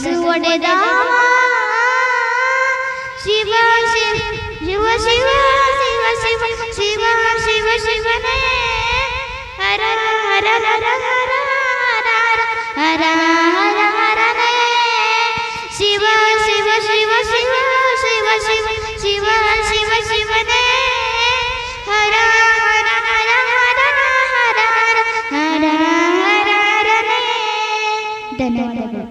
ಮನಸ್ಸು ಒಡೆದಾವ ಶಿವ ಶಿವ ಶಿವ ಶಿವ ಶಿವ ಶಿವ ಶಿವ ಶಿವ ಶಿವನೇ ಹರ ಹರ ಹರ ಹರ ಹರ ಹರ ಹರನೇ ಶಿವ ಶಿವ ಶಿವ ಶಿವ ಶಿವ ಶಿವ ಶಿವ ಶಿವ ಶಿವನೇ ಹರ ಹರ ಹರ ಹರ ಹರ ಹರ ಹರ ಹರನೇ. ಧನ್ಯವಾದಗಳು.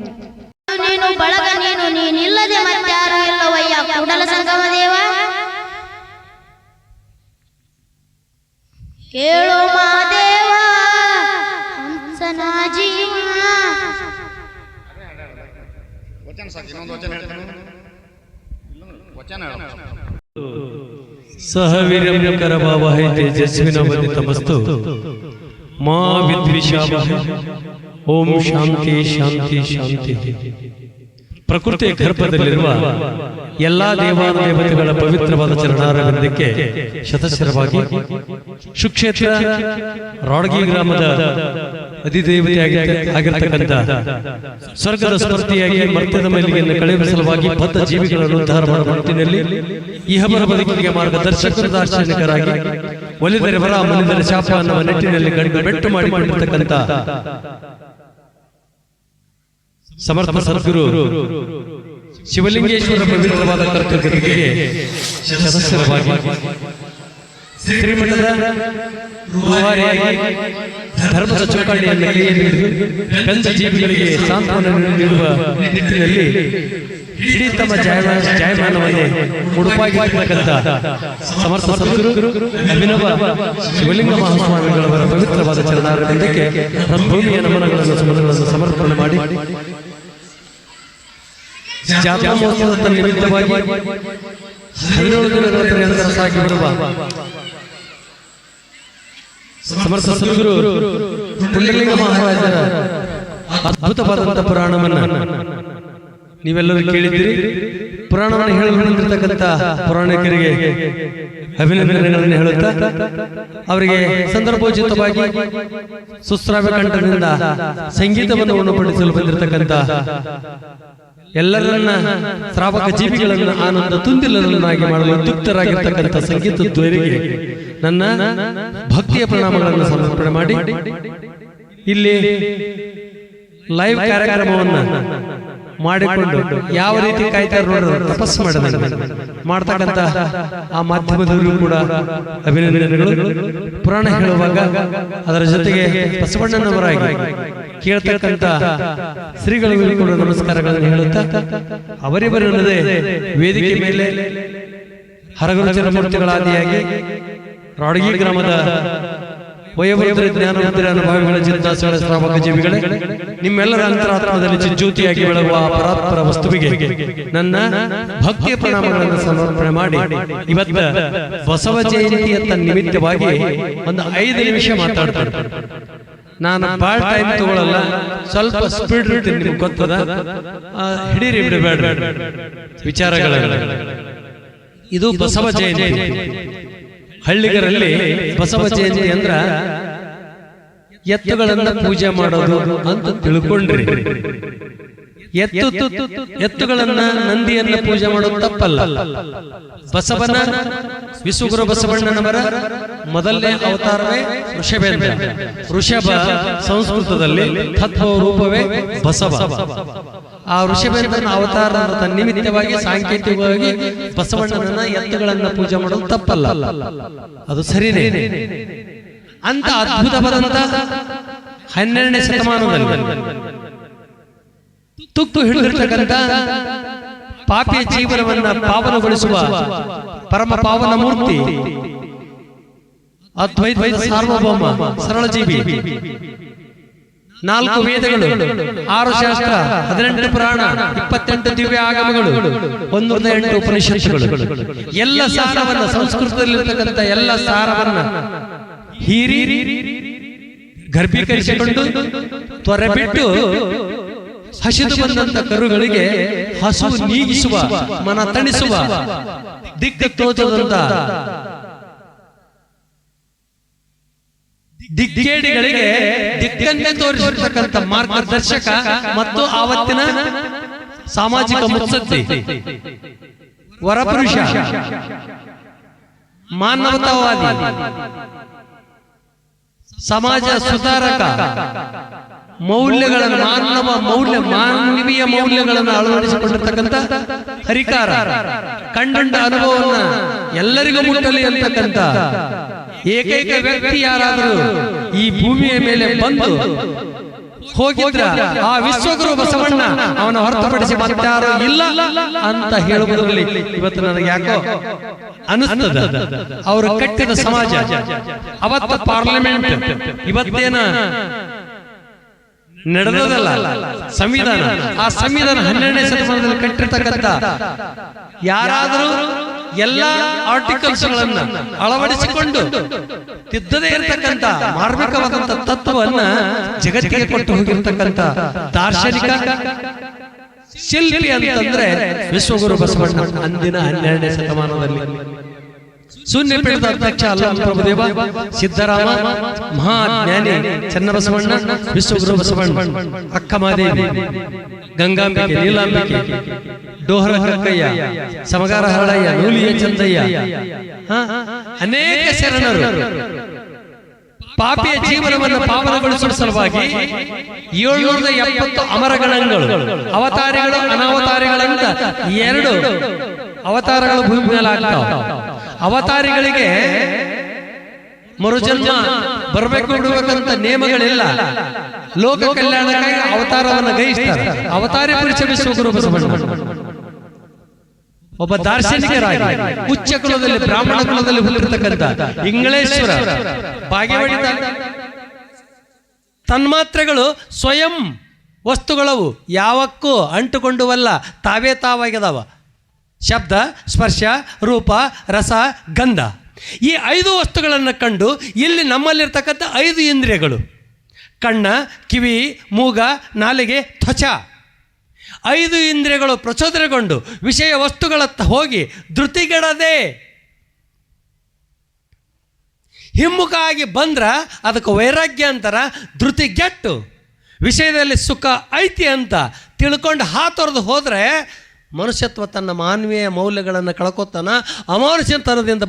ನೀನು ಬಳಗ ನೀನಿಲ್ಲದೆ ಮತ್ತಾರು ಇಲ್ಲವಯ್ಯ ಕೂಡಲ ಸಂಗಮ ದೇವ. ಕೇಳೋ ಮಾದೇವ ಹಂಸನ ಜೀವ. ಸಹವೀರ್ಯಂ ಕರಭಾವಹೈ ತೇಜಸ್ವಿನವನಿತಮಸ್ತು ಮಾ ವಿದ್ವಿಷಾವಹೈ. ಓಂ ಶಾಂತಿ ಶಾಂತಿ ಶಾಂತಿ. ಪ್ರಕೃತಿಯ ಗರ್ಭದಲ್ಲಿರುವ ಎಲ್ಲಾ ದೇವಾನುದೇವತೆಗಳ ಪವಿತ್ರವಾದ ಚರಣಾರವಿಂದಕ್ಕೆ ಶತಶಿರವಾಗಿ ಸುಕ್ಷೇತ್ರ ರಾಡಗಿ ಗ್ರಾಮದ ಅಧಿದೇವತೆಯಾಗಿರ್ತಕ್ಕಂಥ ಸ್ವರ್ಗದ ಸ್ಪರ್ಧಿಯಾಗಿ ಮರ್ತ್ಯದ ಮೇಲಿಗೆಯನ್ನು ಕಳೆಯುವ ಸಲುವಾಗಿ ಬದ್ಧ ಜೀವಿಗಳನ್ನು ಉದ್ಧಾರ ಮಾಡುವ ನಿಟ್ಟಿನಲ್ಲಿ ಇಹಬರ ಬದುಕಿಗೆ ಮಾರ್ಗದರ್ಶಕರು ದಾರ್ಶನಿಕರಾಗಿ ಒಲಿದರೆ ವರ ಮನಿದರೆ ಶಾಪ ಅನ್ನುವ ನಿಟ್ಟಿನಲ್ಲಿ ಗಂಡು ಬೆಟ್ಟು ಮಾಡಿಕೊಂಡಿರ್ತಕ್ಕಂಥ ಸಮರ್ಥ ಸದ್ಗುರು ಶಿವಲಿಂಗೇಶ್ವರ ಪವಿತ್ರವಾದ ಕರ್ತೃಗಳಿಗೆ ಶತಶಿರವಾಗಿ ಶ್ರೀಮಠದ ರೂವಾರಿಯಾಗಿ ಧರ್ಮದ ಚೌಕಟ್ಟಿಯನ್ನು ಕೈಯಲ್ಲಿ ಹಿಡಿದು ಕಂದ ಜೀವಿಗಳಿಗೆ ಸಾಂತ್ವನ ನೀಡುವ ನಿಟ್ಟಿನಲ್ಲಿ ಇಡೀ ತಮ್ಮ ಜಾಯಮಾನವನ್ನೇ ಮುಡುಪಾಗಿರ್ತಕ್ಕಂಥ ಸಮರ್ಥ ಸದ್ಗುರು ಅಭಿನವ ಶಿವಲಿಂಗ ಮಹಾಸ್ವಾಮಿಗಳವರ ಪವಿತ್ರವಾದ ಚರಣಾರವಿಂದಕ್ಕೆ ಭೂಮಿಯ ನಮನಗಳನ್ನು ಸಮರ್ಪಣೆ ಮಾಡಿ ಜಾತ್ರಾ ಮಹೋತ್ಸವದ ನಿಮಿತ್ತವಾಗಿ 17 ದಿನಗಳ ನಂತರ ಸಾಗಿ ಬರುವ ಸಮರ್ಥ ಸದ್ಗುರು ಪುಂಡಲಿಂಗ ಮಹಾರಾಜರ ಅದ್ಭುತವಾದಂತಹ ಪುರಾಣವನ್ನ ನೀವೆಲ್ಲರೂ ಕೇಳಿದ್ದೀರಿ. ಪುರಾಣವನ್ನು ಹೇಳಿರ್ತಕ್ಕಂಥ ಪುರಾಣಿಕರಿಗೆ ಅಭಿನಂದನೆಗಳನ್ನು ಹೇಳುತ್ತಾ ಅವರಿಗೆ ಸಂದರ್ಭೋಚಿತವಾಗಿ ಸುಶ್ರಾವ್ಯ ಕಂಠದಿಂದ ಸಂಗೀತವನ್ನು ಉಣಪಡಿಸಲು ಬಂದಿರತಕ್ಕಂಥ ಎಲ್ಲರನ್ನ ಶ್ರಾವಕ ಜೀವಿಗಳನ್ನು ಆನಂದ ತುಂದಿಲನ್ನಾಗಿ ಮಾಡಲು ಉದ್ಯುಕ್ತರಾಗಿರ್ತಕ್ಕಂಥ ಸಂಗೀತ ದ್ವೈರಿಗೆ ನನ್ನ ಭಕ್ತಿಯ ಪ್ರಣಾಮಗಳನ್ನು ಸಮರ್ಪಣೆ ಮಾಡಿ ಇಲ್ಲಿ ಲೈವ್ ಕಾರ್ಯಕ್ರಮವನ್ನು ಮಾಡಿಕೊಂಡು ಯಾವ ರೀತಿ ಕಾಯ್ತಾರೆ ನೋಡೋದು ತಪಸ್ಸು ಮಾಡ್ತಕ್ಕಂಥ ಆ ಮಾಧ್ಯಮದಲ್ಲೂ ಕೂಡ ಅಭಿನಂದನೆಗಳು. ಪುರಾಣ ಹೇಳುವಾಗ ಅದರ ಜೊತೆಗೆ ಬಸವಣ್ಣನವರಾಗಿ ಕೇಳ್ತಕ್ಕಂಥ ಶ್ರೀಗಳಿಗೂ ಕೂಡ ನಮಸ್ಕಾರಗಳನ್ನು ಹೇಳುತ್ತಾ ಅವರಿವರಲ್ಲದೆ ವೇದಿಕೆ ಮೇಲೆ ಹರಗುರುಚರ ಮೂರ್ತಿಗಳಾದಿಯಾಗಿ ರಾಡಗಿ ಗ್ರಾಮದ ವಯೋವೃದ್ಧರ ಜ್ಞಾನವಂತರ ಅನುಭವಿಗಳ ಚಿಂತಾಸಳ ಶ್ರಾವಕ ಜೀವಿಗಳೇ, ನಿಮ್ಮೆಲ್ಲರ ಅಂತರಾತ್ಮದಲ್ಲಿ ಚಿಜ್ಯೋತಿಯಾಗಿ ಬೆಳಗುವ ಪರಾತ್ಪರ ವಸ್ತುವಿಗೆ ನನ್ನ ಭಕ್ತಿಯ ಪ್ರಣಾಮಗಳನ್ನು ಸಮರ್ಪಣೆ ಮಾಡಿ ಇವತ್ತ ಬಸವ ಜಯಂತಿಯ ನಿಮಿತ್ತವಾಗಿ ಒಂದು 5 ನಿಮಿಷ ಮಾತಾಡ್ತಾರೆ. ನಾನು ಬಾಳ ಟೈಮ್ ತಗೊಳ್ಳಲ್ಲ, ಸ್ವಲ್ಪ ಸ್ಪೀಡ್ ಇರ್ತೀನಿ, ನಿಮ್ಗೆ ಗೊತ್ತದ, ಹಿಡೀರಿ ಬಿಡಬೇಡ ವಿಚಾರಗಳ. ಇದು ಬಸವ ಜಯಂತಿ. ಹಳ್ಳಿಗರಲ್ಲಿ ಬಸವ ಜಯಂತಿ ಅಂದ್ರ ಎತ್ತುಗಳನ್ನ ಪೂಜೆ ಮಾಡೋದು ಅಂತ ತಿಳ್ಕೊಂಡ್ರಿ. ಎತ್ತುಗಳನ್ನ ನಂದಿಯನ್ನ ಪೂಜೆ ಮಾಡೋದು ತಪ್ಪಲ್ಲ. ಬಸವನ ವಿಶ್ವಗುರು ಬಸವಣ್ಣನವರ ಮೊದಲನೇ ಅವತಾರವೇ ವೃಷಭೇಂದ್ರ. ವೃಷಭ ಸಂಸ್ಕೃತದಲ್ಲಿ ತತ್ವ ರೂಪವೇ ಬಸವ. ಆ ವೃಷಭೇಂದ್ರನ ಅವತಾರದ ನಿಮಿತ್ತವಾಗಿ ಸಾಂಕೇತಿಕವಾಗಿ ಬಸವಣ್ಣನ ಎತ್ತುಗಳನ್ನ ಪೂಜೆ ಮಾಡೋದು ತಪ್ಪಲ್ಲ, ಅದು ಸರಿನೇ. ಅಂತ ಅದ್ಭುತವಾದಂತ 12ನೇ ಶತಮಾನದಲ್ಲಿ ತುಕ್ಕು ಹಿಡಿದಿರ್ತಕ್ಕಂಥ ಪಾಪಿಯ ಜೀವನವನ್ನ ಪಾವನಗೊಳಿಸುವ ಪರಮ ಪಾವನ ಮೂರ್ತಿ ಅದ್ವೈತ ಸಾರ್ವಭೌಮ ಸರಳ ಜೀವಿ. 4 ವೇದಗಳು, 6 ಶಾಸ್ತ್ರ, 18 ಪುರಾಣ, 28 ದಿವ್ಯ ಆಗಮಗಳು, 108 ಉಪನಿಷತ್ತುಗಳು, ಎಲ್ಲ ಸಾರವನ್ನ ಸಂಸ್ಕೃತದಲ್ಲಿರ್ತಕ್ಕಂಥ ಎಲ್ಲ ಸಾರವನ್ನ ಹೀರಿ ಗರ್ಭೀಕರಿಸಿಕೊಂಡು ತ್ವರೆ ಬಿಟ್ಟು ಹಸಿದು ಬಂದಂತ ಕರುಗಳಿಗೆ ಹಸು ನೀಗಿಸುವ, ಮನ ತಣಿಸುವ, ದಿಕ್ಕ ತೋಚದಂತ ದಿಕ್ಕೇಡಿಗಳಿಗೆ ದಿಕ್ಕನ್ನೇ ತೋರಿಸಿರ್ತಕ್ಕಂಥ ಮಾರ್ಗದರ್ಶಕ ಮತ್ತು ಆವತ್ತಿನ ಸಾಮಾಜಿಕ ಮುತ್ಸದ್ದಿ, ವರಪುರುಷ, ಮಾನವತಾವಾದಿ, ಸಮಾಜ ಸುಧಾರಕ, ಮಾನವೀಯ ಮೌಲ್ಯಗಳನ್ನು ಅಳವಡಿಸಿಕೊಂಡಿರ್ತಕ್ಕಂಥ ಹರಿಕಾರ, ಕಂಡ ಅನುಭವವನ್ನ ಎಲ್ಲರಿಗೂ ಮುಟ್ಟಲಿ ಅಂತಕ್ಕಂಥ ಏಕೈಕ ವ್ಯಕ್ತಿ ಯಾರಾದರೂ ಈ ಭೂಮಿಯ ಮೇಲೆ ಬಂದು ಹೋಗಿದ್ರ ಆ ವಿಶ್ವಗುರು ಬಸವಣ್ಣ ಅವನ ಹೊರತುಪಡಿಸಿ ಮತ್ತಾರು ಇಲ್ಲ ಅಂತ ಹೇಳುವುದರಲ್ಲಿ ಇವತ್ತು ನನಗೆ ಯಾಕೋ ಅನಿಸ್ತದ. ಅವರು ಕಟ್ಟಿದ ಸಮಾಜ, ಅವತ್ತ ಪಾರ್ಲಿಮೆಂಟ್, ಇವತ್ತೇನ ನಡೆದದಲ್ಲ ಸಂವಿಧಾನ, ಆ ಸಂವಿಧಾನ 12ನೇ ಶತಮಾನದಲ್ಲಿ ಕಟ್ಟಿರ್ತಕ್ಕಂಥ ಯಾರಾದರೂ ಎಲ್ಲ ಆರ್ಟಿಕಲ್ಸ್ ಗಳನ್ನ ಅಳವಡಿಸಿಕೊಂಡು ತಿದ್ದದೇ ಇರತಕ್ಕಂಥ ಮಾರ್ಮಿಕವಾದಂತ ತತ್ವವನ್ನ ಜಗತ್ತಿಗೆ ಕೊಟ್ಟು ಹೋಗಿರ್ತಕ್ಕಂಥ ದಾರ್ಶನಿಕ ಶಿಲ್ಪಿ ಅಂತಂದ್ರೆ ವಿಶ್ವಗುರು ಬಸವಣ್ಣ. ಅಂದಿನ 12ನೇ ಶತಮಾನದಲ್ಲಿ ಶೂನ್ಯ ಪೀಠದ ಅಧ್ಯಕ್ಷ ಅಲ್ಲಮ ಪ್ರಭುದೇವ, ಸಿದ್ದರಾಮ, ಮಹಾಜ್ಞಾನಿ ಚನ್ನಬಸವಣ್ಣ, ವಿಶ್ವಗುರು ಬಸವಣ್ಣ, ಅಕ್ಕಮಾದೇವಿ, ಗಂಗಾಂಬಿಕೆ, ನೀಲಾಂಬಿಕೆ, ಡೋಹರ ಕಕ್ಕಯ್ಯ, ಸಮಗಾರ ಹರಳಯ್ಯ, ನೂಲಿಯ ಚಂದಯ್ಯ, ಅನೇಕ ಶರಣರು ಪಾಪಿಯ ಜೀವನವನ್ನು ಪಾವನಗೊಳಿಸುವ ಸಲುವಾಗಿ 770 ಅಮರಗಣಗಳು, ಅವತಾರಿಗಳು, ಅನಾವತಾರಿಗಳಂತ 2 ಅವತಾರಗಳು ಭೂಮಿ ಮೇಲೆ ಆಗ್ತಾವ. ಅವತಾರಿಗಳಿಗೆ ಮರುಜನ್ಮ ಬರಬೇಕು ಬಿಡಬೇಕಂತ ನಿಯಮಗಳಿಲ್ಲ. ಲೋಕ ಕಲ್ಯಾಣಕ್ಕಾಗಿ ಅವತಾರವನ್ನು ಗೈಸ್ತಾರೆ. ಅವತಾರಿ ಪುರುಷ ವಿಶ್ವಗುರು ಬಸವಣ್ಣ ಒಬ್ಬ ದಾರ್ಶನಿಕರಾಗಿ ಉಚ್ಚ ಕುಲದಲ್ಲಿ, ಬ್ರಾಹ್ಮಣ ಕುಲದಲ್ಲಿ ಹುಟ್ಟಿರ್ತಕ್ಕಂಥ ಇಂಗಳೇಶ್ವರ ಬಾಗೇವಾಡಿ ತನ್ಮಾತ್ರೆಗಳು ಸ್ವಯಂ ವಸ್ತುಗಳವು, ಯಾವಕ್ಕೂ ಅಂಟುಕೊಂಡುವಲ್ಲ, ತಾವೇ ತಾವಾಗಿದಾವ. ಶಬ್ದ, ಸ್ಪರ್ಶ, ರೂಪ, ರಸ, ಗಂಧ, ಈ 5 ವಸ್ತುಗಳನ್ನು ಕಂಡು ಇಲ್ಲಿ ನಮ್ಮಲ್ಲಿರ್ತಕ್ಕಂಥ 5 ಇಂದ್ರಿಯಗಳು, ಕಣ್ಣ, ಕಿವಿ, ಮೂಗ, ನಾಲಿಗೆ, ತ್ವಚ, 5 ಇಂದ್ರಿಯಗಳು ಪ್ರಚೋದನೆಗೊಂಡು ವಿಷಯ ವಸ್ತುಗಳತ್ತ ಹೋಗಿ ಧೃತಿಗೆಡದೆ ಹಿಮ್ಮುಖ ಆಗಿ ಬಂದ್ರ ಅದಕ್ಕೆ ವೈರಾಗ್ಯ ಅಂತಾರ. ಧೃತಿಗೆಟ್ಟು ವಿಷಯದಲ್ಲಿ ಸುಖ ಐತಿ ಅಂತ ತಿಳ್ಕೊಂಡು ಹಾತೊರೆದು ಹೋದರೆ ಮನುಷ್ಯತ್ವ ತನ್ನ ಮಾನವೀಯ ಮೌಲ್ಯಗಳನ್ನು ಕಳ್ಕೊತಾನ, ಅಮಾನುಷ್ಯತನದಿಂದ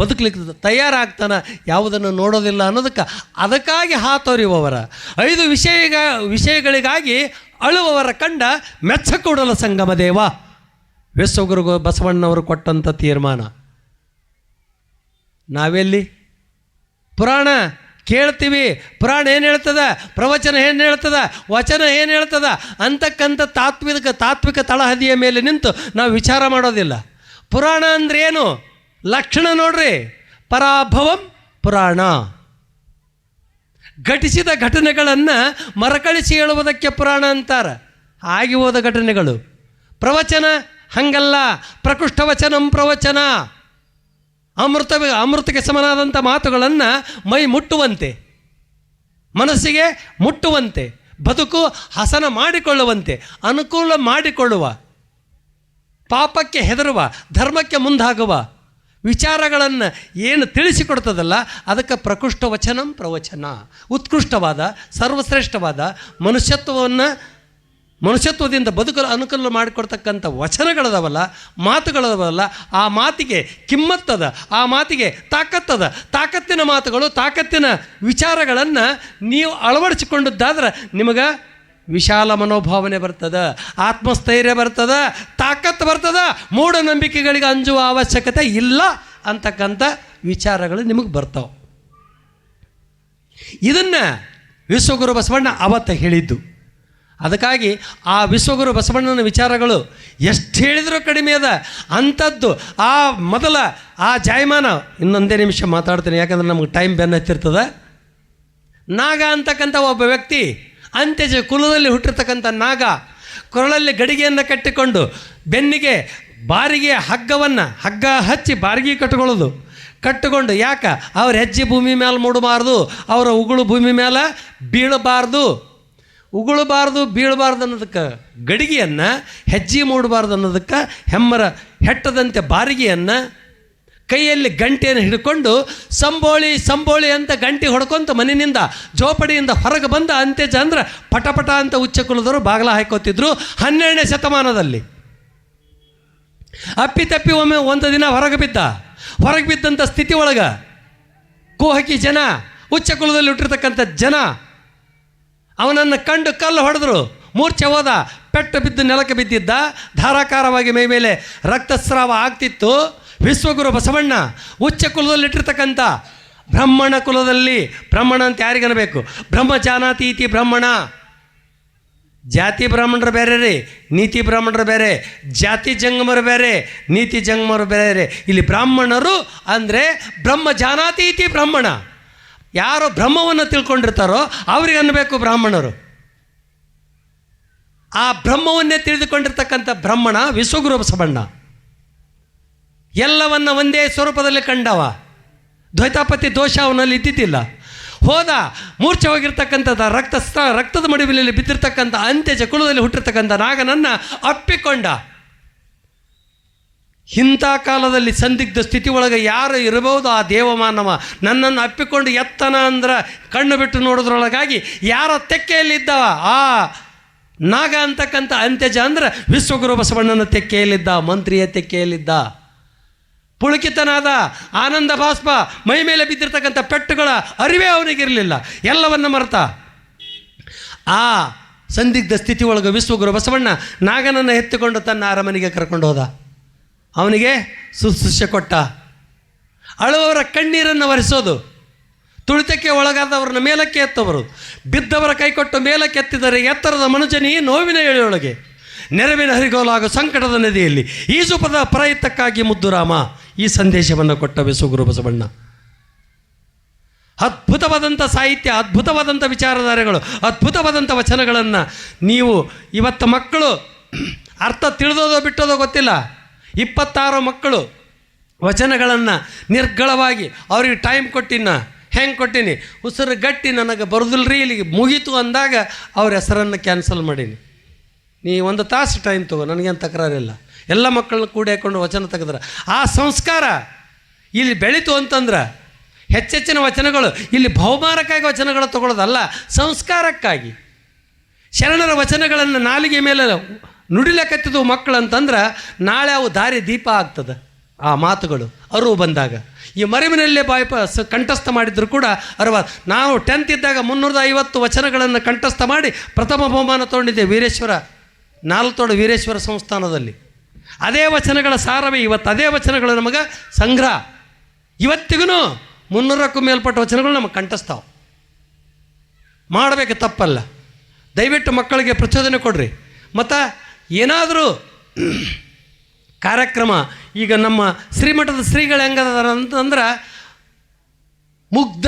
ಬದುಕಲಿಕ್ಕೆ ತಯಾರಾಗ್ತಾನ, ಯಾವುದನ್ನು ನೋಡೋದಿಲ್ಲ ಅನ್ನೋದಕ್ಕೆ. ಅದಕ್ಕಾಗಿ ಹಾತೊರೆಯುವವರ 5 ವಿಷಯಗಳಿಗಾಗಿ ಅಳುವವರ ಕಂಡ ಮೆಚ್ಚಕೂಡಲ ಸಂಗಮ ದೇವ ವಿಶ್ವಗುರು ಬಸವಣ್ಣವರು ಕೊಟ್ಟಂಥ ತೀರ್ಮಾನ. ನಾವೆಲ್ಲಿ ಪುರಾಣ ಕೇಳ್ತೀವಿ, ಪುರಾಣ ಏನು ಹೇಳ್ತದ, ಪ್ರವಚನ ಏನು ಹೇಳ್ತದ, ವಚನ ಏನು ಹೇಳ್ತದ ಅಂತಕ್ಕಂಥ ತಾತ್ವಿಕ ತಳಹದಿಯ ಮೇಲೆ ನಿಂತು ನಾವು ವಿಚಾರ ಮಾಡೋದಿಲ್ಲ. ಪುರಾಣ ಅಂದ್ರೆ ಏನು? ಲಕ್ಷಣ ನೋಡ್ರಿ, ಪರಾಭವಂ ಪುರಾಣ. ಘಟಿಸಿದ ಘಟನೆಗಳನ್ನು ಮರಕಳಿಸಿ ಹೇಳುವುದಕ್ಕೆ ಪುರಾಣ ಅಂತಾರೆ. ಆಗಿ ಹೋದ ಘಟನೆಗಳು. ಪ್ರವಚನ ಹಂಗಲ್ಲ, ಪ್ರಕೃಷ್ಟ ವಚನಂ ಪ್ರವಚನ. ಅಮೃತಕ್ಕೆ ಸಮನಾದಂಥ ಮಾತುಗಳನ್ನು ಮೈ ಮುಟ್ಟುವಂತೆ, ಮನಸ್ಸಿಗೆ ಮುಟ್ಟುವಂತೆ, ಬದುಕು ಹಸನ ಮಾಡಿಕೊಳ್ಳುವಂತೆ, ಅನುಕೂಲ ಮಾಡಿಕೊಳ್ಳುವ, ಪಾಪಕ್ಕೆ ಹೆದರುವ, ಧರ್ಮಕ್ಕೆ ಮುಂದಾಗುವ ವಿಚಾರಗಳನ್ನು ಏನು ತಿಳಿಸಿಕೊಡ್ತದಲ್ಲ ಅದಕ್ಕೆ ಪ್ರಕೃಷ್ಟ ವಚನಂ ಪ್ರವಚನ. ಉತ್ಕೃಷ್ಟವಾದ, ಸರ್ವಶ್ರೇಷ್ಠವಾದ ಮನುಷ್ಯತ್ವದಿಂದ ಬದುಕಲು ಅನುಕೂಲ ಮಾಡಿಕೊಡ್ತಕ್ಕಂಥ ವಚನಗಳದವಲ್ಲ, ಮಾತುಗಳದವಲ್ಲ, ಆ ಮಾತಿಗೆ ಕಿಮ್ಮತ್ತದ, ಆ ಮಾತಿಗೆ ತಾಕತ್ತದ. ತಾಕತ್ತಿನ ಮಾತುಗಳು, ತಾಕತ್ತಿನ ವಿಚಾರಗಳನ್ನು ನೀವು ಅಳವಡಿಸಿಕೊಂಡದ್ದಾದ್ರೆ ನಿಮಗೆ ವಿಶಾಲ ಮನೋಭಾವನೆ ಬರ್ತದೆ, ಆತ್ಮಸ್ಥೈರ್ಯ ಬರ್ತದೆ, ತಾಕತ್ತು ಬರ್ತದೆ, ಮೂಢನಂಬಿಕೆಗಳಿಗೆ ಅಂಜುವ ಅವಶ್ಯಕತೆ ಇಲ್ಲ ಅಂತಕ್ಕಂಥ ವಿಚಾರಗಳು ನಿಮಗೆ ಬರ್ತಾವೆ. ಇದನ್ನು ವಿಶ್ವಗುರು ಬಸವಣ್ಣ ಅವತ್ತು ಹೇಳಿದ್ದು. ಅದಕ್ಕಾಗಿ ಆ ವಿಶ್ವಗುರು ಬಸವಣ್ಣನ ವಿಚಾರಗಳು ಎಷ್ಟು ಹೇಳಿದರೂ ಕಡಿಮೆ ಅದ. ಅಂಥದ್ದು ಆ ಜಾಯಮಾನ, ಇನ್ನೊಂದೇ ನಿಮಿಷ ಮಾತಾಡ್ತೀನಿ ಯಾಕಂದ್ರೆ ನಮಗೆ ಟೈಮ್ ಬೆನ್ನ ಹತ್ತಿರ್ತದೆ. ನಾಗ ಅಂತಕ್ಕಂಥ ಒಬ್ಬ ವ್ಯಕ್ತಿ, ಅಂತ್ಯಜ ಕುಲದಲ್ಲಿ ಹುಟ್ಟಿರ್ತಕ್ಕಂಥ ನಾಗ, ಕೊರಳಲ್ಲಿ ಗಡಿಗೆಯನ್ನು ಕಟ್ಟಿಕೊಂಡು ಬೆನ್ನಿಗೆ ಬಾರಿಗೆ ಹಗ್ಗ ಹಚ್ಚಿ ಬಾರಿಗೆ ಕಟ್ಟಿಕೊಂಡು ಯಾಕೆ ಅವ್ರ ಹೆಜ್ಜೆ ಭೂಮಿ ಮೇಲೆ ಮೂಡಬಾರ್ದು, ಅವರ ಉಗುಳು ಭೂಮಿ ಮೇಲೆ ಬೀಳಬಾರ್ದು ಅನ್ನೋದಕ್ಕೆ ಗಡಿಗೆಯನ್ನು, ಹೆಜ್ಜೆ ಮೂಡಬಾರ್ದು ಅನ್ನೋದಕ್ಕೆ ಹೆಮ್ಮರ ಹೆಟ್ಟದಂತೆ ಬಾರಿಗೆಯನ್ನು ಕೈಯಲ್ಲಿ ಗಂಟೆಯನ್ನು ಹಿಡ್ಕೊಂಡು ಸಂಬೋಳಿ ಸಂಬೋಳಿ ಅಂತ ಗಂಟೆ ಹೊಡ್ಕೊಂತ ಮನೆಯಿಂದ ಜೋಪಡಿಯಿಂದ ಹೊರಗೆ ಬಂದ ಅಂತ್ಯಜ ಅಂದ್ರೆ ಪಟಪಟ ಅಂತ ಉಚ್ಚ ಕುಲದವರು ಬಾಗಿಲ ಹಾಕೋತಿದ್ರು 12ನೇ ಶತಮಾನದಲ್ಲಿ. ಅಪ್ಪಿತಪ್ಪಿ ಒಮ್ಮೆ ಒಂದು ದಿನ ಹೊರಗೆ ಬಿದ್ದಂಥ ಸ್ಥಿತಿ ಒಳಗೆ ಕೋಹಕಿ ಜನ, ಉಚ್ಚ ಕುಲದಲ್ಲಿ ಹುಟ್ಟಿರ್ತಕ್ಕಂಥ ಜನ ಅವನನ್ನು ಕಂಡು ಕಲ್ಲು ಹೊಡೆದ್ರು, ಮೂರ್ಛೆ ಹೋದ, ಪೆಟ್ಟು ಬಿದ್ದು ನೆಲಕ್ಕೆ ಬಿದ್ದಿದ್ದ, ಧಾರಾಕಾರವಾಗಿ ಮೈ ಮೇಲೆ ರಕ್ತಸ್ರಾವ ಆಗ್ತಿತ್ತು. ವಿಶ್ವಗುರು ಬಸವಣ್ಣ ಉಚ್ಚ ಕುಲದಲ್ಲಿಟ್ಟಿರ್ತಕ್ಕಂಥ ಬ್ರಾಹ್ಮಣ ಕುಲದಲ್ಲಿ, ಬ್ರಾಹ್ಮಣ ಅಂತ ಯಾರಿಗನಬೇಕು, ಬ್ರಹ್ಮ ಜಾನಾತಿ ಇತಿ ಬ್ರಾಹ್ಮಣ. ಜಾತಿ ಬ್ರಾಹ್ಮಣರು ಬೇರೆ ರೀ, ನೀತಿ ಬ್ರಾಹ್ಮಣರು ಬೇರೆ, ಜಾತಿ ಜಂಗಮರು ಬೇರೆ, ನೀತಿ ಜಂಗಮರು ಬೇರೆ. ಇಲ್ಲಿ ಬ್ರಾಹ್ಮಣರು ಅಂದರೆ ಬ್ರಹ್ಮ ಜಾನಾತಿ ಇತಿ ಬ್ರಾಹ್ಮಣ. ಯಾರು ಬ್ರಹ್ಮವನ್ನು ತಿಳ್ಕೊಂಡಿರ್ತಾರೋ ಅವ್ರಿಗೆ ಅನ್ನಬೇಕು ಬ್ರಾಹ್ಮಣರು. ಆ ಬ್ರಹ್ಮವನ್ನೇ ತಿಳಿದುಕೊಂಡಿರ್ತಕ್ಕಂಥ ಬ್ರಾಹ್ಮಣ ವಿಶ್ವಗುರು ಬಸವಣ್ಣ. ಎಲ್ಲವನ್ನ ಒಂದೇ ಸ್ವರೂಪದಲ್ಲಿ ಕಂಡವ. ದ್ವೈತಾಪತಿ ದೋಷ ಅವನಲ್ಲಿ ಇದ್ದಿದ್ದಿಲ್ಲ. ಹೋದ, ಮೂರ್ಛೆ ಹೋಗಿರ್ತಕ್ಕಂಥದ್ದು ರಕ್ತದ ಮಡುವಿನಲ್ಲಿ ಬಿದ್ದಿರ್ತಕ್ಕಂಥ ಅಂತ್ಯಜ ಕುಲದಲ್ಲಿ ಹುಟ್ಟಿರ್ತಕ್ಕಂಥ ನಾಗನನ್ನು ಅಪ್ಪಿಕೊಂಡ. ಇಂಥ ಕಾಲದಲ್ಲಿ ಸಂದಿಗ್ಧ ಸ್ಥಿತಿ ಒಳಗೆ ಯಾರು ಇರಬಹುದು ಆ ದೇವಮಾನವ ನನ್ನನ್ನು ಅಪ್ಪಿಕೊಂಡು ಎತ್ತನ ಅಂದ್ರೆ ಕಣ್ಣು ಬಿಟ್ಟು ನೋಡೋದ್ರೊಳಗಾಗಿ ಯಾರ ತೆಕ್ಕೆಯಲ್ಲಿದ್ದವ ಆ ನಾಗ ಅಂತಕ್ಕಂಥ ಅಂತ್ಯಜ ಅಂದ್ರೆ ವಿಶ್ವಗುರು ಬಸವಣ್ಣನ ತೆಕ್ಕೆಯಲ್ಲಿದ್ದ, ಮಂತ್ರಿಯ ತೆಕ್ಕೆಯಲ್ಲಿದ್ದ. ಪುಳುಕಿತನಾದ, ಆನಂದ ಬಾಷ್ಪ, ಮೈ ಮೇಲೆ ಬಿದ್ದಿರ್ತಕ್ಕಂಥ ಪೆಟ್ಟುಗಳ ಅರಿವೇ ಅವನಿಗಿರಲಿಲ್ಲ. ಎಲ್ಲವನ್ನ ಮರೆತ ಆ ಸಂದಿಗ್ಧ ಸ್ಥಿತಿ ಒಳಗೆ ವಿಶ್ವಗುರು ಬಸವಣ್ಣ ನಾಗನನ್ನು ಎತ್ತಿಕೊಂಡು ತನ್ನ ಅರಮನೆಗೆ ಕರ್ಕೊಂಡು ಹೋದ. ಅವನಿಗೆ ಶುಶ್ರೂಷೆ ಕೊಟ್ಟ. ಅಳುವವರ ಕಣ್ಣೀರನ್ನು ಒರೆಸೋದು, ತುಳಿತಕ್ಕೆ ಒಳಗಾದವರನ್ನ ಮೇಲಕ್ಕೆ ಎತ್ತವರು, ಬಿದ್ದವರ ಕೈಕೊಟ್ಟು ಮೇಲಕ್ಕೆ ಎತ್ತಿದರೆ ಎತ್ತರದ ಮನುಜನಿ ನೋವಿನ ಎಳೆಯೊಳಗೆ, ನೆರವಿನ ಹರಿಗೋಲಾಗ ಸಂಕಟದ ನದಿಯಲ್ಲಿ ಈಜುಪದ ಪ್ರಯತ್ನಕ್ಕಾಗಿ ಮುದ್ದುರಾಮ. ಈ ಸಂದೇಶವನ್ನು ಕೊಟ್ಟ ವಿಶ್ವಗುರು ಬಸವಣ್ಣ. ಅದ್ಭುತವಾದಂಥ ಸಾಹಿತ್ಯ, ಅದ್ಭುತವಾದಂಥ ವಿಚಾರಧಾರೆಗಳು, ಅದ್ಭುತವಾದಂಥ ವಚನಗಳನ್ನು ನೀವು ಇವತ್ತು ಮಕ್ಕಳು ಅರ್ಥ ತಿಳಿದೋದೋ ಬಿಟ್ಟೋದೋ ಗೊತ್ತಿಲ್ಲ. 26 ಮಕ್ಕಳು ವಚನಗಳನ್ನು ನಿರ್ಗಳವಾಗಿ ಅವ್ರಿಗೆ ಟೈಮ್ ಕೊಟ್ಟಿನ ಹೆಂಗೆ ಕೊಟ್ಟೀನಿ, ಉಸಿರು ಗಟ್ಟಿ ನನಗೆ ಬರೋದಿಲ್ಲರಿ ಇಲ್ಲಿಗೆ ಮುಗೀತು ಅಂದಾಗ ಅವ್ರ ಹೆಸರನ್ನು ಕ್ಯಾನ್ಸಲ್ ಮಾಡೀನಿ. ನೀ 1 ತಾಸು ಟೈಮ್ ತಗೋ, ನನಗೇನು ತಕರಾರಿಲ್ಲ. ಎಲ್ಲ ಮಕ್ಕಳನ್ನ ಕೂಡಿ ಹಾಕೊಂಡು ವಚನ ತೆಗೆದ್ರೆ ಆ ಸಂಸ್ಕಾರ ಇಲ್ಲಿ ಬೆಳೀತು ಅಂತಂದ್ರೆ ಹೆಚ್ಚೆಚ್ಚಿನ ವಚನಗಳು ಇಲ್ಲಿ ಬಹುಮಾನಕ್ಕಾಗಿ ವಚನಗಳು ತಗೊಳ್ಳೋದಲ್ಲ, ಸಂಸ್ಕಾರಕ್ಕಾಗಿ. ಶರಣರ ವಚನಗಳನ್ನು ನಾಲಿಗೆ ಮೇಲೆ ನುಡಿಲಕತ್ತಿದ್ವು ಮಕ್ಕಳು ಅಂತಂದ್ರೆ ನಾಳೆ ಅವು ದಾರಿ ದೀಪ ಆಗ್ತದೆ. ಆ ಮಾತುಗಳು ಅರಿವು ಬಂದಾಗ ಈ ಮರೆವಿನಲ್ಲೇ ಕಂಠಸ್ಥ ಮಾಡಿದ್ರು ಕೂಡ ನಾವು 10th ಇದ್ದಾಗ 350 ವಚನಗಳನ್ನು ಕಂಠಸ್ಥ ಮಾಡಿ ಪ್ರಥಮ ಬಹುಮಾನ ತೊಗೊಂಡಿದ್ದೆ ವೀರೇಶ್ವರ, ನಾಲ್ತೋಡು ವೀರೇಶ್ವರ ಸಂಸ್ಥಾನದಲ್ಲಿ. ಅದೇ ವಚನಗಳ ಸಾರವೇ ಇವತ್ತು, ಅದೇ ವಚನಗಳು ನಮಗೆ ಸಂಗ್ರಹ. ಇವತ್ತಿಗೂ 300ಕ್ಕೂ ಮೇಲ್ಪಟ್ಟ ವಚನಗಳು ನಮಗೆ ಕಂಠಸ್ಥಾವ. ಮಾಡಬೇಕು, ತಪ್ಪಲ್ಲ. ದಯವಿಟ್ಟು ಮಕ್ಕಳಿಗೆ ಪ್ರಚೋದನೆ ಕೊಡ್ರಿ. ಮತ್ತು ಏನಾದರೂ ಕಾರ್ಯಕ್ರಮ, ಈಗ ನಮ್ಮ ಶ್ರೀಮಠದ ಶ್ರೀಗಳು ಹೆಂಗದಾರ ಅಂತಂದ್ರೆ ಮುಗ್ಧ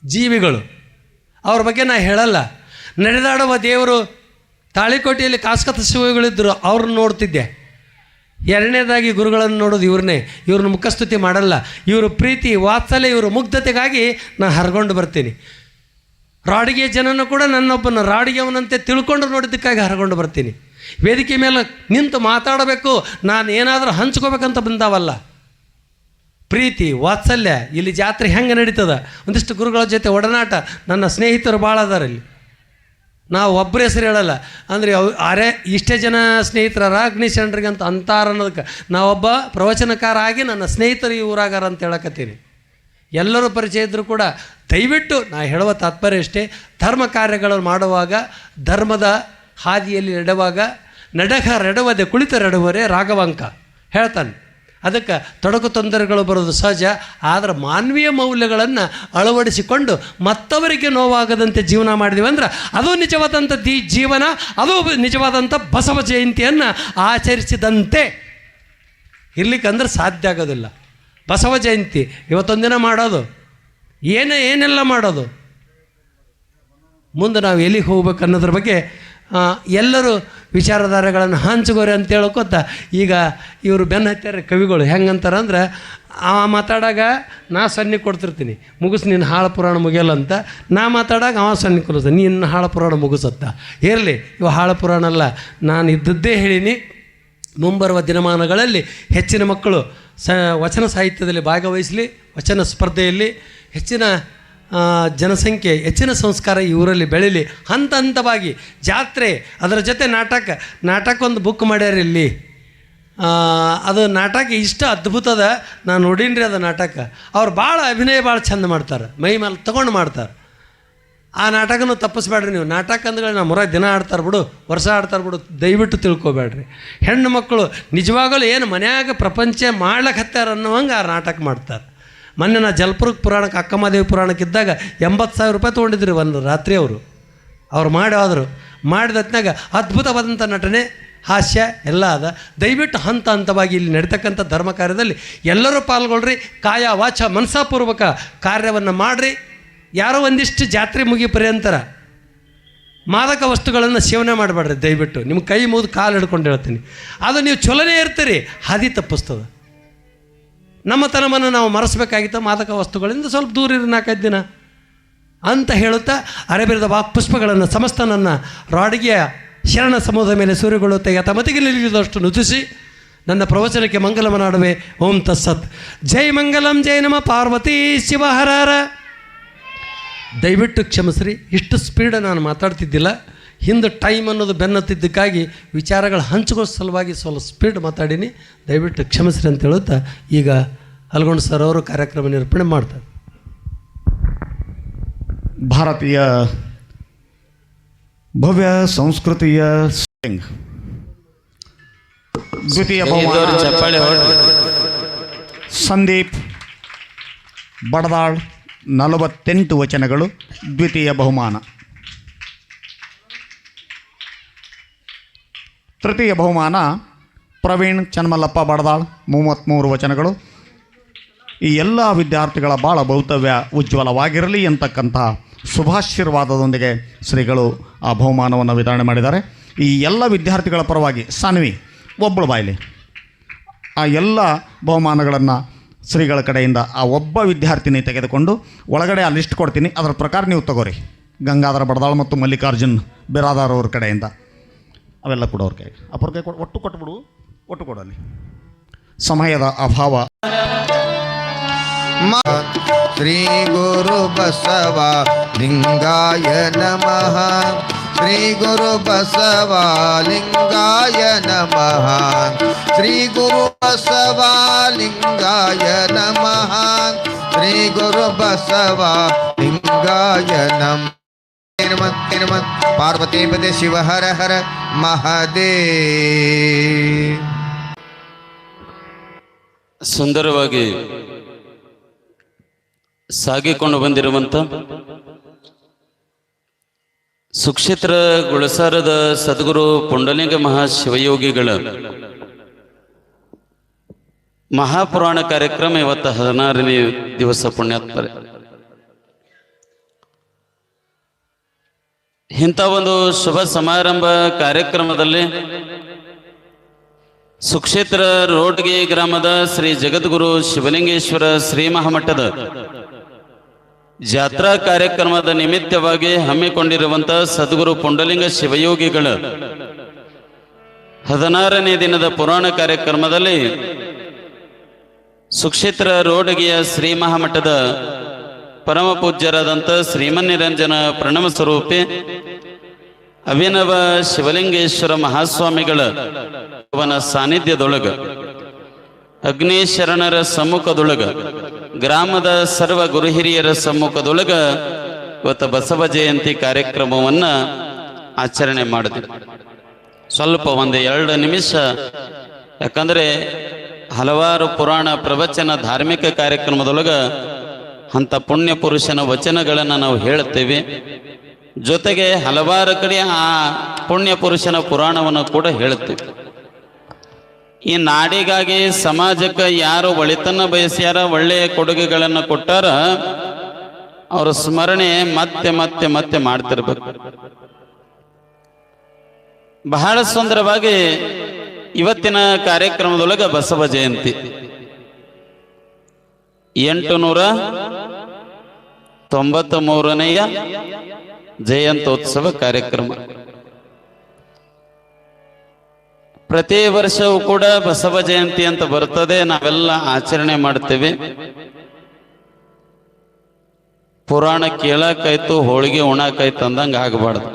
ಜೀವಿಗಳು, ಅವ್ರ ಬಗ್ಗೆ ನಾ ಹೇಳಲ್ಲ. ನಡೆದಾಡುವ ದೇವರು ತಾಳಿಕೋಟೆಯಲ್ಲಿ ಕಾಸ್ಕತ ಶಿವಗಳಿದ್ದರು, ಅವ್ರನ್ನ ನೋಡ್ತಿದ್ದೆ. 2ನೇದಾಗಿ ಗುರುಗಳನ್ನು ನೋಡೋದು ಇವ್ರನ್ನ ಮುಖಸ್ತುತಿ ಮಾಡಲ್ಲ. ಇವರು ಪ್ರೀತಿ ವಾತ್ಸಲ್ಯ, ಇವರು ಮುಗ್ಧತೆಗಾಗಿ ನಾನು ಹರ್ಕೊಂಡು ಬರ್ತೀನಿ. ರಾಡಿಗೆ ಜನನೂ ಕೂಡ ನನ್ನೊಬ್ಬನ ರಾಡಿಗೆವನಂತೆ ತಿಳ್ಕೊಂಡು ನೋಡಿದ್ದಕ್ಕಾಗಿ ಹರಗೊಂಡು ಬರ್ತೀನಿ. ವೇದಿಕೆ ಮೇಲೆ ನಿಂತು ಮಾತಾಡಬೇಕು, ನಾನು ಏನಾದರೂ ಹಂಚ್ಕೋಬೇಕಂತ ಬಂದಾವಲ್ಲ. ಪ್ರೀತಿ ವಾತ್ಸಲ್ಯ, ಇಲ್ಲಿ ಜಾತ್ರೆ ಹೆಂಗೆ ನಡೀತದ, ಒಂದಿಷ್ಟು ಗುರುಗಳ ಜೊತೆ ಒಡನಾಟ. ನನ್ನ ಸ್ನೇಹಿತರು ಭಾಳ ಅದಾರ ಇಲ್ಲಿ, ನಾವು ಒಬ್ಬರ ಹೆಸರು ಹೇಳಲ್ಲ. ಅಂದರೆ ಇಷ್ಟೇ ಜನ ಸ್ನೇಹಿತರ ಅಗ್ನಿಶರಣರಿಗೆ ಅಂತ ಅಂತಾರ ಅನ್ನೋದಕ್ಕೆ ನಾವೊಬ್ಬ ಪ್ರವಚನಕಾರ ಆಗಿ ನನ್ನ ಸ್ನೇಹಿತರು ಈ ಊರಾಗಾರ ಅಂತ ಹೇಳಕತ್ತೀನಿ. ಎಲ್ಲರೂ ಪರಿಚಯ ಇದ್ದರೂ ಕೂಡ ದಯವಿಟ್ಟು ನಾ ಹೇಳುವ ತಾತ್ಪರ್ಯ ಅಷ್ಟೇ, ಧರ್ಮ ಕಾರ್ಯಗಳನ್ನು ಮಾಡುವಾಗ, ಧರ್ಮದ ಹಾದಿಯಲ್ಲಿ ನಡೆಯುವಾಗ ನಡೆವದೆ ಕುಳಿತರೆಡುವರೆ ರಾಘವಾಂಕ ಹೇಳ್ತಾನೆ. ಅದಕ್ಕೆ ತೊಡಕು ತೊಂದರೆಗಳು ಬರೋದು ಸಹಜ. ಆದರೆ ಮಾನವೀಯ ಮೌಲ್ಯಗಳನ್ನು ಅಳವಡಿಸಿಕೊಂಡು ಮತ್ತವರಿಗೆ ನೋವಾಗದಂತೆ ಜೀವನ ಮಾಡಿದೀವಿ ಅಂದ್ರೆ ಅದು ನಿಜವಾದಂಥ ಜೀವನ, ಅದು ನಿಜವಾದಂಥ ಬಸವ ಜಯಂತಿಯನ್ನು ಆಚರಿಸಿದಂತೆ ಇರ್ಲಿಕ್ಕಂದ್ರೆ ಸಾಧ್ಯ ಆಗೋದಿಲ್ಲ. ಬಸವ ಜಯಂತಿ ಇವತ್ತೊಂದಿನ ಮಾಡೋದು, ಏನೆಲ್ಲ ಮಾಡೋದು, ಮುಂದೆ ನಾವು ಎಲ್ಲಿಗೆ ಹೋಗ್ಬೇಕು ಅನ್ನೋದ್ರ ಬಗ್ಗೆ ಎಲ್ಲರೂ ವಿಚಾರಧಾರೆಗಳನ್ನು ಹಂಚ್ಕೋರಿ ಅಂತ ಹೇಳ್ಕೊತ ಈಗ ಇವರು ಬೆನ್ನ ಹತ್ಯಾರ ಕವಿಗಳು ಹೆಂಗಂತಾರೆ ಅಂದ್ರೆ, ಮಾತಾಡಾಗ ನಾ ಸನ್ನಿ ಕೊಡ್ತಿರ್ತೀನಿ, ಮುಗಿಸ್ ನಿನ್ನ ಹಾಳು ಪುರಾಣ ಮುಗಿಯಲ್ಲ ಅಂತ. ನಾ ಮಾತಾಡಾಗ ಸನ್ನಿ ಕೊಡಿಸ್ತಾನೆ, ನಿನ್ನ ಹಾಳು ಪುರಾಣ ಮುಗಿಸತ್ತ. ಇರಲಿ, ಇವು ಹಾಳು ಪುರಾಣ ಅಲ್ಲ, ನಾನು ಇದ್ದದ್ದೇ ಹೇಳೀನಿ. ಮುಂಬರುವ ದಿನಮಾನಗಳಲ್ಲಿ ಹೆಚ್ಚಿನ ಮಕ್ಕಳು ವಚನ ಸಾಹಿತ್ಯದಲ್ಲಿ ಭಾಗವಹಿಸಲಿ, ವಚನ ಸ್ಪರ್ಧೆಯಲ್ಲಿ ಹೆಚ್ಚಿನ ಜನಸಂಖ್ಯೆ, ಹೆಚ್ಚಿನ ಸಂಸ್ಕಾರ ಈ ಊರಲ್ಲಿ ಬೆಳೀಲಿ. ಹಂತ ಹಂತವಾಗಿ ಜಾತ್ರೆ, ಅದರ ಜೊತೆ ನಾಟಕ ಒಂದು ಬುಕ್ ಮಾಡ್ಯಾರ ಇಲ್ಲಿ. ಅದು ನಾಟಕ ಇಷ್ಟ ಅದ್ಭುತದ, ನಾನು ನೋಡೀನಿ ರೀ ಅದು ನಾಟಕ. ಅವ್ರು ಭಾಳ ಅಭಿನಯ ಭಾಳ ಚಂದ ಮಾಡ್ತಾರೆ, ಮೈ ಮೇಲೆ ತೊಗೊಂಡು ಮಾಡ್ತಾರೆ. ಆ ನಾಟಕನೂ ತಪ್ಪಿಸ್ಬೇಡ್ರಿ ನೀವು. ನಾಟಕ ಅಂದ್ಗಳು ನಮ್ಮ ಹೊರ ದಿನ ಆಡ್ತಾರೆ ಬಿಡು, ವರ್ಷ ಆಡ್ತಾರೆ ಬಿಡು, ದಯವಿಟ್ಟು ತಿಳ್ಕೊಬೇಡ್ರಿ. ಹೆಣ್ಣು ಮಕ್ಕಳು ನಿಜವಾಗಲೂ ಏನು ಮನ್ಯಾಗ ಪ್ರಪಂಚ ಮಾಡ್ಲಿಕ್ಕೆ ಹತ್ತಾರ ಅನ್ನೋವಂಗೆ ಆ ನಾಟಕ ಮಾಡ್ತಾರೆ. ಮೊನ್ನೆ ನಾ ಜಲಪುರಕ್ಕೆ ಪುರಾಣಕ್ಕೆ, ಅಕ್ಕಮಹಾದೇವಿ ಪುರಾಣಕ್ಕೆ ಇದ್ದಾಗ 80,000 ರೂಪಾಯಿ ತೊಗೊಂಡಿದ್ರಿ ಒಂದು ರಾತ್ರಿ. ಅವ್ರು ಮಾಡಿದತ್ನಾಗ ಅದ್ಭುತವಾದಂಥ ನಟನೆ, ಹಾಸ್ಯ ಎಲ್ಲ ಅದ. ದಯವಿಟ್ಟು ಹಂತ ಹಂತವಾಗಿ ಇಲ್ಲಿ ನಡೀತಕ್ಕಂಥ ಧರ್ಮ ಕಾರ್ಯದಲ್ಲಿ ಎಲ್ಲರೂ ಪಾಲ್ಗೊಳ್ರಿ. ಕಾಯ ವಾಚ ಮನಸಾಪೂರ್ವಕ ಕಾರ್ಯವನ್ನು ಮಾಡಿರಿ. ಯಾರೋ ಒಂದಿಷ್ಟು ಜಾತ್ರೆ ಮುಗಿ ಪರ್ಯಂತರ ಮಾದಕ ವಸ್ತುಗಳನ್ನು ಸೇವನೆ ಮಾಡಬೇಡ್ರಿ ದಯವಿಟ್ಟು. ನಿಮ್ಮ ಕೈ ಮುಗಿದು ಕಾಲು ಹಿಡ್ಕೊಂಡು ಹೇಳ್ತೀನಿ, ಅದು ನೀವು ಚೊಲನೆ ಇರ್ತೀರಿ, ಹಾದಿ ತಪ್ಪಿಸ್ತದೆ. ನಮ್ಮತನವನ್ನು ನಾವು ಮರೆಸಬೇಕಾಗಿತ್ತು. ಮಾದಕ ವಸ್ತುಗಳಿಂದ ಸ್ವಲ್ಪ ದೂರ ಇರಿ 4-5 ದಿನ ಅಂತ ಹೇಳುತ್ತಾ ಅರೆಬೆರೆದ ಪುಷ್ಪಗಳನ್ನು ಸಮಸ್ತ ನನ್ನ ರಾಡಿಗೆಯ ಶರಣ ಸಮೂಹದ ಮೇಲೆ ಸೂರ್ಯಗೊಳ್ಳುತ್ತೆ ಯಥಮತಿಗೆ ನಿಲ್ಲಿದಷ್ಟು ನುತಿಸಿ ನನ್ನ ಪ್ರವಚನಕ್ಕೆ ಮಂಗಲಮ ನಾಡುವೆ. ಓಂ ತತ್ಸತ್. ಜೈ ಮಂಗಲಂ, ಜೈ ನಮ ಪಾರ್ವತಿ ಶಿವ ಹರ ಹರ. ದಯವಿಟ್ಟು ಕ್ಷಮಿಸ್ರಿ, ಇಷ್ಟು ಸ್ಪೀಡ್ ನಾನು ಮಾತಾಡ್ತಿದ್ದಿಲ್ಲ. ಹಿಂದೆ ಟೈಮ್ ಅನ್ನೋದು ಬೆನ್ನತ್ತಿದ್ದಕ್ಕಾಗಿ ವಿಚಾರಗಳು ಹಂಚಿಕೋ ಸಲುವಾಗಿ ಸ್ವಲ್ಪ ಸ್ಪೀಡ್ ಮಾತಾಡೀನಿ. ದಯವಿಟ್ಟು ಕ್ಷಮಿಸ್ರಿ ಅಂತ ಹೇಳುತ್ತಾ ಈಗ ಹಲ್ಗೊಂಡು ಸರ್ ಅವರು ಕಾರ್ಯಕ್ರಮ ನಿರೂಪಣೆ ಮಾಡ್ತಾರೆ. ಭಾರತೀಯ ಭವ್ಯ ಸಂಸ್ಕೃತಿಯ ದ್ವಿತೀಯ ಬಹುಮಾನ ಸಂದೀಪ್ ಬಡದಾಳ್ 48 ವಚನಗಳು ದ್ವಿತೀಯ ಬಹುಮಾನ. ತೃತೀಯ ಬಹುಮಾನ ಪ್ರವೀಣ್ ಚನ್ಮಲ್ಲಪ್ಪ ಬಡದಾಳ್ 33 ವಚನಗಳು. ಈ ಎಲ್ಲ ವಿದ್ಯಾರ್ಥಿಗಳ ಭಾಳ ಭವಿತವ್ಯ ಉಜ್ವಲವಾಗಿರಲಿ ಅಂತಕ್ಕಂಥ ಶುಭಾಶೀರ್ವಾದದೊಂದಿಗೆ ಶ್ರೀಗಳು ಆ ಬಹುಮಾನವನ್ನು ವಿತರಣೆ ಮಾಡಿದ್ದಾರೆ. ಈ ಎಲ್ಲ ವಿದ್ಯಾರ್ಥಿಗಳ ಪರವಾಗಿ ಸಾನ್ವಿ ಒಬ್ಬಳು ಬಾಯ್ಲಿ ಆ ಎಲ್ಲ ಬಹುಮಾನಗಳನ್ನು ಶ್ರೀಗಳ ಕಡೆಯಿಂದ ಆ ಒಬ್ಬ ವಿದ್ಯಾರ್ಥಿನಿ ತೆಗೆದುಕೊಂಡು ಒಳಗಡೆ ಆ ಲಿಸ್ಟ್ ಕೊಡ್ತೀನಿ, ಅದರ ಪ್ರಕಾರ ನೀವು ತಗೋರಿ. ಗಂಗಾಧರ ಬಡದಾಳ್ ಮತ್ತು ಮಲ್ಲಿಕಾರ್ಜುನ್ ಬಿರಾದಾರ್ ಅವ್ರ ಕಡೆಯಿಂದ ಅವೆಲ್ಲ ಕೊಡೋರ ಕೈ ಅಪ್ಪರ ಕೈ ಒಟ್ಟು ಕೊಟ್ಬಿಡು, ಒಟ್ಟು ಕೊಡಲಿ, ಸಮಯದ ಅಭಾವ. ಶ್ರೀ ಗುರು ಬಸವ ಲಿಂಗಾಯ ನಮಃ. ಶ್ರೀ ಗುರು ಬಸವ ಲಿಂಗಾಯ ನಮಃ. ಶ್ರೀ ಗುರು ಬಸವ ಲಿಂಗಾಯ ನಮಃ. ಶ್ರೀ ಗುರು ಬಸವ ಲಿಂಗಾಯ ನಮಃ. ಪಾರ್ವತೀಪತಿ ಶಿವ ಹರ ಹರ ಮಹದೇವ್. ಸುಂದರವಾಗಿ ಸಾಗಿಕೊಂಡು ಬಂದಿರುವಂಥ ಸುಕ್ಷೇತ್ರ ಗುಳಸಾರದ ಸದ್ಗುರು ಪುಂಡಲಿಂಗ ಮಹಾಶಿವಯೋಗಿಗಳ ಮಹಾಪುರಾಣ ಕಾರ್ಯಕ್ರಮ ಇವತ್ತು 16ನೇ ದಿವಸ ಪುಣ್ಯಾತ್ಮರೆ. ಇಂಥ ಒಂದು ಶುಭ ಸಮಾರಂಭ ಕಾರ್ಯಕ್ರಮದಲ್ಲಿ ಸುಕ್ಷೇತ್ರ ರೋಡ್ಗೆ ಗ್ರಾಮದ ಶ್ರೀ ಜಗದ್ಗುರು ಶಿವಲಿಂಗೇಶ್ವರ ಶ್ರೀ ಮಹಾಮಠದ ಜಾತ್ರಾ ಕಾರ್ಯಕ್ರಮದ ನಿಮಿತ್ತವಾಗಿ ಹಮ್ಮಿಕೊಂಡಿರುವಂತಹ ಸದ್ಗುರು ಪುಂಡಲಿಂಗ ಶಿವಯೋಗಿಗಳ 16ನೇ ದಿನದ ಪುರಾಣ ಕಾರ್ಯಕ್ರಮದಲ್ಲಿ ಸುಕ್ಷೇತ್ರ ರೋಡ್ಗೆಯ ಶ್ರೀ ಮಹಾಮಠದ ಪರಮ ಪೂಜ್ಯರಾದಂಥ ಶ್ರೀಮನ್ನಿರಂಜನ ಪ್ರಣವ ಸ್ವರೂಪಿ ಅಭಿನವ ಶಿವಲಿಂಗೇಶ್ವರ ಮಹಾಸ್ವಾಮಿಗಳ ಅವನ ಸಾನ್ನಿಧ್ಯದೊಳಗ ಅಗ್ನಿ ಶರಣರ ಸಮ್ಮುಖದೊಳಗ ಗ್ರಾಮದ ಸರ್ವ ಗುರು ಹಿರಿಯರ ಸಮ್ಮುಖದೊಳಗ ಇವತ್ತು ಬಸವ ಜಯಂತಿ ಕಾರ್ಯಕ್ರಮವನ್ನ ಆಚರಣೆ ಮಾಡಿದೆ. ಸ್ವಲ್ಪ 1-2 ನಿಮಿಷ, ಯಾಕಂದ್ರೆ ಹಲವಾರು ಪುರಾಣ ಪ್ರವಚನ ಧಾರ್ಮಿಕ ಕಾರ್ಯಕ್ರಮದೊಳಗ ಅಂತ ಪುಣ್ಯ ಪುರುಷನ ವಚನಗಳನ್ನು ನಾವು ಹೇಳುತ್ತೇವೆ. ಜೊತೆಗೆ ಹಲವಾರು ಕಡೆ ಆ ಪುಣ್ಯ ಪುರುಷನ ಪುರಾಣವನ್ನು ಕೂಡ ಹೇಳುತ್ತೇವೆ. ಈ ನಾಡಿಗಾಗಿ ಸಮಾಜಕ್ಕೆ ಯಾರು ಒಳಿತನ್ನ ಬಯಸ್ಯಾರ, ಒಳ್ಳೆಯ ಕೊಡುಗೆಗಳನ್ನು ಕೊಟ್ಟಾರ, ಅವರ ಸ್ಮರಣೆ ಮತ್ತೆ ಮತ್ತೆ ಮತ್ತೆ ಮಾಡ್ತಿರ್ಬೇಕು. ಬಹಳ ಸುಂದರವಾಗಿ ಇವತ್ತಿನ ಕಾರ್ಯಕ್ರಮದೊಳಗ ಬಸವ ಜಯಂತಿ 893ನೆಯ ಜಯಂತ್ಯೋತ್ಸವ ಕಾರ್ಯಕ್ರಮ. ಪ್ರತಿ ವರ್ಷವೂ ಕೂಡ ಬಸವ ಜಯಂತಿ ಅಂತ ಬರ್ತದೆ, ನಾವೆಲ್ಲ ಆಚರಣೆ ಮಾಡ್ತೇವೆ. ಪುರಾಣ ಕೇಳಕ್ಕಾಯ್ತು, ಹೋಳಿಗೆ ಉಣಾಕಾಯ್ತು ಅಂದಂಗೆ ಆಗಬಾರ್ದು.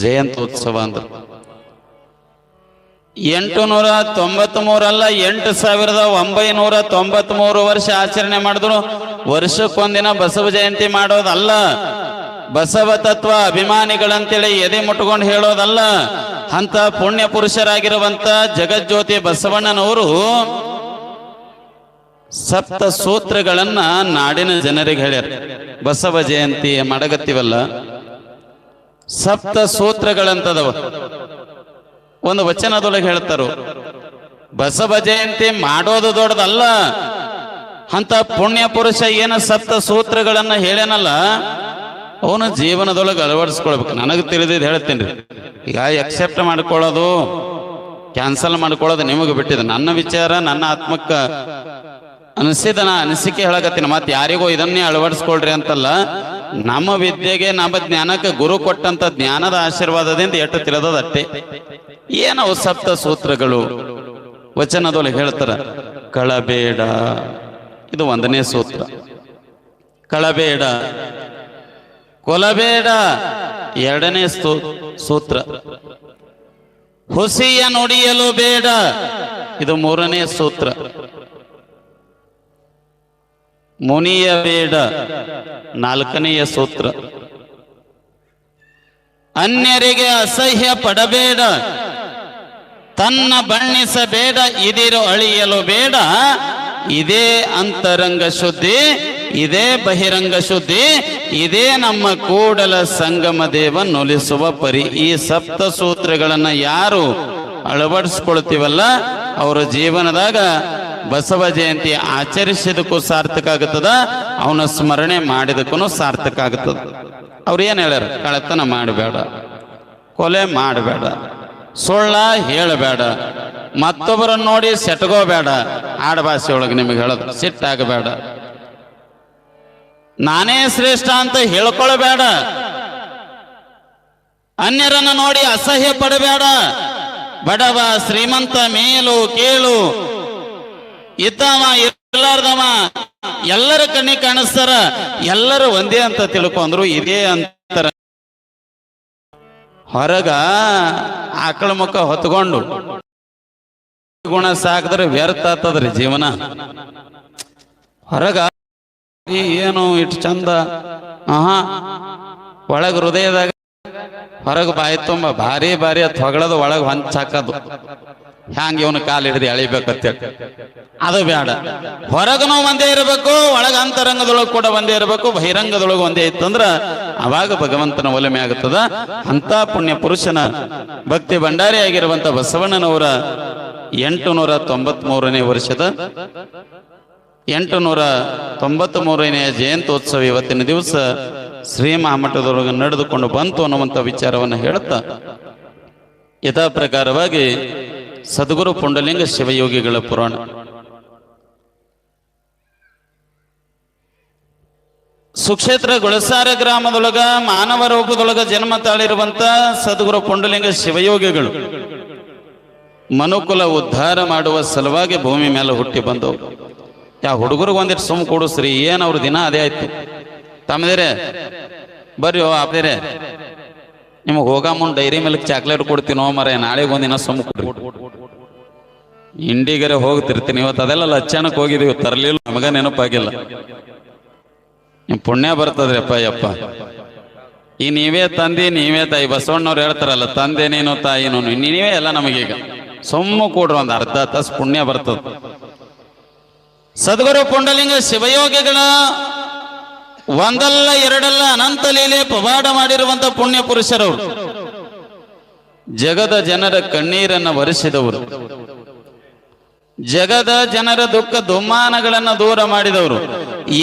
ಜಯಂತ್ಯೋತ್ಸವ ಅಂದ್ರೆ 893 ಅಲ್ಲ, 8993 ವರ್ಷ ಆಚರಣೆ ಮಾಡಿದ್ರು. ವರ್ಷಕ್ಕೊಂದಿನ ಬಸವ ಜಯಂತಿ ಮಾಡೋದಲ್ಲ, ಬಸವ ತತ್ವ ಅಭಿಮಾನಿಗಳಂತೇಳಿ ಎದೆ ಮುಟ್ಕೊಂಡು ಹೇಳೋದಲ್ಲ. ಅಂತ ಪುಣ್ಯ ಪುರುಷರಾಗಿರುವಂತ ಜಗಜ್ಯೋತಿ ಬಸವಣ್ಣನವರು ಸಪ್ತ ಸೂತ್ರಗಳನ್ನ ನಾಡಿನ ಜನರಿಗೆ ಹೇಳ್ಯಾರ. ಬಸವ ಜಯಂತಿ ಮಾಡಗತ್ತೀವಲ್ಲ, ಸಪ್ತ ಸೂತ್ರಗಳಂತದವ. ಒಂದು ವಚನದೊಳಗೆ ಹೇಳ್ತಾರು, ಬಸವ ಜಯಂತಿ ಮಾಡೋದು ದೊಡ್ಡದಲ್ಲ, ಅಂತ ಪುಣ್ಯ ಪುರುಷ ಏನು ಸಪ್ತ ಸೂತ್ರಗಳನ್ನ ಹೇಳ್ಯಾನಲ್ಲ ಅವನು ಜೀವನದೊಳಗೆ ಅಳವಡಿಸ್ಕೊಳ್ಬೇಕು. ನನಗೆ ತಿಳಿದಿದ್ದು ಹೇಳ್ತೀನಿ. ಈಗ ಎಕ್ಸೆಪ್ಟ್ ಮಾಡ್ಕೊಳ್ಳೋದು ಕ್ಯಾನ್ಸಲ್ ಮಾಡ್ಕೊಳ್ಳೋದು ನಿಮಗೆ ಬಿಟ್ಟಿದೆ. ನನ್ನ ವಿಚಾರ, ನನ್ನ ಆತ್ಮಕ್ಕ ಅನಿಸಿಕೆ ಹೇಳಕತ್ತೀನಿ. ಮತ್ತೆ ಯಾರಿಗೋ ಇದನ್ನೇ ಅಳವಡಿಸ್ಕೊಳ್ರಿ ಅಂತಲ್ಲ. ನಮ್ಮ ವಿದ್ಯೆಗೆ, ನಮ್ಮ ಜ್ಞಾನಕ್ಕೆ ಗುರು ಕೊಟ್ಟಂತ ಜ್ಞಾನದ ಆಶೀರ್ವಾದದಿಂದ ಎಷ್ಟು ತಿಳಿದದಷ್ಟೇ. ಏನವು ಸಪ್ತ ಸೂತ್ರಗಳು? ವಚನದೊಳಗೆ ಹೇಳ್ತಾರ, ಕಳಬೇಡ, ಇದು 1ನೇ ಸೂತ್ರ. ಕಳಬೇಡ, ಕೊಲಬೇಡ 2ನೇ ಸೂತ್ರ. ಹುಸಿಯ ನುಡಿಯಲು ಬೇಡ, ಇದು 3ನೇ ಸೂತ್ರ. ಮುನಿಯಬೇಡ 4ನೆಯ ಸೂತ್ರ. ಅನ್ಯರಿಗೆ ಅಸಹ್ಯ ಪಡಬೇಡ, ತನ್ನ ಬಣ್ಣಿಸಬೇಡ, ಇದಿರು ಅಳಿಯಲು ಬೇಡ. ಇದೇ ಅಂತರಂಗ ಶುದ್ಧಿ, ಇದೇ ಬಹಿರಂಗ ಶುದ್ಧಿ, ಇದೇ ನಮ್ಮ ಕೂಡಲ ಸಂಗಮ ದೇವ ನೊಲಿಸುವ ಪರಿ. ಈ ಸಪ್ತ ಸೂತ್ರಗಳನ್ನ ಯಾರು ಅಳವಡಿಸ್ಕೊಳ್ತೀವಲ್ಲ ಅವರ ಜೀವನದಾಗ ಬಸವ ಜಯಂತಿ ಆಚರಿಸಿದಕ್ಕೂ ಸಾರ್ಥಕ ಆಗುತ್ತದ, ಅವನ ಸ್ಮರಣೆ ಮಾಡಿದಕ್ಕೂ ಸಾರ್ಥಕ ಆಗುತ್ತದೆ. ಅವ್ರು ಏನ್ ಹೇಳ್ಯಾರ? ಕಳತನ ಮಾಡಬೇಡ, ಕೊಲೆ ಮಾಡಬೇಡ, ಸುಳ್ಳ ಹೇಳಬೇಡ, ಮತ್ತೊಬ್ಬರನ್ನ ನೋಡಿ ಸೆಟ್ಗೋಬೇಡ. ಆಡಭಾಷೆ ಒಳಗೆ ನಿಮಗೆ ಹೇಳೋದು, ಸಿಟ್ಟಾಗಬೇಡ, ನಾನೇ ಶ್ರೇಷ್ಠ ಅಂತ ಹೇಳ್ಕೊಳ್ಬೇಡ, ಅನ್ಯರನ್ನ ನೋಡಿ ಅಸಹ್ಯ ಪಡಬೇಡ. ಬಡವ ಶ್ರೀಮಂತ ಮೇಲು ಕೇಳು, ಇದ್ದವ ಇರ್ಲಾರ್ದವ ಎಲ್ಲರ ಕಣ್ಣಿಗೆ ಕಾಣಿಸ್ತಾರ, ಎಲ್ಲರೂ ಒಂದೇ ಅಂತ ತಿಳ್ಕೊಂಡ್ರು. ಇದೇ ಅಂತರ. ಹೊರಗ ಆಕಳ ಮುಖ ಹೊತ್ಕೊಂಡು ಗುಣ ಸಾಕಿದ್ರೆ ವ್ಯರ್ಥ ಆಗ್ತದ್ರಿ ಜೀವನ. ಹೊರಗ ಏನು ಇಟ್ಟು ಚಂದ, ಒಳಗ ಹೃದಯದಾಗ, ಹೊರಗ ಬಾಯಿ ತುಂಬ ಭಾರಿ ಭಾರಿ ಅತ್ ಹೊಗಳದು, ಒಳಗ ಹೊಂಚ್ ಹಾಕೋದು, ಹ್ಯಾಂಗ ಇವನು ಕಾಲು ಹಿಡಿದು ಎಳಿಬೇಕಂತೇಳಿ. ಅದು ಬೇಡ. ಹೊರಗನೂ ಒಂದೇ ಇರಬೇಕು, ಒಳಗ ಅಂತರಂಗದೊಳಗೆ ಕೂಡ ಒಂದೇ ಇರಬೇಕು, ಬಹಿರಂಗದೊಳಗೆ ಒಂದೇ ಇತ್ತಂದ್ರ ಅವಾಗ ಭಗವಂತನ ಒಲಿಮೆ ಆಗುತ್ತದ. ಅಂತ ಪುಣ್ಯ ಪುರುಷನ ಭಕ್ತಿ ಭಂಡಾರಿ ಆಗಿರುವಂತ ಬಸವಣ್ಣನವರ 893ನೇ ವರ್ಷದ 893ನೇ ಜಯಂತ್ಯೋತ್ಸವ ಇವತ್ತಿನ ದಿವಸ ಶ್ರೀ ಮಹಾಮಠದೊಳಗೆ ನಡೆದುಕೊಂಡು ಬಂತು ಅನ್ನುವಂಥ ವಿಚಾರವನ್ನು ಹೇಳುತ್ತಾ, ಯಥಾ ಪ್ರಕಾರವಾಗಿ ಸದ್ಗುರು ಪುಂಡಲಿಂಗ ಶಿವಯೋಗಿಗಳ ಪುರಾಣ ಸುಕ್ಷೇತ್ರ ಗುಳಸಾರ ಗ್ರಾಮದೊಳಗ ಮಾನವ ರೂಪದೊಳಗ ಜನ್ಮ ತಾಳಿರುವಂತ ಸದ್ಗುರು ಪುಂಡಲಿಂಗ ಶಿವಯೋಗಿಗಳು ಮನುಕುಲ ಉದ್ಧಾರ ಮಾಡುವ ಸಲುವಾಗಿ ಭೂಮಿ ಮೇಲೆ ಹುಟ್ಟಿ ಬಂದವರು. ಯಾ ಹುಡುಗರಿಗೆ ಒಂದಿಟ್ಟು ಸುಮ್ ಕೊಡಿಸ್ರಿ, ಏನ್ ಅವ್ರ ದಿನ ಅದೇ ಆಯ್ತು. ತಮ್ಮದೇರೆ ಬರ್ರಿ ಆಪ್ದೇರೆ, ನಿಮಗೆ ಹೋಗ ಮುಂದೆ ಡೈರಿ ಮಿಲ್ಕ್ ಚಾಕ್ಲೇಟ್ ಕೊಡ್ತೀನೋ ಮರ, ನಾಳೆಗೆ ಒಂದಿನ ಸುಮ್ ಕೊಡ್ರಿ. ಇಂಡಿಗರೆ ಹೋಗ್ತಿರ್ತೀನಿ. ಇವತ್ತು ಅದೆಲ್ಲ ಲಚ್ಚಾನಕ್ಕೆ ಹೋಗಿದೀವಿ, ತರಲಿಲ್ಲ, ನಮಗ ನೆನಪಾಗಿಲ್ಲ. ನಿಮ್ ಪುಣ್ಯ ಬರ್ತದ್ರಿ ಅಪ್ಪ ಯಪ್ಪ. ಈ ನೀವೇ ತಂದಿ ನೀವೇ ತಾಯಿ, ಬಸವಣ್ಣವ್ರು ಹೇಳ್ತಾರಲ್ಲ, ತಂದೆ ನೀನು ತಾಯಿನೂ ನೀವೇ ಎಲ್ಲ. ನಮಗೀಗ ಸುಮ್ಮ ಕೂಡ್ರಿ, ಒಂದು ಅರ್ಧ ತಾಸು ಪುಣ್ಯ ಬರ್ತದ. ಸದ್ಗುರು ಪುಂಡಲಿಂಗ ಶಿವಯೋಗಿಗಳ ಒಂದಲ್ಲ ಎರಡಲ್ಲ ಅನಂತ ಲೀಲೆ ಪವಾಡ ಮಾಡಿರುವಂತ ಪುಣ್ಯ ಪುರುಷರವರು, ಜಗದ ಜನರ ಕಣ್ಣೀರನ್ನು ಒರೆಸಿದವರು, ಜಗದ ಜನರ ದುಃಖ ದುಮ್ಮಾನಗಳನ್ನು ದೂರ ಮಾಡಿದವರು.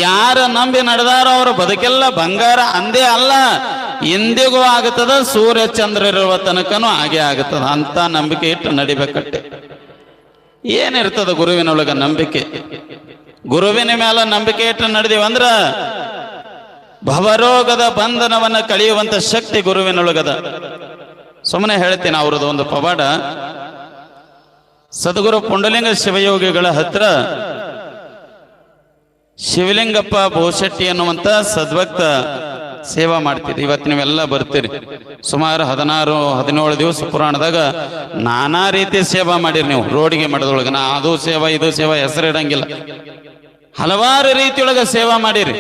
ಯಾರ ನಂಬಿ ನಡೆದಾರೋ ಅವರ ಬದುಕೆಲ್ಲ ಬಂಗಾರ ಅಂದೇ ಅಲ್ಲ, ಇಂದಿಗೂ ಆಗುತ್ತದ, ಸೂರ್ಯ ಚಂದ್ರ ಇರುವ ತನಕನೂ ಹಾಗೆ ಆಗುತ್ತದ. ಅಂತ ನಂಬಿಕೆ ಇಟ್ಟು ನಡಿಬೇಕಟ್ಟೆ. ಏನಿರ್ತದ ಗುರುವಿನೊಳಗ ನಂಬಿಕೆ? ಗುರುವಿನ ಮೇಲೆ ನಂಬಿಕೆ ಇಟ್ಟು ನಡೆದಿವಂದ್ರ ಭವರೋಗದ ಬಂಧನವನ್ನ ಕಳೆಯುವಂತ ಶಕ್ತಿ ಗುರುವಿನೊಳಗದ. ಸುಮ್ಮನೆ ಹೇಳ್ತೀನಿ, ಅವ್ರದ್ದು ಒಂದು ಪವಾಡ. ಸದ್ಗುರು ಪುಂಡಲಿಂಗ ಶಿವಯೋಗಿಗಳ ಹತ್ರ ಶಿವಲಿಂಗಪ್ಪ ಬೋಶೆಟ್ಟಿ ಅನ್ನುವಂತ ಸದ್ಭಕ್ತ ಸೇವಾ ಮಾಡ್ತೀರಿ. ಇವತ್ತು ನೀವೆಲ್ಲ ಬರ್ತೀರಿ. ಸುಮಾರು 16-17 ದಿವಸ ಪುರಾಣದಾಗ ನಾನಾ ರೀತಿಯ ಸೇವಾ ಮಾಡಿರಿ ನೀವು. ರೋಡಿಗೆ ಮಠದೊಳಗೆ ಅದು ಸೇವಾ ಇದು ಸೇವಾ ಹೆಸರಿಡಂಗಿಲ್ಲ. ಹಲವಾರು ರೀತಿಯೊಳಗ ಸೇವಾ ಮಾಡಿರಿ.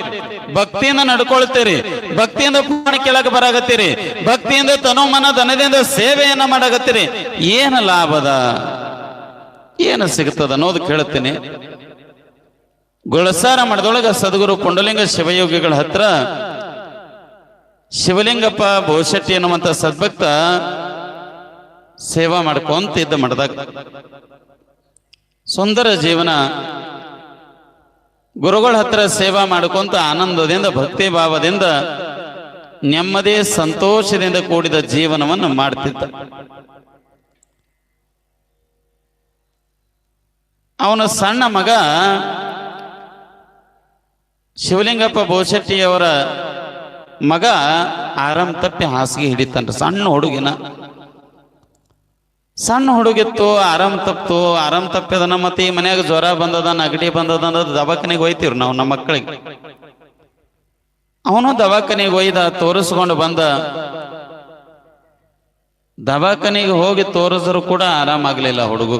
ಭಕ್ತಿಯಿಂದ ನಡ್ಕೊಳ್ತೀರಿ, ಭಕ್ತಿಯಿಂದ ಪುರಾಣ ಕೆಳಗೆ ಬರಾಗತ್ತೀರಿ, ಭಕ್ತಿಯಿಂದ ತನುಮನ ಧನದಿಂದ ಸೇವೆಯನ್ನ ಮಾಡಾಗತ್ತೀರಿ. ಏನು ಲಾಭದ, ಏನು ಸಿಗ್ತದ ಅನ್ನೋದು ಕೇಳುತ್ತೀನಿ. ಗುಳಸಾರ ಮಠದೊಳಗ ಸದ್ಗುರು ಪುಂಡಲಿಂಗ ಶಿವಯೋಗಿಗಳ ಹತ್ರ ಶಿವಲಿಂಗಪ್ಪ ಬೋಶೆಟ್ಟಿ ಅನ್ನುವಂತ ಸದ್ಭಕ್ತ ಸೇವಾ ಮಾಡ್ಕೊಂತಿದ್ದ ಮಠದಾಗ. ಸುಂದರ ಜೀವನ. ಗುರುಗಳ ಹತ್ರ ಸೇವಾ ಮಾಡ್ಕೊಂತ ಆನಂದದಿಂದ ಭಕ್ತಿ ಭಾವದಿಂದ ನೆಮ್ಮದಿ ಸಂತೋಷದಿಂದ ಕೂಡಿದ ಜೀವನವನ್ನು ಮಾಡ್ತಿದ್ದ. ಅವನ ಸಣ್ಣ ಮಗ ಶಿವಲಿಂಗಪ್ಪ ಬೋಶೆಟ್ಟಿಯವರ ಮಗ ಆರಾಮ್ ತಪ್ಪಿ ಹಾಸಿಗೆ ಹಿಡಿತನ್ರಿ. ಸಣ್ಣ ಹುಡುಗಿತ್ತು, ಆರಾಮ್ ತಪ್ಪಿದನ. ಮತ್ತೆ ಈ ಮನ್ಯಾಗ ಜ್ವರ ಬಂದದ, ನೆಗಡಿ ಬಂದದ ಅನ್ನೋದು ದವಾಖಾನೆಗೆ ಹೋಯ್ತಿವ್ರಿ ನಾವು ನಮ್ಮ ಮಕ್ಕಳಿಗೆ. ಅವನು ದವಾಖಾನೆಗೆ ಒಯ್ದ, ತೋರಿಸ್ಕೊಂಡು ಬಂದ. ದವಾಖಾನೆಗೆ ಹೋಗಿ ತೋರಿಸಿದ್ರು ಕೂಡ ಆರಾಮಾಗ್ಲಿಲ್ಲ ಹುಡುಗ.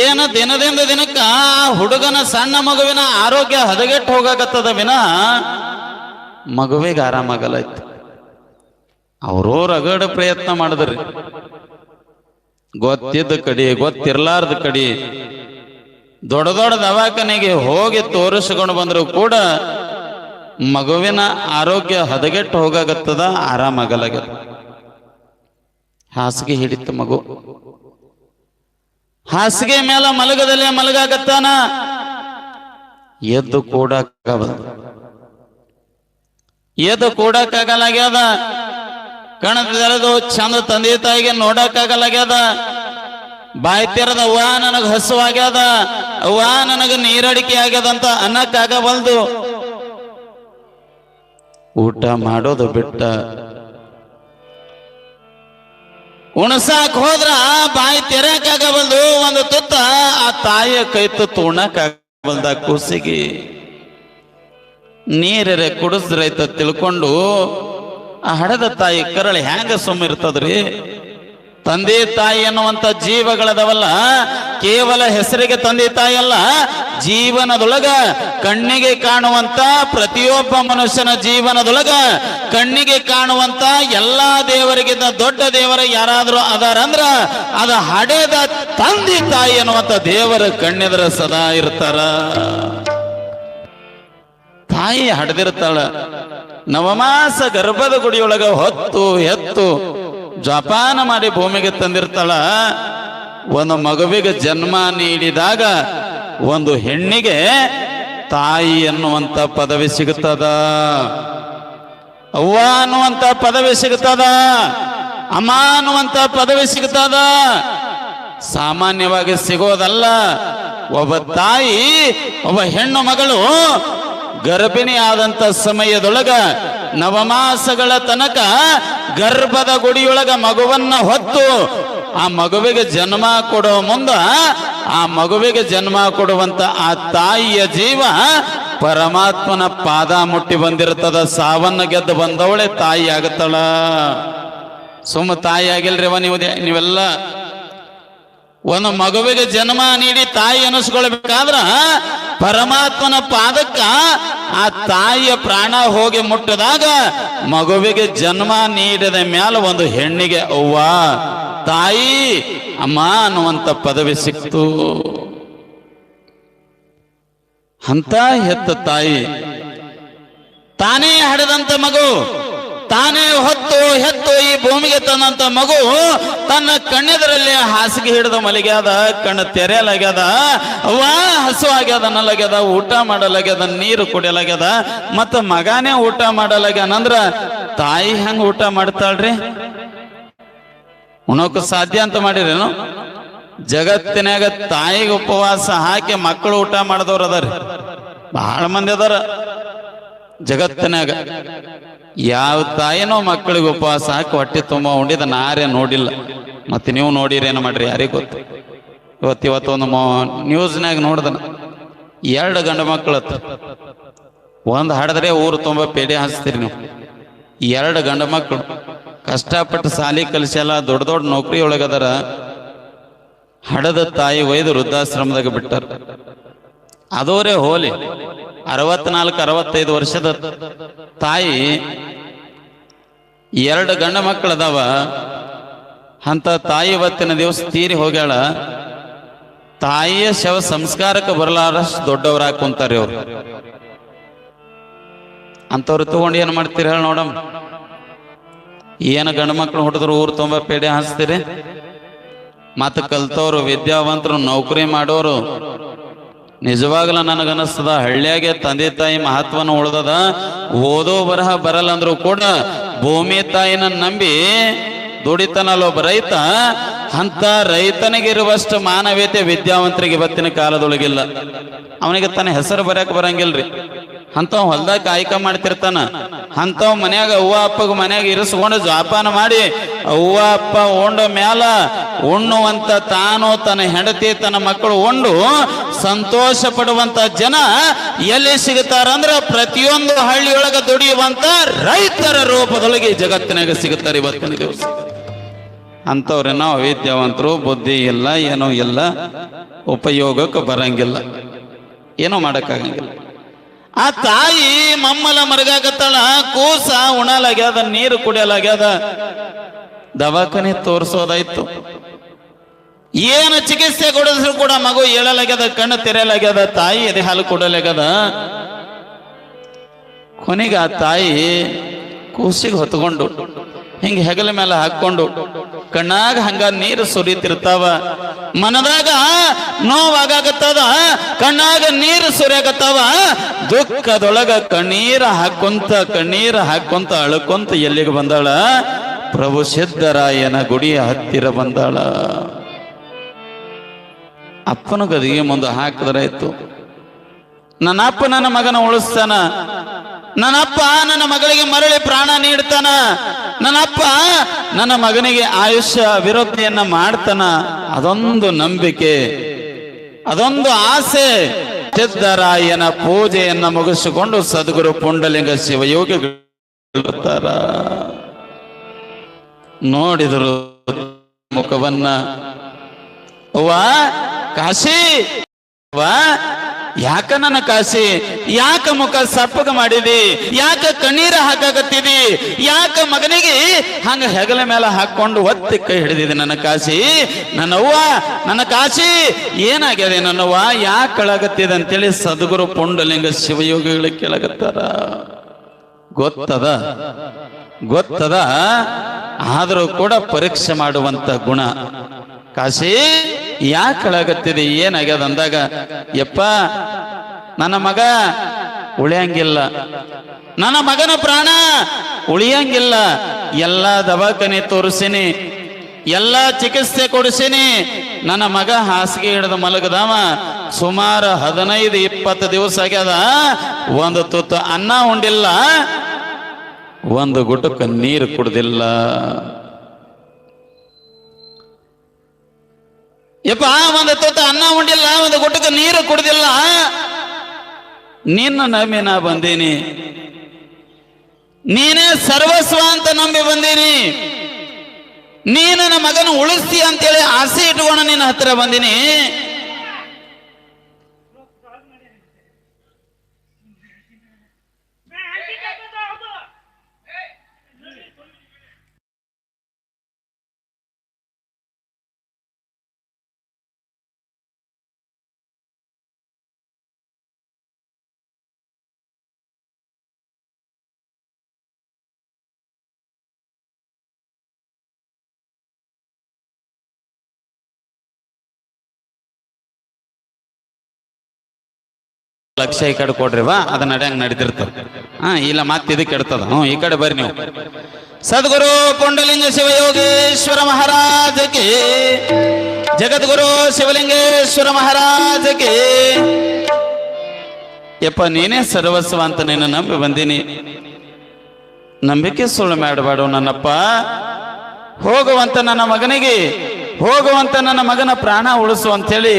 ಏನು ದಿನದಿಂದ ದಿನಕ್ಕ ಹುಡುಗನ ಸಣ್ಣ ಮಗುವಿನ ಆರೋಗ್ಯ ಹದಗೆಟ್ಟು ಹೋಗಾಕತ್ತದ ವಿನ ಮಗುವಿಗೆ ಆರಾಮಾಗಲ್ಲ ಇತ್ತು. ಅವರು ರಗಡ ಪ್ರಯತ್ನ ಮಾಡಿದ್ರಿ. ಗೊತ್ತಿದ್ದ ಕಡಿ ಗೊತ್ತಿರ್ಲಾರ್ದ ಕಡಿ ದೊಡ್ಡ ದೊಡ್ಡ ದವಾಖಾನೆಗೆ ಹೋಗಿ ತೋರಿಸ್ಕೊಂಡು ಬಂದ್ರು ಕೂಡ ಮಗುವಿನ ಆರೋಗ್ಯ ಹದಗೆಟ್ಟು ಹೋಗಾಗತ್ತದ, ಆರಾಮಾಗಲಾಗದ. ಹಾಸಿಗೆ ಹಿಡಿತು ಮಗು. ಹಾಸಿಗೆ ಮೇಲೆ ಮಲಗಾಗತ್ತಾನ. ಎದ್ದು ಕೂಡಕ್ಕಾಗಲಾಗ್ಯದ. ಕಣದೆರೆದು ಚಂದ ತಂದೆ ತಾಯಿಗೆ ನೋಡಕ್ಕಾಗಲಾಗ್ಯದ. ಬಾಯಿ ತೆರೆದ ಅವ್ವ ನನಗ ಹಸುವಾಗ್ಯದ, ಅವ್ವ ನನಗ ನೀರಡಿಕೆ ಆಗ್ಯದಂತ ಅನ್ನಕ್ಕಾಗಬಲ್ದು. ಊಟ ಮಾಡೋದು ಬಿಟ್ಟ ಉಣಸಾಕ್ ಹೋದ್ರ ಬಾಯಿ ತೆರಕಾಗಬಲ್ದು. ಒಂದು ತುತ್ತ ಆ ತಾಯಿಯ ಕೈ ತುತ್ತು ಉಣ್ಣಕ್ಕಾಗಬಲ್ದ. ಕೂಸಿಗೆ ನೀರರೆ ಕುಡಿಸ್ರೈತ ತಿಳ್ಕೊಂಡು ಆ ಹಡದ ತಾಯಿ ಕರಳಿ ಹ್ಯಾಂಗ ಸುಮ್ಮಿರ್ತದ್ರಿ. ತಂದೆ ತಾಯಿ ಅನ್ನುವಂತ ಜೀವಗಳದವಲ್ಲ, ಕೇವಲ ಹೆಸರಿಗೆ ತಂದೆ ತಾಯಿ ಅಲ್ಲ, ಜೀವನದೊಳಗ ಕಣ್ಣಿಗೆ ಕಾಣುವಂತ ಪ್ರತಿಯೊಬ್ಬ ಮನುಷ್ಯನ ಜೀವನದೊಳಗ ಕಣ್ಣಿಗೆ ಕಾಣುವಂತ ಎಲ್ಲಾ ದೇವರಿಗಿಂತ ದೊಡ್ಡ ದೇವರ ಯಾರಾದ್ರೂ ಅದಾರಂದ್ರ ಅದ ಹಡೆದ ತಂದೆ ತಾಯಿ ಅನ್ನುವಂತ ದೇವರ ಕಣ್ಣೆದರ ಸದಾ ಇರ್ತಾರ. ತಾಯಿ ಹಡೆದಿರ್ತಾಳ. ನವಮಾಸ ಗರ್ಭದ ಗುಡಿಯೊಳಗ ಹೊತ್ತು ಎತ್ತು ಜಪಾನ ಮಾಡಿ ಭೂಮಿಗೆ ತಂದಿರ್ತಾಳ. ಒಂದು ಮಗುವಿಗೆ ಜನ್ಮ ನೀಡಿದಾಗ ಒಂದು ಹೆಣ್ಣಿಗೆ ತಾಯಿ ಅನ್ನುವಂತ ಪದವಿ ಸಿಗುತ್ತದ, ಅವ್ವ ಅನ್ನುವಂತ ಪದವಿ ಸಿಗುತ್ತದ, ಅಮ್ಮ ಅನ್ನುವಂತ ಪದವಿ ಸಿಗುತ್ತದ. ಸಾಮಾನ್ಯವಾಗಿ ಸಿಗೋದಲ್ಲ. ಒಬ್ಬ ತಾಯಿ, ಒಬ್ಬ ಹೆಣ್ಣು ಮಗಳು ಗರ್ಭಿಣಿ ಆದಂತ ಸಮಯದೊಳಗ ನವಮಾಸಗಳ ತನಕ ಗರ್ಭದ ಗುಡಿಯೊಳಗ ಮಗುವನ್ನ ಹೊತ್ತು ಆ ಮಗುವಿಗೆ ಜನ್ಮ ಕೊಡೋ ಮುಂದ ಆ ಮಗುವಿಗೆ ಜನ್ಮ ಕೊಡುವಂತ ಆ ತಾಯಿಯ ಜೀವ ಪರಮಾತ್ಮನ ಪಾದ ಮುಟ್ಟಿ ಬಂದಿರ್ತದ. ಸಾವನ್ನ ಗೆದ್ದು ಬಂದವಳೆ ತಾಯಿ ಆಗತ್ತಳ. ಸುಮ್ಮ ತಾಯಿ ಆಗಿಲ್ರಿವ ನೀವೆಲ್ಲ. ಒಂದು ಮಗುವಿಗೆ ಜನ್ಮ ನೀಡಿ ತಾಯಿ ಅನಿಸ್ಕೊಳ್ಬೇಕಾದ್ರ ಪರಮಾತ್ಮನ ಪಾದಕ್ಕ ಆ ತಾಯಿಯ ಪ್ರಾಣ ಹೋಗಿ ಮುಟ್ಟದಾಗ ಮಗುವಿಗೆ ಜನ್ಮ ನೀಡಿದ ಮೇಲೆ ಒಂದು ಹೆಣ್ಣಿಗೆ ಅವ್ವ, ತಾಯಿ, ಅಮ್ಮ ಅನ್ನುವಂತ ಪದವಿ ಸಿಕ್ತು. ಅಂತ ಹೆತ್ತ ತಾಯಿ ತಾನೇ ಹಡೆದಂತ ಮಗು, ತಾನೇ ಹೆತ್ತು ಈ ಭೂಮಿಗೆ ತಂದಂತ ಮಗು ತನ್ನ ಕಣ್ಣೆದರಲ್ಲಿ ಹಾಸಿಗೆ ಹಿಡಿದು ಮಲಗ್ಯಾದ, ಕಣ್ಣು ತೆರೆಯಲಾಗ್ಯದ, ಅವ್ವ ಹಸು ಆಗ್ಯದ ಅನ್ನಲಾಗ್ಯದ, ಊಟ ಮಾಡಲಾಗ್ಯದ, ನೀರು ಕುಡಿಯಲಾಗ್ಯದ. ಮತ್ತ ಮಗನೇ ಊಟ ಮಾಡಲಾಗ್ಯಾನಂದ್ರ ತಾಯಿ ಹೆಂಗ ಊಟ ಮಾಡ್ತಾಳ್ರಿ? ಉಣೋಕ್ ಸಾಧ್ಯ ಅಂತ ಮಾಡಿರೇನು? ಜಗತ್ತಿನಾಗ ತಾಯಿಗೆ ಉಪವಾಸ ಹಾಕಿ ಮಕ್ಕಳು ಊಟ ಮಾಡಿದವ್ರು ಅದಾರ, ಬಹಳ ಮಂದಿ ಅದಾರ ಜಗತ್ತಿನಾಗ. ಯಾವ ತಾಯಿನೋ ಮಕ್ಕಳಿಗೆ ಉಪವಾಸ ಹಾಕಿ ಹೊಟ್ಟೆ ತುಂಬ ಉಂಡಿದ ನಾರೇ ನೋಡಿಲ್ಲ. ಮತ್ತೆ ನೀವು ನೋಡಿರೇನು ಮಾಡ್ರಿ, ಯಾರಿಗೆ ಗೊತ್ತು. ಇವತ್ತು ಒಂದು ನ್ಯೂಸ್ನಾಗ ನೋಡ್ದನ, 2 ಗಂಡು ಮಕ್ಕಳತ್ತ, ಒಂದು ಹಡದ್ರೆ ಊರು ತುಂಬ ಪೇಡೆ ಹಚ್ತೀರಿ ನೀವು. 2 ಗಂಡು ಮಕ್ಕಳು ಕಷ್ಟಪಟ್ಟು ಸಾಲಿ ಕಲಿಸಲ್ಲ, ದೊಡ್ಡ ದೊಡ್ಡ ನೌಕರಿ ಒಳಗದಾರ. ಹಡದ ತಾಯಿ ಒಯ್ದು ವೃದ್ಧಾಶ್ರಮದಾಗ ಬಿಟ್ಟಾರ. ಅದೋರೇ ಹೋಲಿ 64-65 ವರ್ಷದ ತಾಯಿ, 2 ಗಂಡು ಮಕ್ಕಳದಾವ. ಅಂತ ತಾಯಿ ಇವತ್ತಿನ ದಿವಸ ತೀರಿ ಹೋಗ್ಯಾಳ. ತಾಯಿಯ ಶವ ಸಂಸ್ಕಾರಕ್ಕೆ ಬರಲಾರಷ್ಟು ದೊಡ್ಡವರಾಗಿ ಕುಂತಾರೆ ಅವ್ರು. ಅಂಥವ್ರು ತಗೊಂಡು ಏನು ಮಾಡ್ತೀರಿ ಹೇಳಿ ನೋಡಮ್. ಏನು ಗಂಡು ಮಕ್ಕಳು ಹುಟ್ಟಿದ್ರು ಊರು ತುಂಬ ಪೇಡೆ ಹಾಸ್ತೀರಿ. ಮತ್ತು ಕಲ್ತವ್ರು, ವಿದ್ಯಾವಂತರು, ನೌಕರಿ ಮಾಡೋರು. ನಿಜವಾಗ್ಲೂ ನನಗನ್ನಿಸ್ತದ ಹಳ್ಳಿಯಾಗೆ ತಂದೆ ತಾಯಿ ಮಹತ್ವನ ಉಳ್ದದ. ಓದೋ ಬರಹ ಬರಲ್ಲ ಅಂದ್ರು ಕೂಡ ಭೂಮಿ ತಾಯಿನ ನಂಬಿ ದುಡಿತನಲ್ಲ ಒಬ್ಬ ರೈತ. ಅಂತ ರೈತನಿಗಿರುವಷ್ಟು ಮಾನವೀಯತೆ ವಿದ್ಯಾವಂತರಿಗೆ ಇವತ್ತಿನ ಕಾಲದೊಳಗಿಲ್ಲ. ಅವನಿಗೆ ತನ್ನ ಹೆಸರು ಬರೆಯಕ್ಕೆ ಬರಂಗಿಲ್ರಿ. ಅಂಥವ್ ಹೊಲ್ದಾಗ ಕಾಯ್ಕ ಮಾಡ್ತಿರ್ತಾನ. ಅಂಥವ್ ಮನ್ಯಾಗ ಅವ್ವ ಅಪ್ಪಗ ಮನ್ಯಾಗ ಇರಿಸ್ಕೊಂಡು ಜೋಪಾನ ಮಾಡಿ ಅವ್ವ ಅಪ್ಪ ಉಂಡ ಮ್ಯಾಲ ಉಣ್ಣುವಂತ ತಾನು, ತನ್ನ ಹೆಂಡತಿ, ತನ್ನ ಮಕ್ಕಳು ಉಂಡು ಸಂತೋಷ ಪಡುವಂತ ಜನ ಎಲ್ಲಿ ಸಿಗುತ್ತಾರಂದ್ರ ಪ್ರತಿಯೊಂದು ಹಳ್ಳಿಯೊಳಗ ದುಡಿಯುವಂತ ರೈತರ ರೂಪದೊಳಗೆ ಜಗತ್ತಿನಾಗ ಸಿಗುತ್ತಾರೆ ಇವತ್ತಿನ ದಿವಸ. ಅಂಥವ್ರೇನೋ ಅವಿದ್ಯಾವಂತರು, ಬುದ್ಧಿ ಇಲ್ಲ, ಏನೋ ಇಲ್ಲ, ಉಪಯೋಗಕ್ಕೆ ಬರಂಗಿಲ್ಲ, ಏನೋ ಮಾಡಕ್ಕಾಗಂಗಿಲ್ಲ. ಆ ತಾಯಿ ಮಮ್ಮಲ ಮರಗಾಕತ್ತಾಳ. ಕೂಸ ಉಣಲಾಗ್ಯದ, ನೀರು ಕುಡಿಯಲಾಗ್ಯದ, ದವಾಖಾನೆ ತೋರಿಸೋದಾಯ್ತು. ಏನು ಚಿಕಿತ್ಸೆ ಕೊಡಿದ್ರು ಕೂಡ ಮಗು ಏಳಲಾಗ್ಯದ, ಕಣ್ಣು ತೆರೆಯಲಾಗ್ಯದ, ತಾಯಿ ಎದೆ ಹಾಲು ಕೊಡಲಾಗ್ಯದ. ಕೊನೆಗೆ ಆ ತಾಯಿ ಕೂಸಿಗೆ ಹೊತ್ಕೊಂಡು ಹಿಂಗೆ ಹೆಗಲ ಮೇಲೆ ಹಾಕೊಂಡು ಕಣ್ಣಾಗ ಹಂಗ ನೀರು ಸುರಿತಿರ್ತಾವ. ಮನದಾಗ ನೋವಾಗತ್ತದ, ಕಣ್ಣಾಗ ನೀರು ಸುರಿಯಾಗತ್ತಾವ. ದುಃಖದೊಳಗ ಕಣ್ಣೀರ ಹಾಕೊಂತ ಅಳ್ಕೊಂತ ಎಲ್ಲಿಗೆ ಬಂದಾಳ? ಪ್ರಭು ಸಿದ್ದರಾಯನ ಗುಡಿಯ ಹತ್ತಿರ ಬಂದಾಳ. ಅಪ್ಪನ ಗದಿಗೆ ಮುಂದೆ ಹಾಕಿದ್ರಾಯ್ತು. ನನ್ನ ಅಪ್ಪ ನನ್ನ ಮಗನ ಉಳಿಸ್ತಾನ, ನನ್ನಪ್ಪ ನನ್ನ ಮಗಳಿಗೆ ಮರಳಿ ಪ್ರಾಣ ನೀಡ್ತಾನ, ನನ್ನಪ್ಪ ನನ್ನ ಮಗನಿಗೆ ಆಯುಷ್ಯ ಅಭಿವೃದ್ಧಿಯನ್ನ ಮಾಡ್ತಾನ. ಅದೊಂದು ನಂಬಿಕೆ, ಅದೊಂದು ಆಸೆ. ಸಿದ್ದರಾಯನ ಪೂಜೆಯನ್ನ ಮುಗಿಸಿಕೊಂಡು ಸದ್ಗುರು ಪುಂಡಲಿಂಗ ಶಿವಯೋಗಿಗಳು ನೋಡಿದರು ಮುಖವನ್ನ. ವಾ ಕಾಶಿ, ವಾ ಯಾಕ ನನ್ನ ಕಾಶಿ, ಯಾಕ ಮುಖ ಸಪ್ಪಗ ಮಾಡಿದಿ, ಯಾಕ ಕಣ್ಣೀರ ಹಾಕಾಕತ್ತಿದಿ, ಯಾಕ ಮಗನಿಗೆ ಹಂಗ ಹೆಗಲ ಮೇಲೆ ಹಾಕೊಂಡು ಒತ್ತಿ ಕೈ ಹಿಡಿದಿದೆ ನನ್ನ ಕಾಶಿ, ನನ್ನವ್ವ, ನನ್ನ ಕಾಶಿ ಏನಾಗ್ಯದೆ ನನ್ನವ್ವ, ಯಾಕೆ ಕೆಳಗತ್ತಿದೆ ಅಂತೇಳಿ ಸದ್ಗುರು ಪುಂಡಲಿಂಗ ಶಿವಯೋಗಿಗಳಿಗೆ ಕೆಳಗತ್ತಾರ. ಗೊತ್ತದ ಆದರೂ ಕೂಡ ಪರೀಕ್ಷೆ ಮಾಡುವಂತ ಗುಣ. ಕಾಶಿ ಯಾಕೆ ಕೆಳಗತ್ತಿದೆ, ಏನಾಗ್ಯದ ಅಂದಾಗ, ಯಪ್ಪ ನನ್ನ ಮಗ ಉಳಿಯಂಗಿಲ್ಲ, ನನ್ನ ಮಗನ ಪ್ರಾಣ ಉಳಿಯಂಗಿಲ್ಲ. ಎಲ್ಲ ದವಾಖಾನೆ ತೋರಿಸಿನಿ, ಎಲ್ಲ ಚಿಕಿತ್ಸೆ ಕೊಡಿಸಿನಿ. ನನ್ನ ಮಗ ಹಾಸಿಗೆ ಹಿಡಿದು ಮಲಗದವ ಸುಮಾರು 15-20 ದಿವಸ ಆಗ್ಯದ. ಒಂದು ತುತ್ತು ಅನ್ನ ಉಂಡಿಲ್ಲ, ಒಂದು ಗುಟುಕ ನೀರು ಕುಡ್ದಿಲ್ಲ. ಯಪ್ಪ ಒಂದು ತುತ್ತು ಅನ್ನ ಉಂಡಿಲ್ಲ, ಒಂದು ಗುಟುಕ ನೀರು ಕುಡ್ದಿಲ್ಲ. ನಿನ್ನ ನಂಬಿ ನಾ ಬಂದೀನಿ, ನೀನೇ ಸರ್ವಸ್ವ ಅಂತ ನಂಬಿ ಬಂದೀನಿ, ನೀನು ನನ್ನ ಮಗನ ಉಳಿಸ್ತಿ ಅಂತೇಳಿ ಆಸೆ ಇಟ್ಕೊಂಡು ನಿನ್ನ ಹತ್ರ ಬಂದೀನಿ. ಲಕ್ಷ ಈ ಕಡೆ ಕೊಡ್ರಿ, ವಾ ಅದ ನಡ್ಯಂಗ್ ನಡೀತಿರ್ತದ. ಇಲ್ಲ ಮತ್ತೆ ಇದಕ್ಕೆ ಇಡ್ತದ. ಈ ಕಡೆ ಬರ್ರಿ ನೀವು. ಸದ್ಗುರು ಪುಂಡಲಿಂಗ ಶಿವಯೋಗೇಶ್ವರ ಮಹಾರಾಜಕ್ಕೆ, ಜಗದ್ಗುರು ಶಿವಲಿಂಗೇಶ್ವರ ಮಹಾರಾಜಕ್ಕೆ. ಯಪ್ಪ ನೀನೇ ಸರ್ವಸ್ವ ಅಂತ ನಿನ್ನ ನಂಬಿ ಬಂದೀನಿ. ನಂಬಿಕೆ ಸುಳ್ಳು ಮಾಡಬೇಡ ನನ್ನಪ್ಪ. ಹೋಗುವಂತ ನನ್ನ ಮಗನಿಗೆ, ಹೋಗುವಂತ ನನ್ನ ಮಗನ ಪ್ರಾಣ ಉಳಿಸು ಅಂತೇಳಿ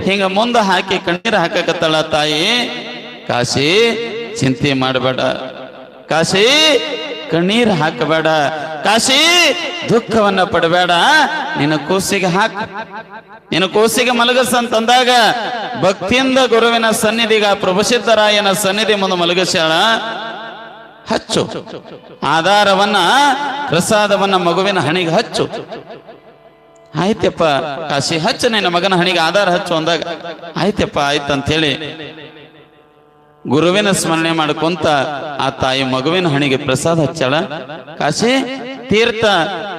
ಹಿಂಗ ಮುಂದೆ ಹಾಕಿ ಕಣ್ಣೀರು ಹಾಕಕತ್ತಳ ತಾಯಿ. ಕಾಶಿ ಚಿಂತೆ ಮಾಡಬೇಡ, ಕಾಶಿ ಕಣ್ಣೀರು ಹಾಕಬೇಡ, ಕಾಶಿ ದುಃಖವನ್ನ ಪಡಬೇಡ, ನಿನ್ನ ಕೂಸಿಗೆ ಹಾಕ, ನಿನ್ನ ಕೂಸಿಗೆ ಮಲಗಸಂತಂದಾಗ ಭಕ್ತಿಯಿಂದ ಗುರುವಿನ ಸನ್ನಿಧಿಗ ಪ್ರಭುಸಿದ್ದರಾಯನ ಸನ್ನಿಧಿ ಮುಂದೆ ಮಲಗಸ್ಯಾಳ. ಹಚ್ಚು ಆಧಾರವನ್ನ, ಪ್ರಸಾದವನ್ನ ಮಗುವಿನ ಹಣಿಗೆ ಹಚ್ಚು. ಆಯ್ತಪ್ಪ ಕಾಶಿ ಹಚ್ಚ, ನಿನ್ನ ಮಗನ ಹಣಿಗೆ ಆಧಾರ ಹಚ್ಚು ಅಂದಾಗ ಆಯ್ತಪ್ಪ ಆಯ್ತಂತೇಳಿ ಗುರುವಿನ ಸ್ಮರಣೆ ಮಾಡ್ಕೊಂತ ಆ ತಾಯಿ ಮಗುವಿನ ಹಣಿಗೆ ಪ್ರಸಾದ ಹಚ್ಚಾಳ. ಕಾಶಿ ತೀರ್ಥ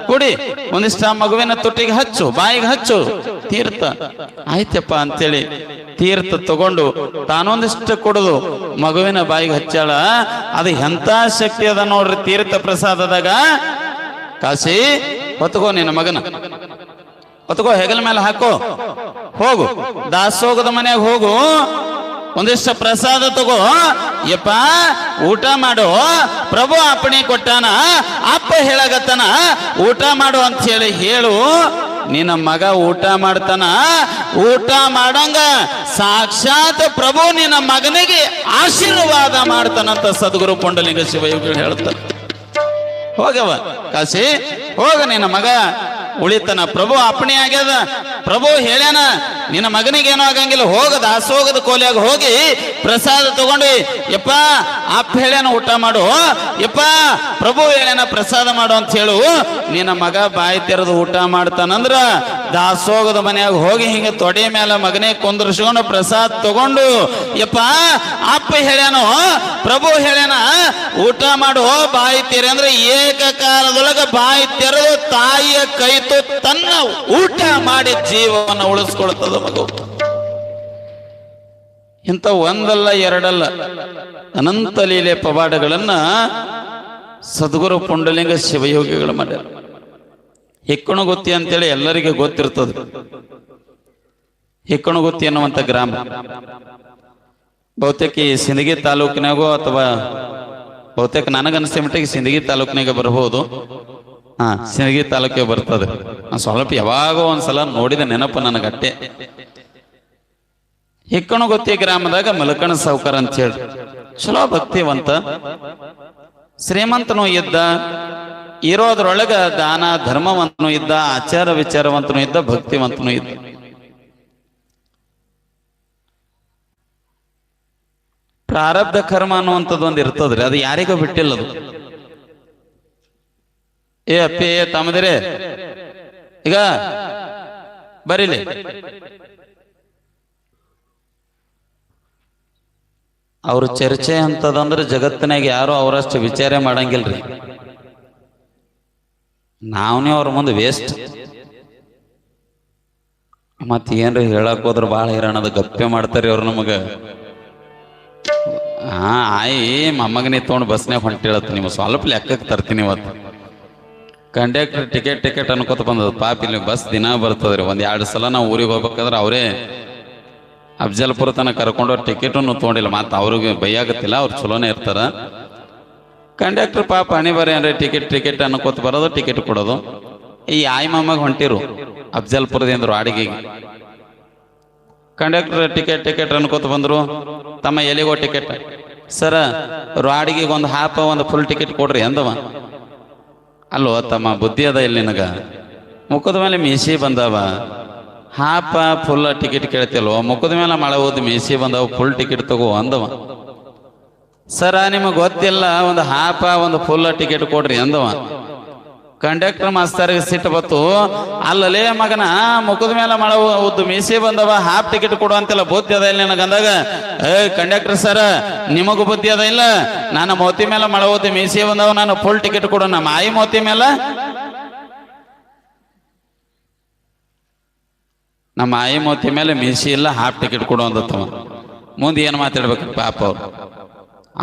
ಕುಡಿ, ಒಂದಿಷ್ಟ ಮಗುವಿನ ತುಟ್ಟಿಗೆ ಹಚ್ಚು, ಬಾಯಿಗೆ ಹಚ್ಚು ತೀರ್ಥ. ಆಯ್ತಪ್ಪ ಅಂತೇಳಿ ತೀರ್ಥ ತಗೊಂಡು ತಾನೊಂದಿಷ್ಟು ಕುಡಿದು ಮಗುವಿನ ಬಾಯಿಗೆ ಹಚ್ಚಾಳ. ಅದು ಎಂತ ಶಕ್ತಿ ಅದ ನೋಡ್ರಿ ತೀರ್ಥ ಪ್ರಸಾದದಾಗ. ಕಾಶಿ ಹೊತ್ಕೋ, ನಿನ್ನ ಮಗನ ಹೊತ್ಕೋ, ಹೆಗಲ ಮೇಲೆ ಹಾಕೋ, ಹೋಗು ದಾಸೋಗದ ಮನೆಯಾಗ ಹೋಗು, ಒಂದಿಷ್ಟು ಪ್ರಸಾದ ತಗೋ, ಯಪ್ಪ ಊಟ ಮಾಡು, ಪ್ರಭು ಅಪ್ಪಣೆ ಕೊಟ್ಟಾನ, ಅಪ್ಪ ಹೇಳಗತ್ತಾನ ಊಟ ಮಾಡು ಅಂತ ಹೇಳು. ನಿನ್ನ ಮಗ ಊಟ ಮಾಡ್ತಾನ, ಊಟ ಮಾಡಂಗ ಸಾಕ್ಷಾತ್ ಪ್ರಭು ನಿನ್ನ ಮಗನಿಗೆ ಆಶೀರ್ವಾದ ಮಾಡ್ತಾನಂತ ಸದ್ಗುರು ಪುಂಡಲಿಂಗ ಶಿವಯೋಗಿಗಳು ಹೇಳ್ತಾನೆ. ಹೋಗವ ಕಾಶಿ, ಹೋಗ, ನಿನ್ನ ಮಗ ಉಳಿತನ, ಪ್ರಭು ಅಪ್ಪಣೆ ಆಗ್ಯದ, ಪ್ರಭು ಹೇಳ್ಯಾನ ನಿನ್ನ ಮಗನಿಗೇನೋ ಆಗಂಗಿಲ್ಲ, ಹೋಗ ದಾಸೋಗದ ಕೋಲಿಯಾಗ ಹೋಗಿ ಪ್ರಸಾದ ತಗೊಂಡು ಯಪ್ಪ ಅಪ್ಪ ಹೇಳ್ಯಾನ ಊಟ ಮಾಡು, ಯಪ್ಪ ಪ್ರಭು ಹೇಳ್ಯಾನ ಪ್ರಸಾದ ಮಾಡು ಅಂತ ಹೇಳು. ನಿನ್ನ ಮಗ ಬಾಯಿ ತೆರೆದು ಊಟ ಮಾಡ್ತಾನಂದ್ರ ದಾಸೋಗದ ಮನೆಯಾಗ ಹೋಗಿ ಹಿಂಗ ತೊಡೆ ಮೇಲೆ ಮಗನೇ ಕುಂದ್ರಿಸ್ಕೊಂಡು ಪ್ರಸಾದ ತಗೊಂಡು ಯಪ್ಪ ಅಪ್ಪ ಹೇಳ್ಯಾನೋ ಪ್ರಭು ಹೇಳ್ಯಾನ ಊಟ ಮಾಡು ಬಾಯಿ ತೆರೆ ಅಂದ್ರೆ ಏಕಕಾಲದೊಳಗ ಬಾಯಿ ತೆರೆದು ತಾಯಿಯ ಕೈ ತನ್ನ ಊಟ ಮಾಡಿ ಜೀವವನ್ನು ಉಳಿಸ್ಕೊಳ್ತದ ಮಗು. ಇಂಥ ಒಂದಲ್ಲ ಎರಡಲ್ಲ ಅನಂತ ಲೀಲೆ ಪವಾಡಗಳನ್ನ ಸದ್ಗುರು ಪುಂಡಲಿಂಗ ಶಿವಯೋಗಿಗಳು ಮಾಡ್ಯಾರ. ಹಿಕ್ಕಣಗುತ್ತಿ ಅಂತೇಳಿ ಎಲ್ಲರಿಗೆ ಗೊತ್ತಿರ್ತದೆ. ಹಿಕ್ಕಣಗುತ್ತಿ ಅನ್ನುವಂಥ ಗ್ರಾಮ ಬಹುತೇಕ ಈ ಸಿಂದಗಿ ತಾಲೂಕಿನಾಗೋ ಅಥವಾ ಬಹುತೇಕ ನನಗನ್ನಿಸಿದ ಮಟ್ಟಿಗೆ ಸಿಂದಗಿ ತಾಲೂಕಿನಾಗ ಬರಬಹುದು. ಸಿಂದಗಿ ತಾಲೂಕಿಗೆ ಬರ್ತದೆ. ನಾನು ಸ್ವಲ್ಪ ಯಾವಾಗೋ ಒಂದ್ಸಲ ನೋಡಿದ ನೆನಪು ನನಗಟ್ಟೆ. ಹಿಕ್ಕಣಗುತ್ತಿ ಗ್ರಾಮದಾಗ ಮಲಕಣ ಸಾವ್ಕಾರ ಅಂತ ಹೇಳಿ ಚಲೋ ಭಕ್ತಿವಂತ, ಶ್ರೀಮಂತನೂ ಇದ್ದ, ಇರೋದ್ರೊಳಗ ದಾನ ಧರ್ಮವಂತನೂ ಇದ್ದ, ಆಚಾರ ವಿಚಾರವಂತನೂ ಇದ್ದ, ಭಕ್ತಿವಂತನೂ ಇದ್ದ. ಪ್ರಾರಬ್ಧ ಕರ್ಮ ಅನ್ನುವಂಥದ್ದು ಒಂದು ಇರ್ತದ್ರಿ, ಅದು ಯಾರಿಗೂ ಬಿಟ್ಟಿಲ್ಲ. ಅದು ಏ ಅಪ್ಪಿ ತಮ್ಮದಿರೇ ಈಗ ಬರೀಲಿ, ಅವ್ರ ಚರ್ಚೆ ಅಂತದಂದ್ರೆ ಜಗತ್ತಿನಾಗ ಯಾರು ಅವರಷ್ಟು ವಿಚಾರ ಮಾಡಂಗಿಲ್ರಿ. ನಾವನೇ ಅವ್ರ ಮುಂದೆ ವೇಸ್ಟ್. ಮತ್ ಏನ್ರಿ ಹೇಳಕ್ ಹೋದ್ರ ಬಾಳ ಹೈರಾಣದ ಗಪ್ಪೆ ಮಾಡ್ತಾರಿ ಅವ್ರು ನಮಗ. ಆಯಿ ಮೊಮ್ಮಗನಿ ತೊಗೊಂಡು ಬಸ್ನಾಗ ಹೊಂಟಿಳತ್, ನೀವು ಸ್ವಲ್ಪ ಲೆಕ್ಕಕ್ಕೆ ತರ್ತೀನಿ ಇವತ್ತು. ಕಂಡಕ್ಟರ್ ಟಿಕೆಟ್ ಅನ್ಕೋತ ಬಂದದ. ಪಾಪ ಇಲ್ಲಿ ಬಸ್ ದಿನ ಬರ್ತದ್ರಿ. 1-2 ಸಲ ನಾವು ಊರಿಗೆ ಹೋಗ್ಬೇಕಾದ್ರೆ ಅವರೇ ಅಫ್ಜಲ್ಪುರ ತನಕ ಕರ್ಕೊಂಡವ್ರು ಟಿಕೆಟನ್ನು ತೊಗೊಂಡಿಲ್ಲ. ಮತ್ತೆ ಅವ್ರಿಗೆ ಬೈಯಾಗತ್ತಿಲ್ಲ, ಅವ್ರು ಚಲೋನೇ ಇರ್ತಾರ. ಕಂಡಕ್ಟರ್ ಪಾಪ ಹಣಿ ಬರೀ ಅಂದ್ರೆ ಟಿಕೆಟ್ ಅನ್ಕೋತ ಬರೋದು, ಟಿಕೆಟ್ ಕೊಡೋದು. ಈ ಆಯಿ ಮೊಮ್ಮಗ ಹೊಂಟಿರು ಅಫ್ಜಲ್ಪುರದಿಂದ ಅಡಿಗೆಗೆ. ಕಂಡಕ್ಟರ್ ಟಿಕೆಟ್ ಅನ್ಕೋತ ಬಂದ್ರು. ತಮ್ಮ ಎಲ್ಲಿಗೋ ಟಿಕೆಟ್ ಸರ, ರಾಡಿಗೆ ಒಂದು ಹಾಫ್ ಒಂದು ಫುಲ್ ಟಿಕೆಟ್ ಕೊಡ್ರಿ ಅಂದವ. ಅಲ್ಲೋ ತಮ್ಮ ಬುದ್ಧಿ ಅದ ಇಲ್ಲಿ ನಿನಗ, ಮುಖದ ಮೇಲೆ ಮೀಸಿ ಬಂದವ, ಹಾಫ ಫುಲ್ ಟಿಕೆಟ್ ಕೇಳ್ತಿಲ್ವ, ಮುಖದ ಮೇಲೆ ಮಳೆ ಹೋದ್ ಮೀಸಿ ಬಂದವ, ಫುಲ್ ಟಿಕೆಟ್ ತಗೋ ಅಂದವ. ಸರ ನಿಮಗೆ ಗೊತ್ತಿಲ್ಲ, ಒಂದು ಹಾಫ ಒಂದು ಫುಲ್ ಟಿಕೆಟ್ ಕೊಡ್ರಿ ಅಂದವ. ಕಂಡಕ್ಟರ್ ಮಾಸ್ತರ್ಗೆ ಸಿಟ್ಟು ಬತ್ತು. ಅಲ್ಲಲೇ ಮಗನ, ಮುಖದ ಮೇಲೆ ಮಳೆ ಉದ್ದು ಮೀಸಿ ಬಂದವ, ಹಾಫ್ ಟಿಕೆಟ್ ಕೊಡು ಅಂತೆಲ್ಲ ಬುದ್ಧಿ ಅದ ಇಲ್ಲ ನನಗಂದಾಗ, ಕಂಡಕ್ಟರ್ ಸರ ನಿಮಗೂ ಬುದ್ಧಿ ಅದ ಇಲ್ಲ, ನಾನು ಮೋತಿ ಮೇಲೆ ಮಳೆ ಓದಿ ಮೀಸಿ ಬಂದವ, ನಾನು ಫುಲ್ ಟಿಕೆಟ್ ಕೊಡು. ನಮ್ಮ ಆಯಿ ಮೋತಿ ಮೇಲೆ, ನಮ್ಮ ಆಯಿ ಮೋತಿ ಮೇಲೆ ಮೀಸಿ ಇಲ್ಲ, ಹಾಫ್ ಟಿಕೆಟ್ ಕೊಡು ಅಂದತ್ತವ. ಮುಂದೆ ಏನು ಮಾತಾಡ್ಬೇಕು ಪಾಪ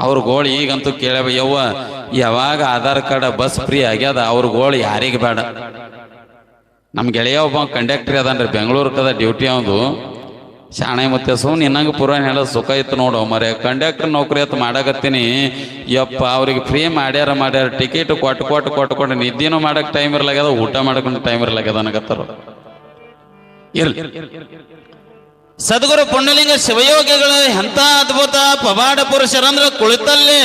ಅವ್ರ ಗೋಳು. ಈಗಂತೂ ಕೇಳವ ಯವ್ವ, ಯಾವಾಗ ಆಧಾರ್ ಕಾರ್ಡ್ ಬಸ್ ಫ್ರೀ ಆಗ್ಯದ ಅವ್ರ ಗೋಳು ಯಾರಿಗೆ ಬೇಡ. ನಮ್ಮ ಗೆಳೆಯ ಒಬ್ಬ ಕಂಡಕ್ಟರ್ ಅದನ್ರಿ, ಬೆಂಗಳೂರು ಕದ ಡ್ಯೂಟಿ ಅವನು. ಶಾಣೆ ಮತ್ತೆ ನಿನ್ನಂಗೆ ಪುರಾಣ ಹೇಳೋ ಸುಖ ಇತ್ತು ನೋಡು ಮರೆ ಕಂಡಕ್ಟರ್ ನೌಕರಿ ಅಂತ ಮಾಡಕತ್ತೀನಿ ಯಪ್ಪ ಅವ್ರಿಗೆ ಫ್ರೀ ಮಾಡ್ಯಾರ ಟಿಕೆಟ್ ಕೊಟ್ಟು ನಿದ್ದೆನೂ ಮಾಡಕ್ ಟೈಮ್ ಇರ್ಲಾಗ್ಯದ ಊಟ ಮಾಡಕೊಂಡು ಟೈಮ್ ಇರ್ಲಾಗ್ಯದ ಅನ್ನಕತ್ತಾರ. ಇರ್ಲಿ ಸದ್ಗುರು ಪುಂಡಲಿಂಗ ಶಿವಯೋಗಿಗಳು ಎಂಥ ಅದ್ಭುತ ಪವಾಡ ಪುರುಷರಂದ್ರ ಕುಳಿತಲ್ಲೇ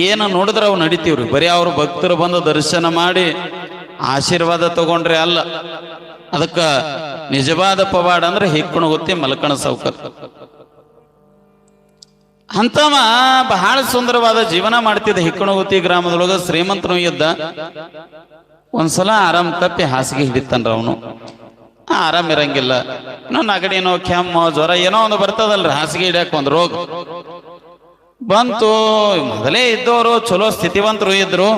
ಏನು ನೋಡಿದ್ರೆ ಅವು ನಡಿತೀವ್ರಿ. ಬರೀ ಅವ್ರು ಭಕ್ತರು ಬಂದು ದರ್ಶನ ಮಾಡಿ ಆಶೀರ್ವಾದ ತಗೊಂಡ್ರೆ ಅಲ್ಲ, ಅದಕ್ಕ ನಿಜವಾದ ಪವಾಡ ಅಂದ್ರೆ ಹಿಕ್ಕಣ ಗೊತ್ತಿ ಮಲ್ಕಣ ಸೌಕರ್. ಅಂತವ ಬಹಳ ಸುಂದರವಾದ ಜೀವನ ಮಾಡ್ತಿದ್ದ ಹಿಕ್ಕಣಗುತ್ತಿ ಗ್ರಾಮದೊಳಗ ಶ್ರೀಮಂತನು ಇದ್ದ. ಒಂದ್ಸಲ ಆರಾಮ್ ತಪ್ಪಿ ಹಾಸಿಗೆ ಹಿಡಿತನ್ರ ಅವನು. ಆರಾಮ್ ಇರಂಗಿಲ್ಲ, ಏನೋ ನಗಡಿನೋ ಕೆಮ್ಮೋ ಜ್ವರ ಏನೋ ಒಂದು ಬರ್ತದಲ್ರಿ, ಹಾಸಿಗೆ ಹಿಡಿಯಕ್ ಒಂದ್ ರೋಗ ಬಂತು. ಮೊದಲೇ ಇದ್ದವರು ಚಲೋ ಸ್ಥಿತಿವಂತರು ಇದ್ರು.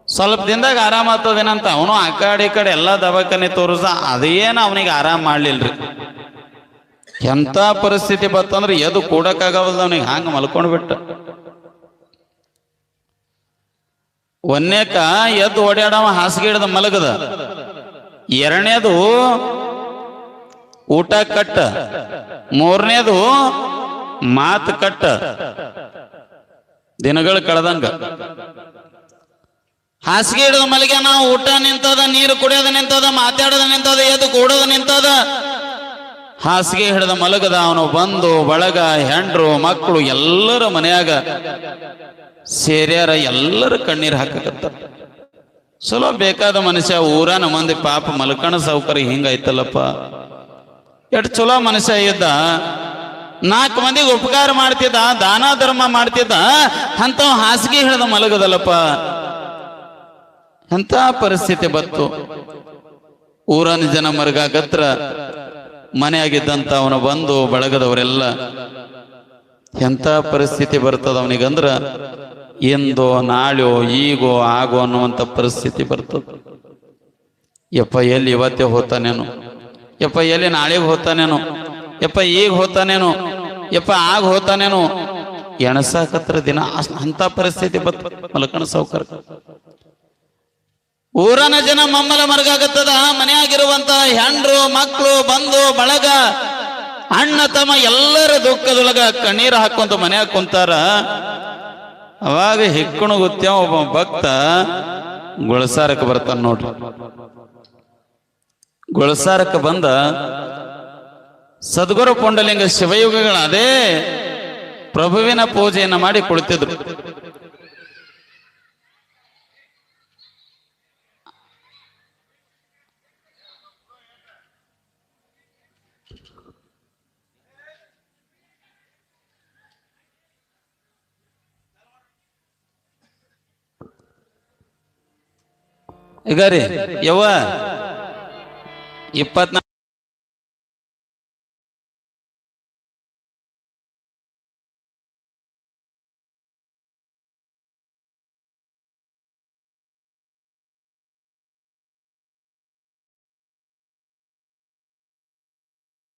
ಸ್ವಲ್ಪ ದಿನದಾಗ ಆರಾಮ ಆಗ್ತದೇನಂತ ಅವನು ಆ ಕಡೆ ಈ ಕಡೆ ಎಲ್ಲ ದವಾಖಾನೆ ತೋರಿಸ, ಅದೇನು ಅವನಿಗೆ ಆರಾಮ್ ಮಾಡ್ಲಿಲ್ರಿ. ಎಂತ ಪರಿಸ್ಥಿತಿ ಬತ್ತಂದ್ರೆ ಎದು ಕೂಡಕ್ಕಾಗವಲ್ದ ಅವನಿಗೆ, ಹಂಗ ಮಲ್ಕೊಂಡ್ಬಿಟ್ಟ. ಒಂದೇಕ ಎದ್ದು ಓಡಾಡವ ಹಾಸಿಗೆ ಹಿಡ್ದ ಮಲಗದ. ಎರಡನೇದು ಊಟ ಕಟ್ಟ, ಮೂರನೇದು ಮಾತು ಕಟ್ಟ. ದಿನಗಳು ಕಳೆದಂಗ ಹಾಸಿಗೆ ಹಿಡಿದ ಮಲಗೆ ನಾವು ಊಟ ನಿಂತದ, ನೀರು ಕುಡಿಯೋದು ನಿಂತದ, ಮಾತಾಡೋದು ನಿಂತದ, ಎದ್ದು ಕೂಡೋದು ನಿಂತದ. ಹಾಸಿಗೆ ಹಿಡಿದ ಮಲಗದ ಅವನು ಬಂದು ಬಳಗ ಹೆಂಡ್ರು ಮಕ್ಕಳು ಎಲ್ಲರ ಮನೆಯಾಗ ಸೇರ್ಯಾರ. ಎಲ್ಲರ ಕಣ್ಣೀರು ಹಾಕಕತ್ತ. ಚಲೋ ಬೇಕಾದ ಮನುಷ್ಯ, ಊರನ ಮಂದಿ ಪಾಪ ಮಲ್ಕಣ ಸೌಕರ್ಯ ಹಿಂಗಾಯ್ತಲ್ಲಪ್ಪ. ಎಷ್ಟು ಚಲೋ ಮನುಷ್ಯ ಇದ್ದ, 4 ಮಂದಿಗೆ ಉಪಕಾರ ಮಾಡ್ತಿದ್ದ, ದಾನ ಧರ್ಮ ಮಾಡ್ತಿದ್ದ. ಅಂತ ಹಾಸಿಗೆ ಹಿಡಿದ ಮಲಗದಲ್ಲಪ್ಪ. ಎಂತ ಪರಿಸ್ಥಿತಿ ಬತ್ತು. ಊರನ ಜನ ಮರ್ಗಾಗತ್ರ ಮನೆಯಾಗಿದ್ದಂತ ಅವನು ಬಂದು ಬಳಗದವರೆಲ್ಲ ಎಂತ ಪರಿಸ್ಥಿತಿ ಬರ್ತದ ಅವನಿಗಂದ್ರ ಎಂದೋ ನಾಳೆಯೋ ಈಗೋ ಆಗೋ ಅನ್ನುವಂಥ ಪರಿಸ್ಥಿತಿ ಬರ್ತದ. ಯಪ್ಪ ಎಲ್ಲಿ ಇವತ್ತೇ ಹೋತಾನೇನು, ಯಪ್ಪ ಎಲ್ಲಿ ನಾಳೆಗೆ ಹೋತಾನೇನು, ಯಪ್ಪ ಈಗ ಹೋತಾನೇನು, ಯಪ್ಪ ಆಗ ಹೋತಾನೇನು ಎಣಸಾಕತ್ರ ದಿನ. ಅಂತ ಪರಿಸ್ಥಿತಿ ಬರ್ತದ ಮಲಕಣ ಸೌಕರ್ಯ. ಊರನ ಜನ ಮಮ್ಮಲ ಮರ್ಗಾಗತ್ತದ. ಮನೆಯಾಗಿರುವಂತ ಹೆಂಡ್ರು ಮಕ್ಕಳು ಬಂದು ಬಳಗ ಅಣ್ಣ ತಮ್ಮ ಎಲ್ಲರ ದುಃಖದೊಳಗ ಕಣ್ಣೀರು ಹಾಕೊಂತ ಮನ್ಯಾಗ ಕುಂತಾರ. ಅವಾಗ ಹಿಕ್ಕಣು ಗೊತ್ತ ಒಬ್ಬ ಭಕ್ತ ಗುಳಸಾರಕ್ಕೆ ಬರ್ತಾನ ನೋಡ್ರಿ. ಗುಳಸಾರಕ್ಕೆ ಬಂದ ಸದ್ಗುರು ಪುಂಡಲಿಂಗ ಶಿವಯೋಗಿಗಳ ಅದೇ ಪ್ರಭುವಿನ ಪೂಜೆಯನ್ನ ಮಾಡಿ ಕುಳಿತಿದ್ರು. ಈಗ ರೀ ಯವ್ವ 24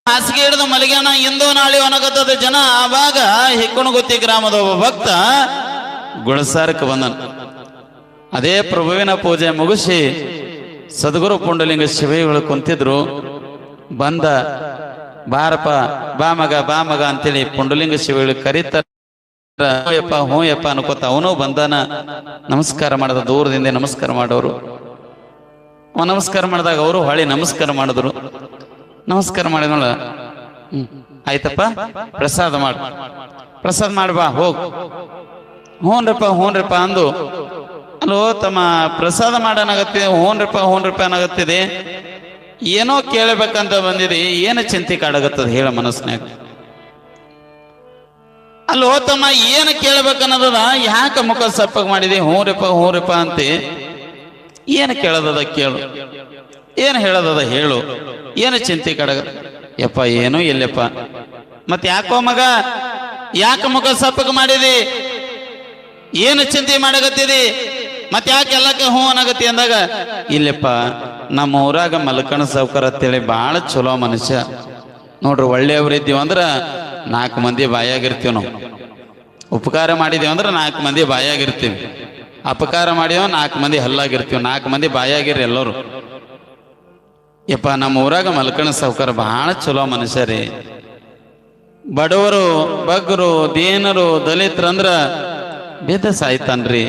ಹಾಸಿಗೆ ಹಿಡಿದ ಮಲಗ್ಯಾನ. ಇಂದು ನಾಳೆ ಒಣಗತ್ತದ ಜನ. ಆವಾಗ ಹಿಕ್ಕಣಗುತ್ತಿ ಗ್ರಾಮದ ಒಬ್ಬ ಭಕ್ತ ಗುಳಸಾರಕ್ಕೆ ಬಂದನ. ಅದೇ ಪ್ರಭುವಿನ ಪೂಜೆ ಮುಗಿಸಿ ಸದ್ಗುರು ಪುಂಡಲಿಂಗ ಶಿವಯೋಗಿಗಳು ಕುಂತಿದ್ರು. ಬಂದ ಬಾರಪ್ಪ ಬಾ ಮಗ ಅಂತೇಳಿ ಪುಂಡಲಿಂಗ ಶಿವಯೋಗಿಗಳು ಕರೀತಾರ. ಯಪ್ಪ ಹ್ಞೂ ಯಪ್ಪ ಅನ್ಕೋತ ಅವನು ಬಂದಾನ. ನಮಸ್ಕಾರ ಮಾಡದ, ದೂರದಿಂದ ನಮಸ್ಕಾರ ಮಾಡೋರು. ಅವ ನಮಸ್ಕಾರ ಮಾಡಿದಾಗ ಅವರು ಹೊಳಿ ನಮಸ್ಕಾರ ಮಾಡಿದ್ರು. ನಮಸ್ಕಾರ ಮಾಡಿದ ಆಯ್ತಪ್ಪ ಪ್ರಸಾದ ಮಾಡ್ಬಾ ಹೋಗ್. ಹ್ಞೂನ್ರಪ್ಪ ಅಂದು. ಅಲ್ಲೋ ತಮ್ಮ ಪ್ರಸಾದ ಮಾಡನಾಗತ್ತಿದೆ. ಹ್ಞೂನ್ರಪ್ಪ ಅನಾಗತ್ತಿದೆ. ಏನೋ ಕೇಳಬೇಕಂತ ಬಂದಿದೆ. ಏನು ಚಿಂತೆ ಕಾಡಾಗತ್ತದ ಹೇಳ ಮನಸ್ಸಿನಾಗ. ಅಲ್ಲೋ ತಮ್ಮ ಏನು ಕೇಳಬೇಕನ್ನೋದ, ಯಾಕೆ ಮುಖ ಸಪ್ಪಗೆ ಮಾಡಿದೆ? ಹ್ಞೂರಪ್ಪ ಅಂತೆ. ಏನು ಕೇಳೋದದ ಕೇಳು, ಏನು ಹೇಳೋದದ ಹೇಳು, ಏನು ಚಿಂತೆ ಕಾಡಾಗತ್ತ? ಯಪ್ಪ ಏನೂ ಇಲ್ಲಪ್ಪ. ಮತ್ತೆ ಯಾಕೋ ಮಗ, ಯಾಕೆ ಮುಖ ಸಪ್ಪಗೆ ಮಾಡಿದಿ? ಏನು ಚಿಂತೆ ಮಾಡಾಗತ್ತಿದಿ? ಮತ್ತೆ ಯಾಕೆ ಎಲ್ಲಕ್ಕೆ ಹ್ಞೂ ಅನಾಗತ್ತಿ ಅಂದಾಗ, ಇಲ್ಲಪ್ಪ ನಮ್ಮ ಊರಾಗ ಮಲ್ಕಣ ಸೌಕರ್ ಅಂತೇಳಿ ಭಾಳ ಚಲೋ ಮನುಷ್ಯ ನೋಡ್ರಿ. ಒಳ್ಳೆಯವ್ರಿದ್ದೀವಿ ಅಂದ್ರ 4 ಮಂದಿ ಬಾಯಾಗಿರ್ತೀವಿ ನಾವು. ಉಪಕಾರ ಮಾಡಿದೀವಿ ಅಂದ್ರೆ 4 ಮಂದಿ ಬಾಯಾಗಿರ್ತೀವಿ. ಅಪಕಾರ ಮಾಡಿದವ 4 ಮಂದಿ ಹಲ್ಲಾಗಿರ್ತೀವಿ. 4 ಮಂದಿ ಬಾಯಾಗಿರ್ರಿ ಎಲ್ಲರೂ. ಯಪ್ಪ ನಮ್ಮ ಊರಾಗ ಮಲ್ಕಣ ಸಾವ್ಕಾರ ಬಹಳ ಚಲೋ ಮನುಷ್ಯ ರೀ. ಬಡವರು ಬಗ್ಗರು ದೀನರು ದಲಿತರಂದ್ರ ಬೇದ ಸಾಯ್ತಾನ್ರಿ.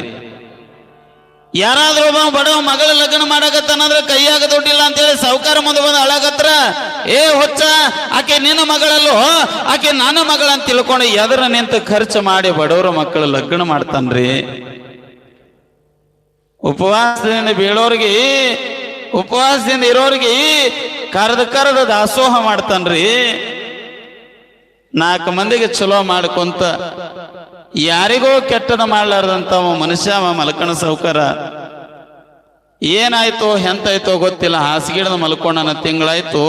ಯಾರಾದ್ರೂ ಒಬ್ಬ ಬಡವ ಮಗಳ ಲಗ್ನ ಮಾಡಕತ್ತಾನಂದ್ರ ಕೈಯಾಗ ದುಡ್ಡಿಲ್ಲ ಅಂತೇಳಿ ಸಾವ್ಕಾರ ಮುಂದೆ ಬಂದು ಅಳಗತ್ರ, ಏ ಹುಚ್ಚ ಆಕೆ ನಿನ್ನ ಮಗಳಲ್ಲೋ ಆಕೆ ನನ್ನ ಮಗಳ ಅಂತ ತಿಳ್ಕೊಂಡು ಎದರ ನಿಂತು ಖರ್ಚು ಮಾಡಿ ಬಡವರು ಮಕ್ಕಳು ಲಗ್ನ ಮಾಡ್ತಾನ್ರಿ. ಉಪವಾಸದಿಂದ ಬೀಳೋರ್ಗಿ ಉಪವಾಸದಿಂದ ಇರೋರ್ಗಿ ಕರೆದ ದಾಸೋಹ ಮಾಡ್ತಾನ್ರಿ. 4 ಮಂದಿಗೆ ಚಲೋ ಮಾಡ್ಕೊಂತ ಯಾರಿಗೋ ಕೆಟ್ಟದ ಮಾಡ್ಲಾರ್ದಂತ ಮನುಷ್ಯ ಮಲ್ಕಣ ಸಾವ್ಕಾರ. ಏನಾಯ್ತು ಎಂತಾಯ್ತೋ ಗೊತ್ತಿಲ್ಲ, ಹಾಸಿಗೆಡ್ದ ಮಲ್ಕೊಂಡನ ತಿಂಗಳಾಯ್ತು.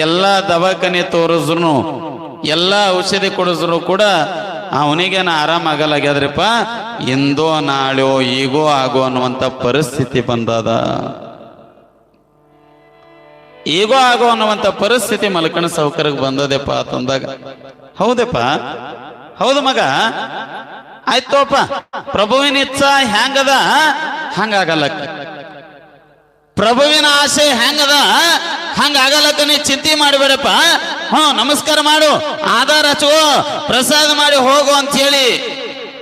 ಎಲ್ಲ ದವಾಖಾನೆ ತೋರಿಸ್ರು, ಎಲ್ಲ ಔಷಧಿ ಕೊಡಿಸ್ರು ಕೂಡ ಅವನಿಗೇನ ಆರಾಮಾಗಲಾಗ್ಯಾದ್ರಿಪ್ಪ. ಎಂದೋ ನಾಳೆಯೋ ಈಗೋ ಆಗೋ ಅನ್ನುವಂಥ ಪರಿಸ್ಥಿತಿ ಬಂದದ. ಈಗೋ ಆಗೋ ಅನ್ನುವಂಥ ಪರಿಸ್ಥಿತಿ ಮಲ್ಕಣ ಸಾವ್ಕಾರಕ್ಕೆ ಬಂದದೆಪ್ಪ ಅಂತಂದಾಗ, ಹೌದಪ್ಪ ಹೌದು ಮಗ, ಆಯ್ತೋಪ್ಪ ಪ್ರಭುವಿನ ಇಚ್ಛ ಹೆಂಗದ ಹಂಗಾಗಲಕ್ಕ, ಪ್ರಭುವಿನ ಆಸೆ ಹೆಂಗದ ಹಂಗಾಗಲಕ್ಕ ನೀ ಚಿಂತೆ ಮಾಡಬೇಡಪ್ಪ. ನಮಸ್ಕಾರ ಮಾಡು, ಆಧಾರ ಹಚ್ಚುವ, ಪ್ರಸಾದ ಮಾಡಿ ಹೋಗು ಅಂತ ಹೇಳಿ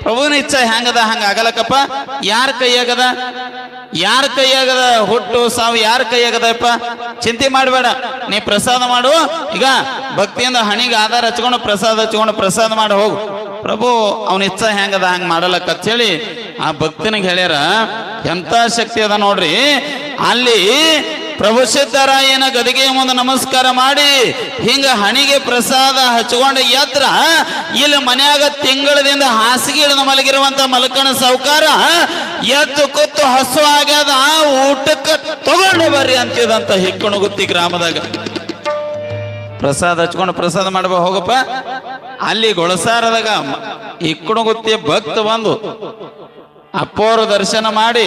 ಪ್ರಭುವಿನ ಇಚ್ಛೆ ಹೆಂಗದ ಹಂಗಾಗಲಕ್ಕಪ್ಪ. ಯಾರ ಕೈಯಾಗದ ಯಾರ ಕೈಯಾಗದ ಹುಟ್ಟು ಸಾವು ಯಾರ ಕೈಯಾಗದಪ್ಪ. ಚಿಂತೆ ಮಾಡಬೇಡ, ನೀ ಪ್ರಸಾದ ಮಾಡು. ಈಗ ಭಕ್ತಿಯಿಂದ ಹಣಿಗೆ ಆಧಾರ ಹಚ್ಕೊಂಡು ಪ್ರಸಾದ ಮಾಡಿ ಹೋಗು. ಪ್ರಭು ಅವನ ಇಚ್ಛೆ ಹೆಂಗದ ಹಂಗ ಮಾಡಲಕ್ಕ ಅಂತ ಹೇಳಿ ಆ ಭಕ್ತನಿಗೆ ಹೇಳ್ಯಾರ. ಎಂತ ಶಕ್ತಿ ಅದ ನೋಡ್ರಿ. ಅಲ್ಲಿ ಪ್ರಭು ಸಿದ್ದರಾಯನ ಗದಿಗೆ ಮುಂದೆ ನಮಸ್ಕಾರ ಮಾಡಿ ಹಿಂಗ ಹಣಿಗೆ ಪ್ರಸಾದ ಹಚ್ಕೊಂಡು ಎದ್ರ ಇಲ್ಲಿ ಮನ್ಯಾಗ ತಿಂಗಳದಿಂದ ಹಾಸಿಗೆ ಇಳಿದು ಮಲಗಿರುವಂತ ಮಲ್ಕಣ ಸಾವ್ಕಾರ ಎದ್ದು ಕೂತು ಹಸು ಆಗ್ಯದ, ಊಟಕ್ಕೆ ತಗೊಂಡು ಬರ್ರಿ ಅಂತಿದಂತ ಹಿಕ್ಕಣಗುತ್ತಿ ಗ್ರಾಮದಾಗ. ಪ್ರಸಾದ ಹಚ್ಕೊಂಡು ಪ್ರಸಾದ ಮಾಡ್ಬೋ ಹೋಗಪ್ಪ. ಅಲ್ಲಿ ಗೊಳಸಾರದಾಗ ಹಿಕ್ಕಣಗುತ್ತಿ ಭಕ್ತ ಬಂದು ಅಪ್ಪೋರ ದರ್ಶನ ಮಾಡಿ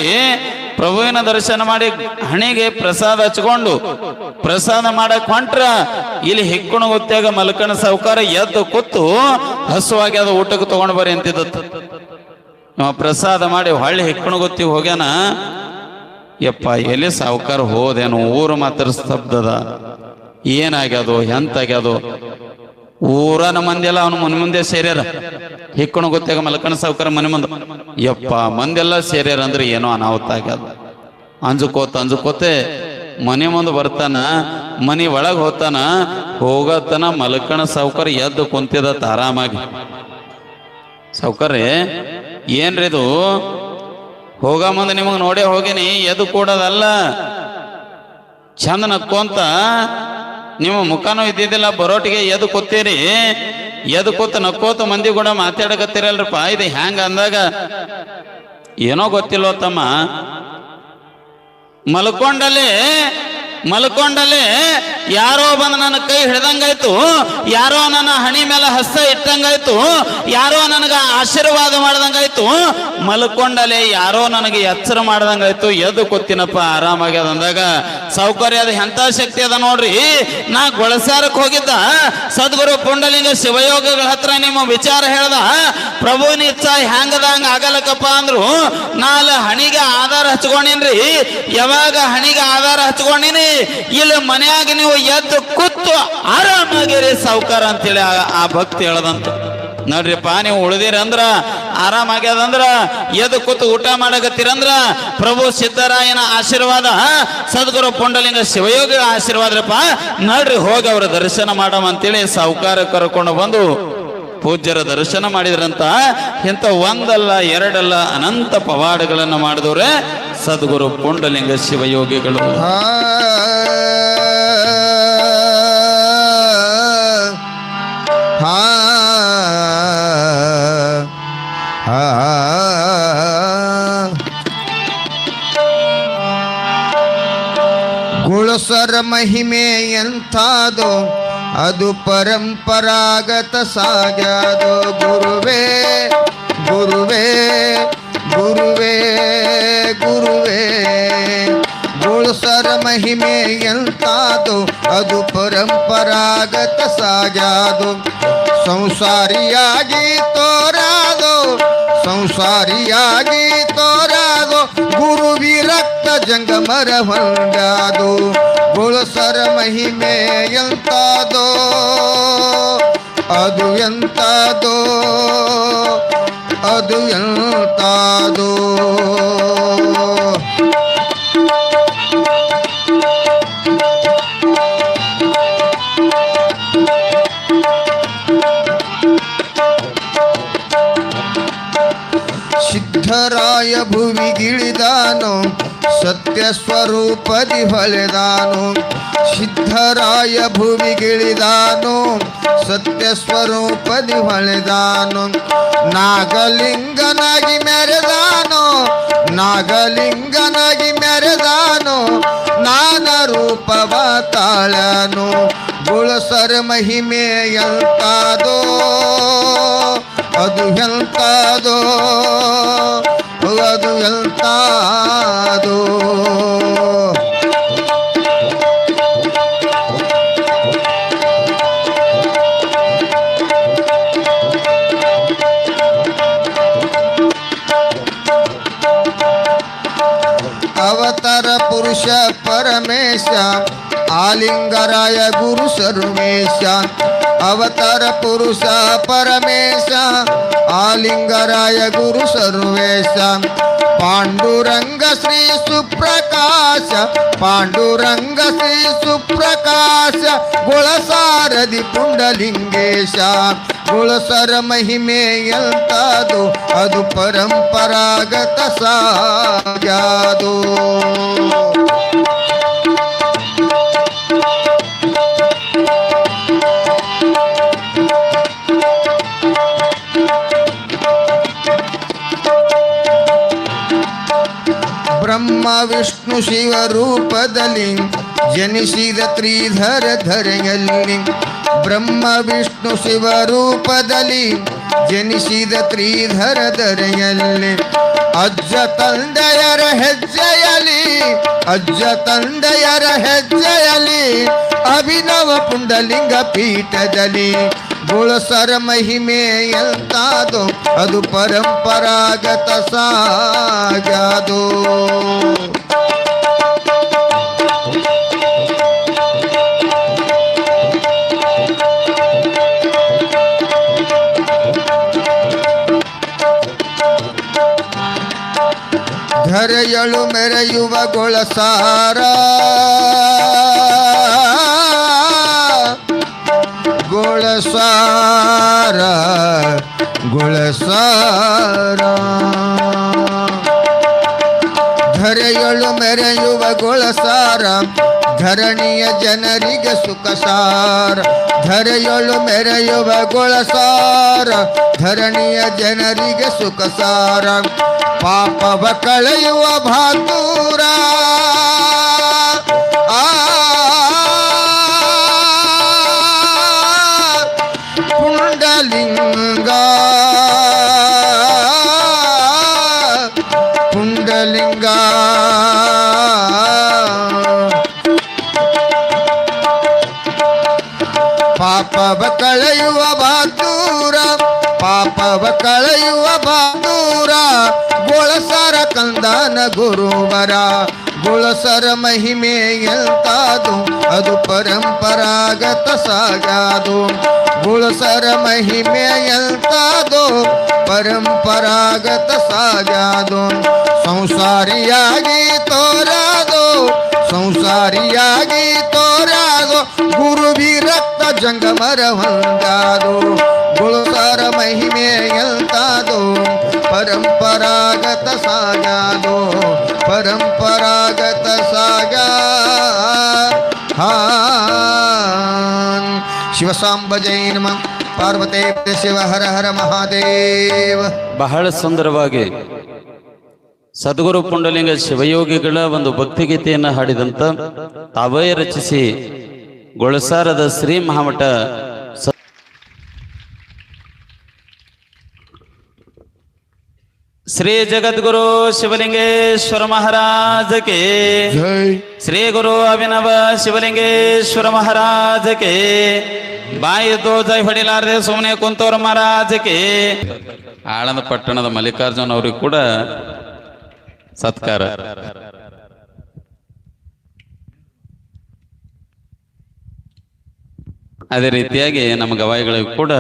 ಪ್ರಭುವಿನ ದರ್ಶನ ಮಾಡಿ ಹಣಿಗೆ ಪ್ರಸಾದ ಹಚ್ಕೊಂಡು ಪ್ರಸಾದ ಮಾಡಕ್ ಹೊಂಟ್ರ ಇಲ್ಲಿ ಹಿಕ್ಕಣಗುತ್ಯಾಗ ಮಲ್ಕಣ ಸಾವ್ಕಾರ ಎದ್ದು ಕೂತು ಹಸುವಾಗಿ ಅದು ಊಟಕ್ಕೆ ತಗೊಂಡು ಬರ್ರಿ ಅಂತಿದ್ದ. ಪ್ರಸಾದ ಮಾಡಿ ಹೊಳ್ಳಿ ಹಿಕ್ಕಣಗುತ್ತಿಗೆ ಹೋಗ್ಯಾನ. ಯಪ್ಪ ಎಲ್ಲಿ ಸಾವ್ಕಾರ ಹೋದೇನು, ಊರು ಮಾತ್ರ ಸ್ತಬ್ಧದ. ಏನಾಗ್ಯದು ಎಂತಾಗ್ಯದು? ಊರನ ಮಂದಿ ಎಲ್ಲ ಅವನು ಮನೆ ಮುಂದೆ ಸೇರ್ಯಾರ. ಹಿಕ್ಕಣ ಗೊತ್ತಾಗ ಮಲ್ಕಣ ಸಾವ್ಕಾರ ಮನೆ ಮುಂದೆ. ಯಪ್ಪ ಮಂದೆಲ್ಲ ಸೇರ್ಯಾರ ಅಂದ್ರೆ ಏನೋ ಅನಾಹುತ ಆಗ್ಯದ. ಅಂಜುಕೋತೆ ಮನೆ ಮುಂದೆ ಬರ್ತಾನ, ಮನಿ ಒಳಗೆ ಹೋಗ್ತಾನ. ಹೋಗತನ ಮಲ್ಕಣ ಸಾವ್ಕಾರ ಎದ್ದು ಕುಂತಿದತ್ತ ಆರಾಮಾಗಿ. ಸಾವ್ಕಾರ್ರಿ ಏನ್ರಿ ಇದು? ಹೋಗ ಮುಂದೆ ನಿಮಗ್ ನೋಡೇ ಹೋಗಿನಿ, ಎದ್ದು ಕೂಡೋದಲ್ಲ. ಚಂದ ನಕ್ಕೊಂತ ನಿಮ್ಮ ಮುಖನೂ ಇದ್ದಿದ್ದಿಲ್ಲ, ಬರೋಟಿಗೆ ಎದ್ದು ಕೂತೀರಿ. ಎದ್ದು ಕೂತ ನಕ್ಕೋತ ಮಂದಿ ಕೂಡ ಮಾತಾಡಕತ್ತೀರಲ್ರಪ್ಪ. ಇದು ಹ್ಯಾಂಗ ಅಂದಾಗ ಏನೋ ಗೊತ್ತಿಲ್ವ ತಮ್ಮ, ಮಲ್ಕೊಂಡಲ್ಲೇ ಯಾರೋ ಬಂದು ನನ್ನ ಕೈ ಹಿಡ್ದಂಗಾಯ್ತು, ಯಾರೋ ನನ್ನ ಹಣಿ ಮೇಲೆ ಹಸ್ತ ಇಟ್ಟಂಗಾಯ್ತು, ಯಾರೋ ನನಗ ಆಶೀರ್ವಾದ ಮಾಡ್ದಂಗಾಯ್ತು, ಮಲ್ಕೊಂಡಲ್ಲೇ ಯಾರೋ ನನಗೆ ಎಚ್ಚರ ಮಾಡ್ದಂಗಾಯ್ತು. ಎದ್ದು ಕೂತಿನಪ್ಪ ಆರಾಮಾಗ್ಯದ ಅಂದಾಗ ಸೌಕರ್ಯ ಅದು ಎಂತ ಶಕ್ತಿ ಅದ ನೋಡ್ರಿ. ನಾ ಗೊಳಸಾರಕ್ಕೆ ಹೋಗಿದ್ದ ಸದ್ಗುರು ಪುಂಡಲಿಂಗ ಶಿವಯೋಗಗಳ ಹತ್ರ ನಿಮ್ಮ ವಿಚಾರ ಹೇಳ್ದ. ಪ್ರಭುವಿನ ಇಚ್ಛಾ ಹೆಂಗದ ಹಂಗ ಆಗಲಕ್ಕಪ್ಪ ಅಂದ್ರು. ನಾ ಅಲ್ಲಿ ಹಣಿಗೆ ಆಧಾರ ಹಚ್ಕೊಂಡಿನ್ರಿ. ಯಾವಾಗ ಹಣಿಗೆ ಆಧಾರ ಹಚ್ಕೊಂಡಿನಿ, ಇಲ್ಲಿ ಮನೆಯಾಗ ನೀವು ಎದ್ದು ಕೂತು ಆರಾಮಾಗಿರಿ ಸಾವ್ಕಾರ ಅಂತೇಳಿ ಆ ಭಕ್ತಿ ಹೇಳದಂತ. ನೋಡ್ರಿಪ್ಪ, ನೀವು ಉಳಿದಿರಂದ್ರ ಆರಾಮಾಗ್ಯದಂದ್ರ ಎದ್ದು ಕೂತು ಊಟ ಮಾಡಕತ್ತೀರಂದ್ರ ಪ್ರಭು ಸಿದ್ದರಾಯನ ಆಶೀರ್ವಾದ, ಸದ್ಗುರು ಪುಂಡಲಿಂಗ ಶಿವಯೋಗಿಗಳ ಆಶೀರ್ವಾದ್ರಪ್ಪ. ನೋಡ್ರಿ ಹೋಗಿ ಅವ್ರ ದರ್ಶನ ಮಾಡಮ ಅಂತೇಳಿ ಸಾವ್ಕಾರ ಕರ್ಕೊಂಡು ಬಂದು ಪೂಜ್ಯರ ದರ್ಶನ ಮಾಡಿದ್ರಂತ. ಇಂಥ ಒಂದಲ್ಲ ಎರಡಲ್ಲ ಅನಂತ ಪವಾಡಗಳನ್ನು ಮಾಡಿದವ್ರೆ ಸದ್ಗುರು ಪುಂಡಲಿಂಗ ಶಿವಯೋಗಿಗಳು. ಗುಳಸರ ಮಹಿಮೆ ಎಂಥಾದೋ ಅದು ಪರಂಪರಾಗತ ಸಾಗ್ಯಾದೋ. ಗುರುವೇ ಗುರುವೇ ಗುರುವೇ ಗುರುವೇ ಗುಳಸರ ಮಹಿಮೆ ಎಂಥಾದೋ ಅದು ಪರಂಪರಾಗತ ಸಾಗ್ಯಾದೋ. ಸಂಸಾರಿಯಾಗಿ ತೋರಾದೋ ಗುರು ವಿರಕ್ತ ಜಂಗಮರ ಹೊಂದಾದು ಗುಳಸರ ಮಹಿಮೆ ಎಂತಾದೋ ಅದು ಎಂತಾದೋ ಅದು ಎಂತಾದೋ ಸಿದ್ಧರಾಯ ಭುವಿಗಿಳಿದಾನು ಸತ್ಯ ಸ್ವರೂಪದಿ ಹೊಳೆದಾನು ಸಿದ್ಧರಾಯ ಭುವಿಗಿಳಿದಾನು ಸತ್ಯ ಸ್ವರೂಪದಿ ಹೊಳೆದಾನು ನಾಗಲಿಂಗನಾಗಿ ಮೆರೆದಾನು ನಾಗಲಿಂಗನಾಗಿ ಮೆರೆದಾನು ನಾನಾ ರೂಪವ ತಾಳನು ಗುಳಸರ ಮಹಿಮೆ ಎಂತಾದೋ ಅದು ಎಂತಾದೋ ಅದು ಎಂತಾದೋ ಅವತಾರ ಪುರುಷ ಪರಮೇಶ ಆಲಿಂಗರಾಯ ಗುರು ಸರ್ವೇಶ ಅವತಾರ ಪುರುಷ ಪರಮೇಶ ಆಲಿಂಗರಾಯ ಗುರು ಸರ್ವೇಶ ಪಾಂಡುರಂಗ ಶ್ರೀ ಸುಪ್ರಕಾಶ ಪಾಂಡುರಂಗ ಶ್ರೀ ಸುಪ್ರಕಾಶ ಗುಳಸಾರದಿ ಪುಂಡಲಿಂಗೇಶ ಗುಳಸರ ಮಹಿಮೆ ಎಂತಾದು ಅದು ಪರಂಪರಾಗತ ಸಾಗ್ಯಾದು ಬ್ರಹ್ಮ ವಿಷ್ಣು ಶಿವ ರೂಪದಲ್ಲಿ ಜನಿಸಿದ ತ್ರಿಧರ ಧರೆಯಲ್ಲಿ ಬ್ರಹ್ಮ ವಿಷ್ಣು ಶಿವ ರೂಪದಲ್ಲಿ ಜನಿಸಿದ ತ್ರಿಧರ ಧರೆಯಲ್ಲಿ ಅಜ್ಜ ತಂದೆಯರ ಹೆಜ್ಜೆಯಲಿ ಅಜ್ಜ ತಂದೆಯರ ಹೆಜ್ಜೆಯಲಿ ಅಭಿನವ ಪುಂಡಲಿಂಗ ಪೀಠದಲ್ಲಿ ಗುಳಸರ ಮಹಿಮೆ ಎಂತಾದೋ ಅದು ಪರಂಪರಾಗತ ಸಾಗ್ಯಾದೋ ಧರೆಯಳು ಮೆರೆಯುವ ಗುಳಸಾರ ಗುಳಸಾರ ಗುಳಸಾರ ಧರೆಯಳು ಮೆರೆಯುವ ಗುಳಸಾರ ಧರಣಿಯ ಜನರಿಗೆ ಸುಖಸಾರ ಧರೆಯಳು ಮೆರೆಯುವ ಗುಳಸಾರ ಧರಣಿಯ ಜನರಿಗೆ ಸುಖಸಾರ ಪಾಪವ ಕಳೆಯುವ ಭಾತೂರ ಪುಂಡಲಿಂಗ ಪುಂಡಲಿಂಗ ಪಾಪವ ಕಳೆಯುವ ಬಹಾದೂರ ಪಾಪವ ಕಳೆಯುವ ಬಹಾದೂರ ಗುಳಸರ ಕಂದನ ಗುರುವರ ಗುಳಸರ ಮಹಿಮೆ ಎಂತಾದು ಅದು ಪರಂಪರಾಗತ ಸಾಗಾದು ಗುಳಸರ ಮಹಿಮೆ ಎಂತಾದು ಪರಂಪರಾಗತ ಸಾಗಾದು ಸಂಸಾರಿಯಾಗಿ ತೋರಾದು ಸಂಸಾರಿಯಾಗಿ ತೋರಾದು ಗುರು ವಿರಕ್ತ ಜಂಗಮರ ಹೊಂದಾದು ಗುಳಸರ ಮಹಿಮೆ ಎಂತಾದು ಪರಂಪರಾಗತ ಸಾಗಾದು ಪರಂಪರಾಗತ ಸಾಗಾ ಶಿವಸಾಂಬ ಜೈ ನಮಃ ಪಾರ್ವತೇ ಶಿವ ಹರ ಹರ ಮಹಾದೇವ. ಬಹಳ ಸುಂದರವಾಗಿ ಸದ್ಗುರು ಪುಂಡಲಿಂಗ ಶಿವಯೋಗಿಗಳ ಒಂದು ಭಕ್ತಿಗೀತೆಯನ್ನು ಹಾಡಿದಂತ ತಾವೇ ರಚಿಸಿ ಗೊಳಸಾರದ ಶ್ರೀ ಮಹಾಮಠ ಶ್ರೀ ಜಗದ್ಗುರು ಶಿವಲಿಂಗೇಶ್ವರ ಮಹಾರಾಜ ಕೆ ಶ್ರೀ ಗುರು ಅಭಿನವ ಶಿವಲಿಂಗೇಶ್ವರ ಮಹಾರಾಜ ಕೆ ಬಾಯಿದ್ದು ಜೈ ಹೊಡಿಲಾರದೆ ಸುಮ್ಮನೆ ಕುಂತವ್ರ ಮಹಾರಾಜ ಕೆ. ಆಳಂದ ಪಟ್ಟಣದ ಮಲ್ಲಿಕಾರ್ಜುನ ಅವ್ರಿಗೆ ಕೂಡ ಸತ್ಕಾರ. ಅದೇ ರೀತಿಯಾಗಿ ನಮ್ಮ ಗವಾಯಿಗಳಿಗೂ ಕೂಡ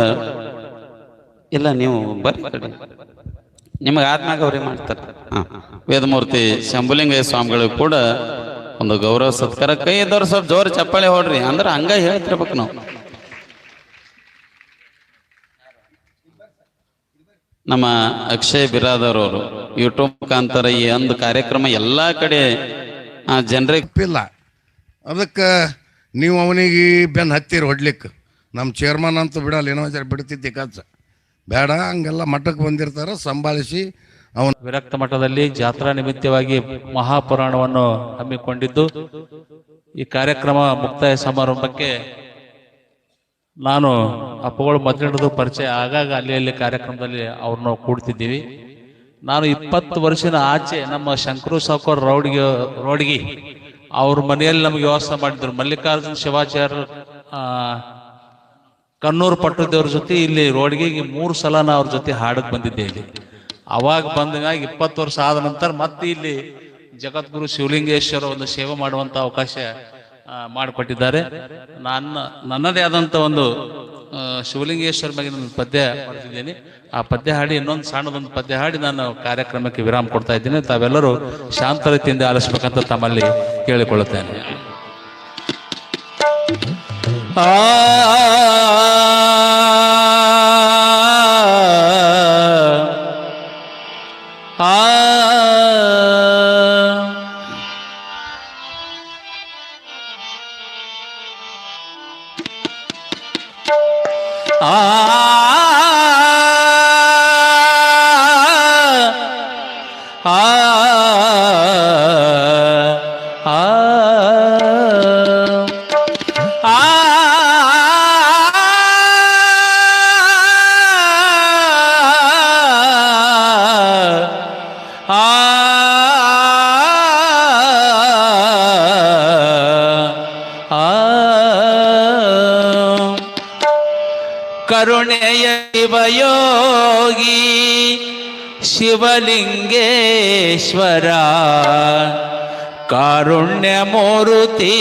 ಇಲ್ಲ ನೀವು ಬರ್ರಿ ಕಡೆ ನಿಮಗೆ ಆತ್ಮಗೌರಿ ಮಾಡ್ತಾರೆ. ವೇದಮೂರ್ತಿ ಶಂಭುಲಿಂಗಯ್ಯ ಸ್ವಾಮಿಗಳಿಗೂ ಕೂಡ ಒಂದು ಗೌರವ ಸತ್ಕಾರ. ಕೈ ಇದ್ದವ್ರು ಸ್ವಲ್ಪ ಜೋರು ಚಪ್ಪಾಳೆ ಹೊಡ್ರಿ, ಅಂದ್ರೆ ಹಂಗ ಹೇಳ್ತಿರ್ಬೇಕು ನಾವು. ನಮ್ಮ ಅಕ್ಷಯ್ ಬಿರಾದರ್ ಯೂಟ್ಯೂಬ್ ಮುಖಾಂತರ ಈ ಒಂದು ಕಾರ್ಯಕ್ರಮ ಎಲ್ಲಾ ಕಡೆ ಜನರಿಗೆ ತಪ್ಪಿಲ್ಲ. ಅದಕ್ಕೆ ನೀವು ಅವನಿಗೆ ಬೆನ್ನು ಹತ್ತಿರ ಹೊಡ್ಲಿಕ್ಕೆ ನಮ್ಮ ಚೇರ್ಮನ್ ಅಂತೂ ಬಿಡಲ್ಲ, ಏನೋ ಬಿಡ್ತಿದ್ದೆ ಕಚ್ಚ ಬೇಡ, ಹಂಗೆಲ್ಲ ಮಠಕ್ಕೆ ಬಂದಿರ್ತಾರೆ ಸಂಭಾಳಿಸಿ. ಅವನು ವಿರಕ್ತ ಮಠದಲ್ಲಿ ಜಾತ್ರಾ ನಿಮಿತ್ತವಾಗಿ ಮಹಾಪುರಾಣವನ್ನು ಹಮ್ಮಿಕೊಂಡಿದ್ದು, ಈ ಕಾರ್ಯಕ್ರಮ ಮುಕ್ತಾಯ ಸಮಾರಂಭಕ್ಕೆ ನಾನು ಅಪ್ಪಗಳು ಮೊದಲಿಡೋದು ಪರಿಚಯ ಆಗಾಗ ಅಲ್ಲಿ ಕಾರ್ಯಕ್ರಮದಲ್ಲಿ ಅವ್ರನ್ನ ಕೂಡ್ತಿದ್ದೀವಿ. ನಾನು 20 ವರ್ಷದ ಆಚೆ ನಮ್ಮ ಶಂಕರು ಸಾವ್ಕಾರ ರೋಡ್ಗಿ ಅವ್ರ ಮನೆಯಲ್ಲಿ ನಮಗೆ ವ್ಯವಸ್ಥೆ ಮಾಡಿದ್ರು. ಮಲ್ಲಿಕಾರ್ಜುನ ಶಿವಾಚಾರ್ಯ ಕನ್ನೂರು ಪಟ್ಟದೇವ್ರ ಜೊತೆ ಇಲ್ಲಿ ರೋಡ್ಗೆ 3 ಸಲ ನಾ ಅವ್ರ ಜೊತೆ ಹಾಡಕ್ಕೆ ಬಂದಿದ್ದೆ. ಇಲ್ಲಿ ಅವಾಗ ಬಂದಾಗ 20 ವರ್ಷ ಆದ ನಂತರ ಮತ್ತೆ ಇಲ್ಲಿ ಜಗದ್ಗುರು ಶಿವಲಿಂಗೇಶ್ವರ ಒಂದು ಸೇವೆ ಮಾಡುವಂತ ಅವಕಾಶ ಮಾಡಿಕೊಟ್ಟಿದ್ದಾರೆ. ನನ್ನದೇ ಆದಂತ ಒಂದು ಶಿವಲಿಂಗೇಶ್ವರ ಬಗ್ಗೆ ನಾನು ಪದ್ಯ ಮಾಡ್ತಿದ್ದೀನಿ. ಆ ಪದ್ಯ ಹಾಡಿ ಇನ್ನೊಂದು ಸಣ್ಣದೊಂದು ಪದ್ಯ ಹಾಡಿ ನಾನು ಕಾರ್ಯಕ್ರಮಕ್ಕೆ ವಿರಾಮ ಕೊಡ್ತಾ ಇದ್ದೀನಿ. ತಾವೆಲ್ಲರೂ ಶಾಂತ ರೀತಿಯಿಂದ ಆಲಿಸ್ಬೇಕಂತ ತಮ್ಮಲ್ಲಿ ಕೇಳಿಕೊಳ್ಳುತ್ತೇನೆ. ಕರುಣೆಯ ಶಿವಯೋಗಿ ಶಿವಲಿಂಗೇಶ್ವರ ಕಾರುಣ್ಯ ಮೂರ್ತಿ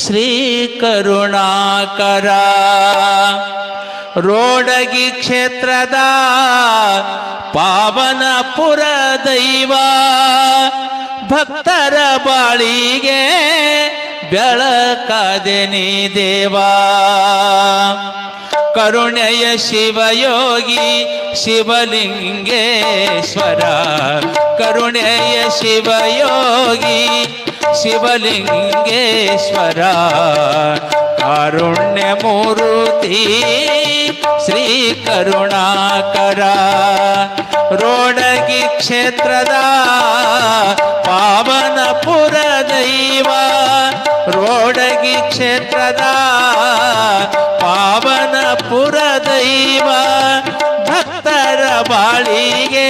ಶ್ರೀ ಕರುಣಾಕರ ರೋಡಗಿ ಕ್ಷೇತ್ರದ ಪಾವನಪುರ ದೈವ ಭಕ್ತರ ಬಾಳಿಗೆ ಬೆಳಕಾದೆ ನೀ ದೇವಾ ಕರುಣೆಯ ಶಿವಯೋಗಿ ಶಿವಲಿಂಗೇಶ್ವರ ಕರುಣೆಯ ಶಿವಯೋಗಿ ಶಿವಲಿಂಗೇಶ್ವರ ಕಾರುಣ್ಯ ಮೂರ್ತಿ ಶ್ರೀ ಕರುಣಾಕರ ರೋಡಗಿ ಕ್ಷೇತ್ರದ ಪಾವನಪುರ ದೈವ ರೋಡಗಿ ಕ್ಷೇತ್ರದ ಪಾವನಪುರ ದೈವ ಭಕ್ತರ ಬಾಳಿಗೆ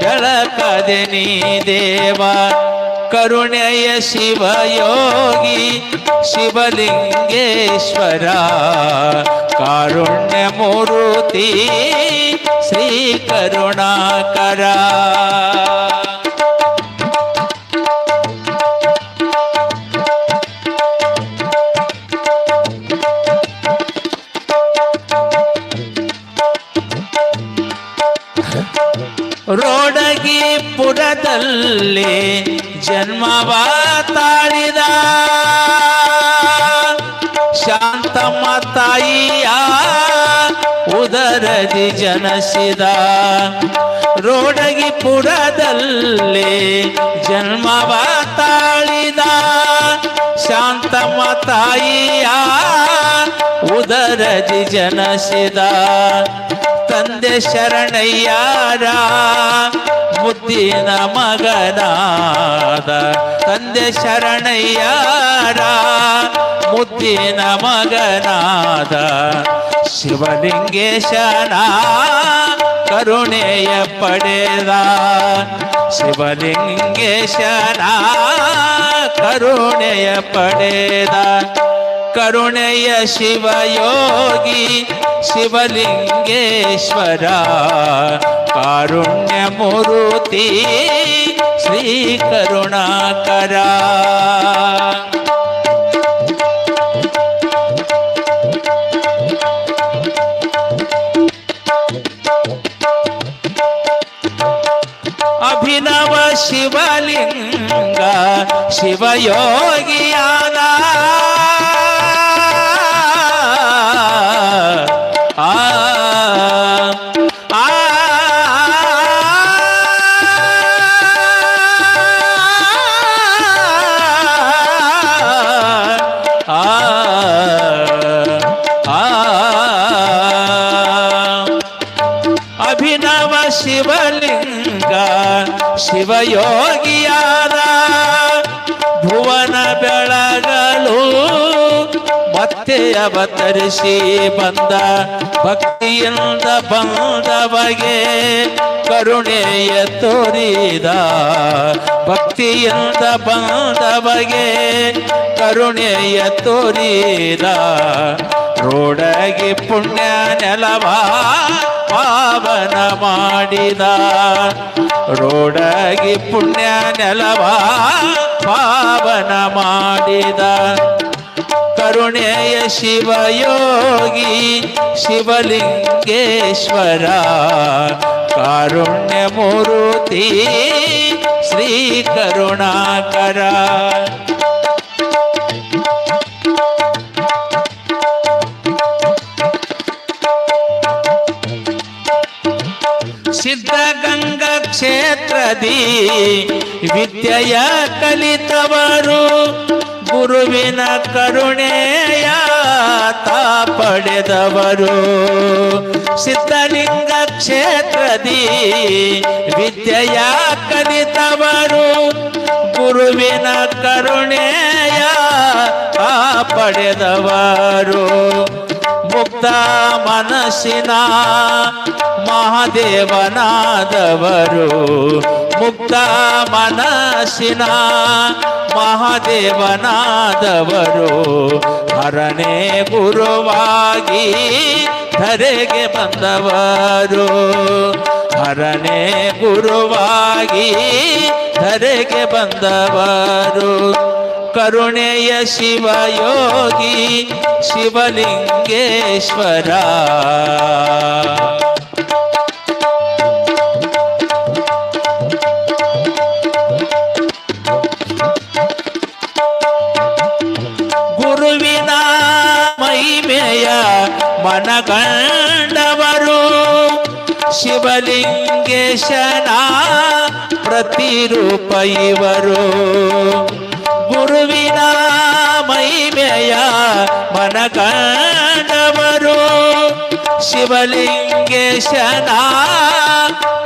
ಬೆಳಕದೆ ನೀ ದೇವ ಕರುಣೆಯ ಶಿವಯೋಗಿ ಶಿವಲಿಂಗೇಶ್ವರ ಕಾರುಣ್ಯ ಮೂರ್ತಿ ಶ್ರೀ ಕರುಣಾಕರ ರೋಡಗಿ ಪುರದಲ್ಲಿ ಜನ್ಮವ ತಾಳಿದ ಶಾಂತಮ್ಮ ತಾಯಿಯ ಉದರದಿ ಜನಸಿದ ರೋಡಗಿ ಪುರದಲ್ಲಿ ಜನ್ಮವ ತಾಳಿದ ಶಾಂತಮ್ಮ ತಾಯಿಯ ಉದರದಿ ಜನಸಿದ ತಂದೆ ಶರಣಯ್ಯರ ಮುದ್ದಿನ ಮಗನಾದ ತಂದೆ ಶರಣಯ್ಯರ ಮುದ್ದಿನ ಮಗನಾದ ಶಿವಲಿಂಗೇಶನ ಕರುಣೆಯ ಪಡೆದ ಶಿವಲಿಂಗೇಶನ ಕರುಣೆಯ ಪಡೆದ ಕರುಣೆಯ ಶಿವಯೋಗಿ ಶಿವಲಿಂಗೇಶ್ವರ ಕಾರುಣ್ಯ ಮೂರ್ತಿ ಶ್ರೀ ಕರುಣಾಕರ ಶಿವಯೋಗಿಯಾದ ಆ ಆ ಅಭಿನವ ಶಿವಲಿಂಗ ಶಿವಯೋಗಿಯಾದ ಭುವನ ಬೆಳಗಲು ಮತ್ತೆ ಅವತರಿಸಿ ಬಂದ ಭಕ್ತಿಯಿಂದ ಬಂದವಗೆ ಕರುಣೆಯ ತೋರಿದ ಭಕ್ತಿಯಿಂದ ಬಂದವಗೆ ಕರುಣೆಯ ತೋರಿದ ರೋಡಗಿ ಪುಣ್ಯ ನೆಲವ ಪಾವನ ಮಾಡಿದ ರೋಡಗಿ ಪುಣ್ಯ ನೆಲವ ಪಾವನ ಮಾಡಿದ ಕರುಣೆಯ ಶಿವಯೋಗಿ ಶಿವಲಿಂಗೇಶ್ವರ ಕಾರುಣ್ಯ ಮೂರ್ತಿ ಶ್ರೀ ಕರುಣಾಕರ ಸಿದ್ಧಗಂಗಾ ಕ್ಷೇತ್ರದಿ ವಿದ್ಯೆಯ ಕಲಿತವರು ಗುರುವಿನ ಕರುಣೆಯ ತಾ ಪಡೆದವರು ಸಿದ್ಧಲಿಂಗ ಕ್ಷೇತ್ರದಿ ವಿದ್ಯೆಯ ಕಲಿತವರು ಗುರುವಿನ ಕರುಣೆಯ ತಾ ಪಡೆದವರು ಮುಕ್ತ ಮನಸ್ಸಿನ ಮಹಾದೇವನಾದವರು ಮುಕ್ತ ಮನಸ್ಸಿನ ಮಹಾದೇವನಾದವರು ಹರನೇ ಗುರುವಾಗಿ ಧರೆಗೆ ಬಂದವರು ಹರನೇ ಗುರುವಾಗಿ ಧರೆಗೆ ಬಂದವರು ಕರುಣೆಯ ಶಿವಯೋಗಿ ಶಿವಲಿಂಗೇಶ್ವರ ಗುರುವಿನ ಮಹಿಮೆಯ ಮನಗಂಡವರು ಶಿವಲಿಂಗೇಶನ ಪ್ರತಿರೂಪ ಇವರು ಗುರುವಿನ ಮಹಿಮೆಯ ಮನಗಂಡವರು ಶಿವಲಿಂಗೇಶನ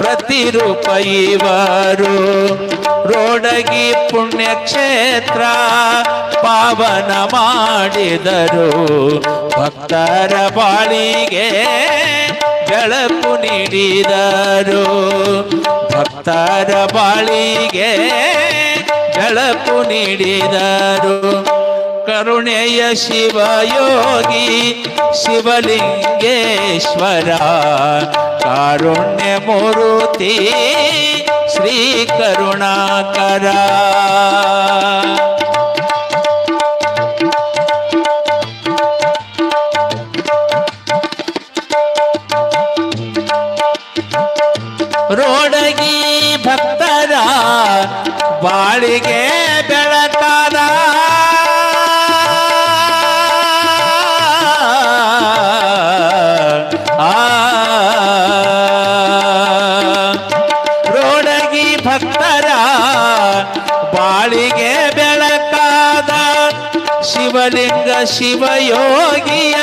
ಪ್ರತಿರೂಪ ಇವರು ರೋಡಗಿ ಪುಣ್ಯಕ್ಷೇತ್ರ ಪಾವನ ಮಾಡಿದರು ಭಕ್ತರ ಬಾಳಿಗೆ ಬೆಳಕು ನೀಡಿದರು ಭಕ್ತರ ಬಾಳಿಗೆ ಬೆಳಕು ನೀಡಿದರು ಕರುಣೆಯ ಶಿವಯೋಗಿ ಶಿವಲಿಂಗೇಶ್ವರ ಕಾರುಣ್ಯ ಮೂರ್ತಿ ಶ್ರೀ ಕರುಣಾಕರ ರೋಡಗಿ ಭಕ್ತರ ಬಾಳಿಗೆ ಬೆಳಕಾದ ರೋಡಗಿ ಭಕ್ತರ ಬಾಳಿಗೆ ಬೆಳಕಾದ ಶಿವಲಿಂಗ ಶಿವಯೋಗಿಯ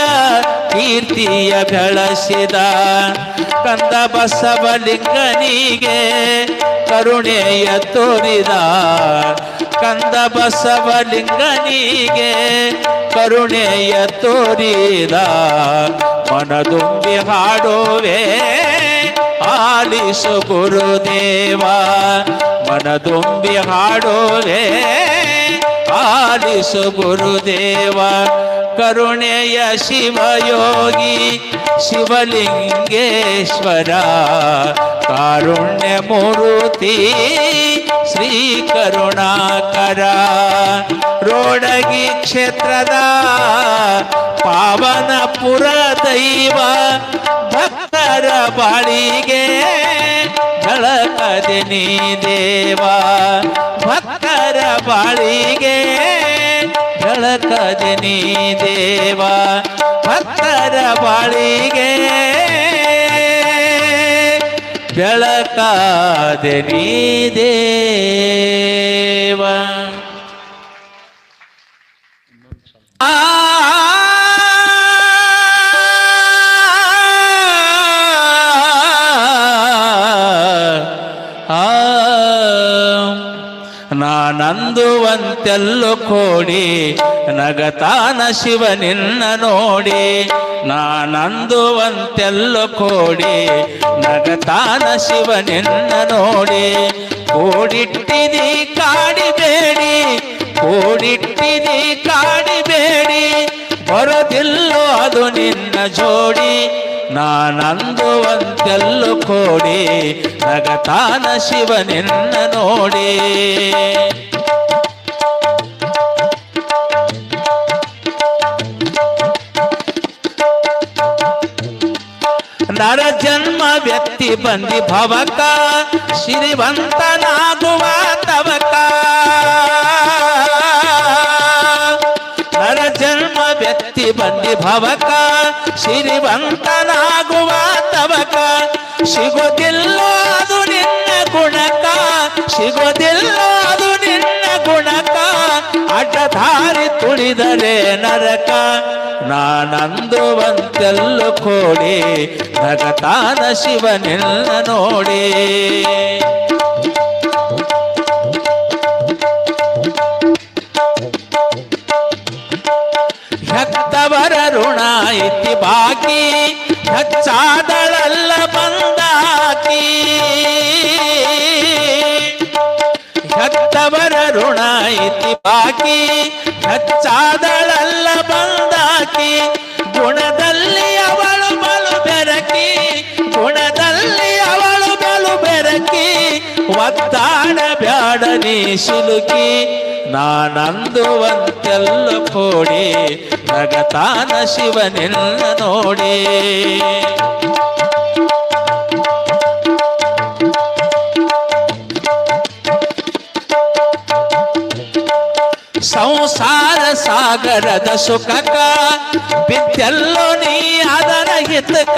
ಕೀರ್ತಿಯ ಬೆಳೆಸಿದ ಕಂದ ಬಸವಲಿಂಗನಿಗೆ ಕರುಣೆಯ ತೋರಿದ ಕಂದ ಬಸವಲಿಂಗನಿಗೆ ಕರುಣೆಯ ತೋರಿದ ಮನದುಂಬಿ ಹಾಡುವೆ ಆಲಿಸು ಗುರುದೇವ ಮನದುಂಬಿ ಹಾಡುವೆ ಆಲಿಸು ಗುರುದೇವ ಕರುಣೆಯ ಶಿವಯೋಗಿ ಶಿವಲಿಂಗೇಶ್ವರ ಕಾರುಣ್ಯ ಮೂರ್ತಿ ಶ್ರೀ ಕರುಣಾಕರ ರೋಡಗಿ ಕ್ಷೇತ್ರದ ಪಾವನಪುರ ದೈವ ಭಕ್ತರ ಬಾಳಿಗೆ ಬೆಳಕದೆ ನೀ ದೇವ ಭಕ್ತರ ಬಾಳಿಗೆ ಬೆಳಕದೆ ನೀ ದೇವ ಭಕ್ತರ ಬಾಳಿಗೆ ಬೆಳಕಾದೆ ನೀ ದೇವ. ನಾನಂದುವಂತೆಲ್ಲು ಕೋಡಿ ನಗತಾನ ಶಿವ ನಿನ್ನ ನೋಡಿ. ನಾನಂದುವಂತೆಲ್ಲು ಕೋಡಿ ನಗತಾನ ಶಿವ ನಿನ್ನ ನೋಡಿ. ಕೂಡಿಟ್ಟಿದಿ ಕಾಡಿಬೇಡಿ ಕೂಡಿಟ್ಟಿದಿ ಕಾಡಿಬೇಡಿ ಬರೋದಿಲ್ಲೋ ಅದು ನಿನ್ನ ಜೋಡಿ. ನಾನಂದುವಂತೆಲ್ಲು ಕೋಡಿ ನಗತಾನ ಶಿವ ನಿನ್ನ ನೋಡಿ. ನರ ಜನ್ಮ ವ್ಯಕ್ತಿ ಬಂದಿ ಭವಕ ಶ್ರೀವಂತನಾಗುವ ತವಕ. ನರ ಜನ್ಮ ವ್ಯಕ್ತಿ ಬಂದಿ ಭವಕ ಶ್ರೀವಂತನಾಗುವ ತವಕ. ಸಿಗೋದಿಲ್ಲ ಅದು ನಿನ್ನ ಗುಣಕ ಸಿಗೋದಿಲ್ಲ ಅದು ನಿನ್ನ ಗುಣಕ. ಅಡ್ಡದಾರಿ ತುಳಿದರೆ ನರಕ. ನಾನಂದುವಂತೆಲ್ಲು ಕೋಡಿ ನಗತಾನ ಶಿವ ನಿನ್ನ ನೋಡಿ. ಹೆತ್ತವರ ಋಣ ಇತಿ ಬಾಕಿ ಹೆಚ್ಚಾದಳಲ್ಲ ಬಂದಾಕಿ. ಹೆತ್ತವರ ಋಣ ಇತಿ ಬಾಕಿ ಹೆಚ್ಚಾದಳಲ್ಲ ಬಂದಾಕಿ. ಗುಣದಲ್ಲಿ ಅವಳು ಬಲು ಬೆರಕಿ ಗುಣದಲ್ಲಿ ಅವಳು ಬಲು ಬೆರಕಿ. ಒತ್ತಾಡ ಬ್ಯಾಡ ನೀ ಸಿಲುಕಿ. ನಾನಂದುವಂತೆಲ್ಲು ಕೋಡಿ ನಗತಾನ ಶಿವ ನಿನ್ನ ನೋಡಿ. ಸಂಸಾರ ಸಾಗರದ ಸುಖಕ ಬಿದ್ದೆಲ್ಲೋ ನೀ ಅದರ ಹಿತಕ.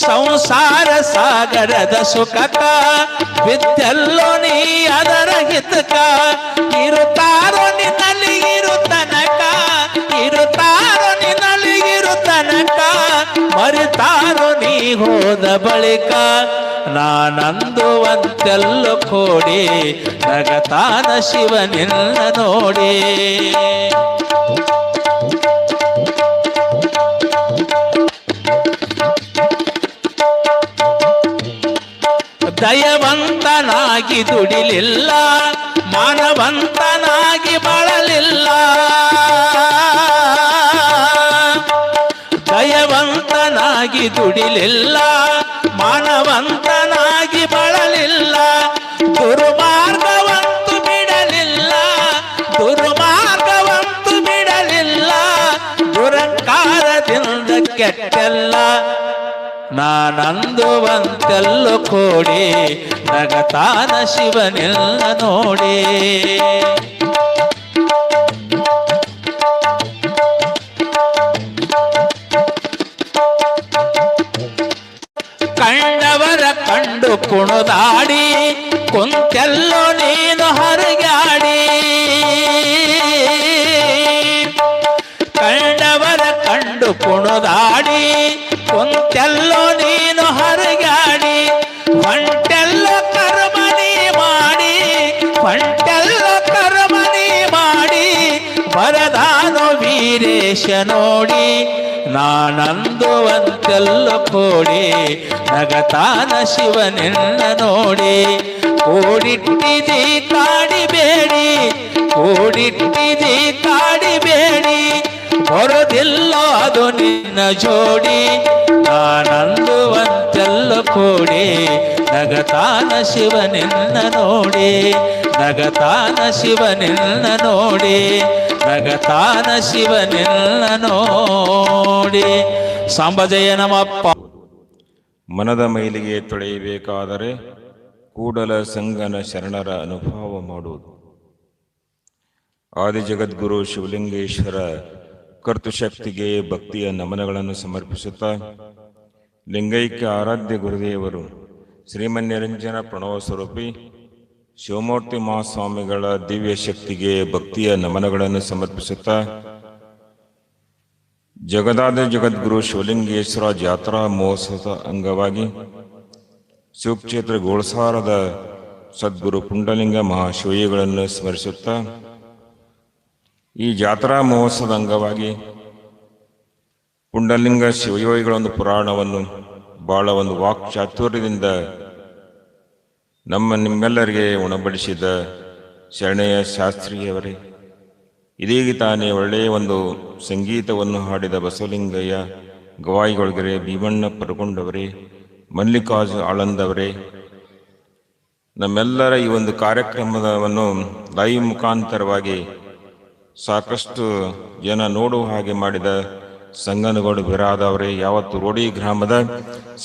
ಸಂಸಾರ ಸಾಗರದ ಸುಖಕ ಬಿದ್ದೆಲ್ಲೋ ನೀ ಅದರ ಹಿತಕ. ಇರುತ್ತಾರೋ ನಿನ್ನಲ್ಲಿ ಇರು ತನಕ ಇರುತ್ತಾರೋ ನಿನ್ನಲ್ಲಿ ಇರು ತನಕ. ಮರಿತಾರೋ ನೀ ಹೋದ ಬಳಿಕ. ನಾನಂದುವಂತೆಲ್ಲು ಕೋಡಿ ನಗತಾನ ಶಿವ ನಿನ್ನ ನೋಡಿ. ದಯವಂತನಾಗಿ ದುಡಿಲಿಲ್ಲ ಮಾನವಂತನಾಗಿ ಬಾಳಲಿಲ್ಲ. ದಯವಂತನಾಗಿ ದುಡಿಲಿಲ್ಲ ಮಾನವಂತನಾಗಿ ಬಾಳಲಿಲ್ಲ. ದುರ್ಮಾರ್ಗವಂತು ಬಿಡಲಿಲ್ಲ ದುರ್ಮಾರ್ಗವಂತು ಬಿಡಲಿಲ್ಲ. ದುರಂಕಾರದಿಂದ ಕೆಟ್ಟಲ್ಲ. ನಾನಂದುವಂತೆಲ್ಲು ಕೋಡಿ ನಗತಾನ ಶಿವ ನಿನ್ನ ನೋಡಿ. ಕಂಡವರ ಕಂಡು ಕುಣದಾಡಿ ಕುಂತೆಲ್ಲೋ ನೀನು ಹರಗಾಡಿ. ಕಂಡವರ ಕಂಡು ಕುಣದಾಡಿ ಕುಂತೆಲ್ಲೋ ನೀನು ಹರಗಾಡಿ. ಹೊಂಟೆಲ್ಲೋ ಕರ್ಮನಿ ಮಾಡಿ ಹೊಂಟೆಲ್ಲೋ ಕರ್ಮನಿ ಮಾಡಿ. ಬರದಾನು ವೀರೇಶ ನೋಡಿ. ನಾನಂದುವಂತೆಲ್ಲು ಕೋಡಿ ನಗತಾನ ಶಿವ ನಿನ್ನ ನೋಡಿ. ಕೂಡಿಟ್ಟಿದಿ ಕಾಡಿಬೇಡಿ ಕೂಡಿಟ್ಟಿದಿ ಕಾಡಿಬೇಡಿ ಬರೋದಿಲ್ಲೋ ಅದು ನಿನ್ನ ಜೋಡಿ. ನಾನಂದುವಂತೆಲ್ಲು ಕೋಡಿ ನಗತಾನ ಶಿವ ನಿನ್ನ ನೋಡಿ. ನಗತಾನ ಶಿವ ನಿನ್ನ ನೋಡಿ. ನಗತಾನ ಶಿವ ನಿನ್ನ ನೋಡಿ. ಸಾಂಬಜಯ ನಮಪ್ಪ. ಮನದ ಮೈಲಿಗೆ ತೊಳೆಯಬೇಕಾದರೆ ಕೂಡಲ ಸಂಗನ ಶರಣರ ಅನುಭವ ಮಾಡುವುದು. ಆದಿಜಗದ್ಗುರು ಶಿವಲಿಂಗೇಶ್ವರ ಕರ್ತೃಶಕ್ತಿಗೆ ಭಕ್ತಿಯ ನಮನಗಳನ್ನು ಸಮರ್ಪಿಸುತ್ತಾ ಲಿಂಗೈಕ್ಯ ಆರಾಧ್ಯ ಗುರುದೇವರು ಶ್ರೀಮನ್ಯರಂಜನ ಪ್ರಣವ ಸ್ವರೂಪಿ ಶಿವಮೂರ್ತಿ ಮಹಾಸ್ವಾಮಿಗಳ ದಿವ್ಯ ಶಕ್ತಿಗೆ ಭಕ್ತಿಯ ನಮನಗಳನ್ನು ಸಮರ್ಪಿಸುತ್ತಾ ಜಗದಾದ ಜಗದ್ಗುರು ಶಿವಲಿಂಗೇಶ್ವರ ಜಾತ್ರಾ ಮಹೋತ್ಸವದ ಅಂಗವಾಗಿ ಶಿವಕ್ಷೇತ್ರ ಗೋಳಸಾರದ ಸದ್ಗುರು ಪುಂಡಲಿಂಗ ಮಹಾಶಿವಯ್ಯಗಳನ್ನು ಸ್ಮರಿಸುತ್ತಾ ಈ ಜಾತ್ರಾ ಮಹೋತ್ಸವದ ಅಂಗವಾಗಿ ಪುಂಡಲಿಂಗ ಶಿವಯೋಗಿಗಳ ಒಂದು ಪುರಾಣವನ್ನು ಬಹಳ ಒಂದು ವಾಕ್ಚಾತುರ್ಯದಿಂದ ನಿಮ್ಮೆಲ್ಲರಿಗೆ ಉಣಬಡಿಸಿದ ಶರಣೆಯ ಶಾಸ್ತ್ರಿಯವರೇ, ಇದೀಗ ತಾನೇ ಒಳ್ಳೆಯ ಒಂದು ಸಂಗೀತವನ್ನು ಹಾಡಿದ ಬಸವಲಿಂಗಯ್ಯ ಗವಾಯಿಗೊಳಗರೆ, ಭೀಮಣ್ಣ ಪರಗೊಂಡವರೇ, ಮಲ್ಲಿಕಾರ್ಜುನ ಆಳಂದವರೇ, ನಮ್ಮೆಲ್ಲರ ಈ ಒಂದು ಕಾರ್ಯಕ್ರಮವನ್ನು ಲೈವ್ ಮುಖಾಂತರವಾಗಿ ಸಾಕಷ್ಟು ಜನ ನೋಡುವ ಹಾಗೆ ಮಾಡಿದ ಸಂಗನಗೌಡ ಬಿರಾದವರೇ, ಯಾವತ್ತು ರೋಡಿ ಗ್ರಾಮದ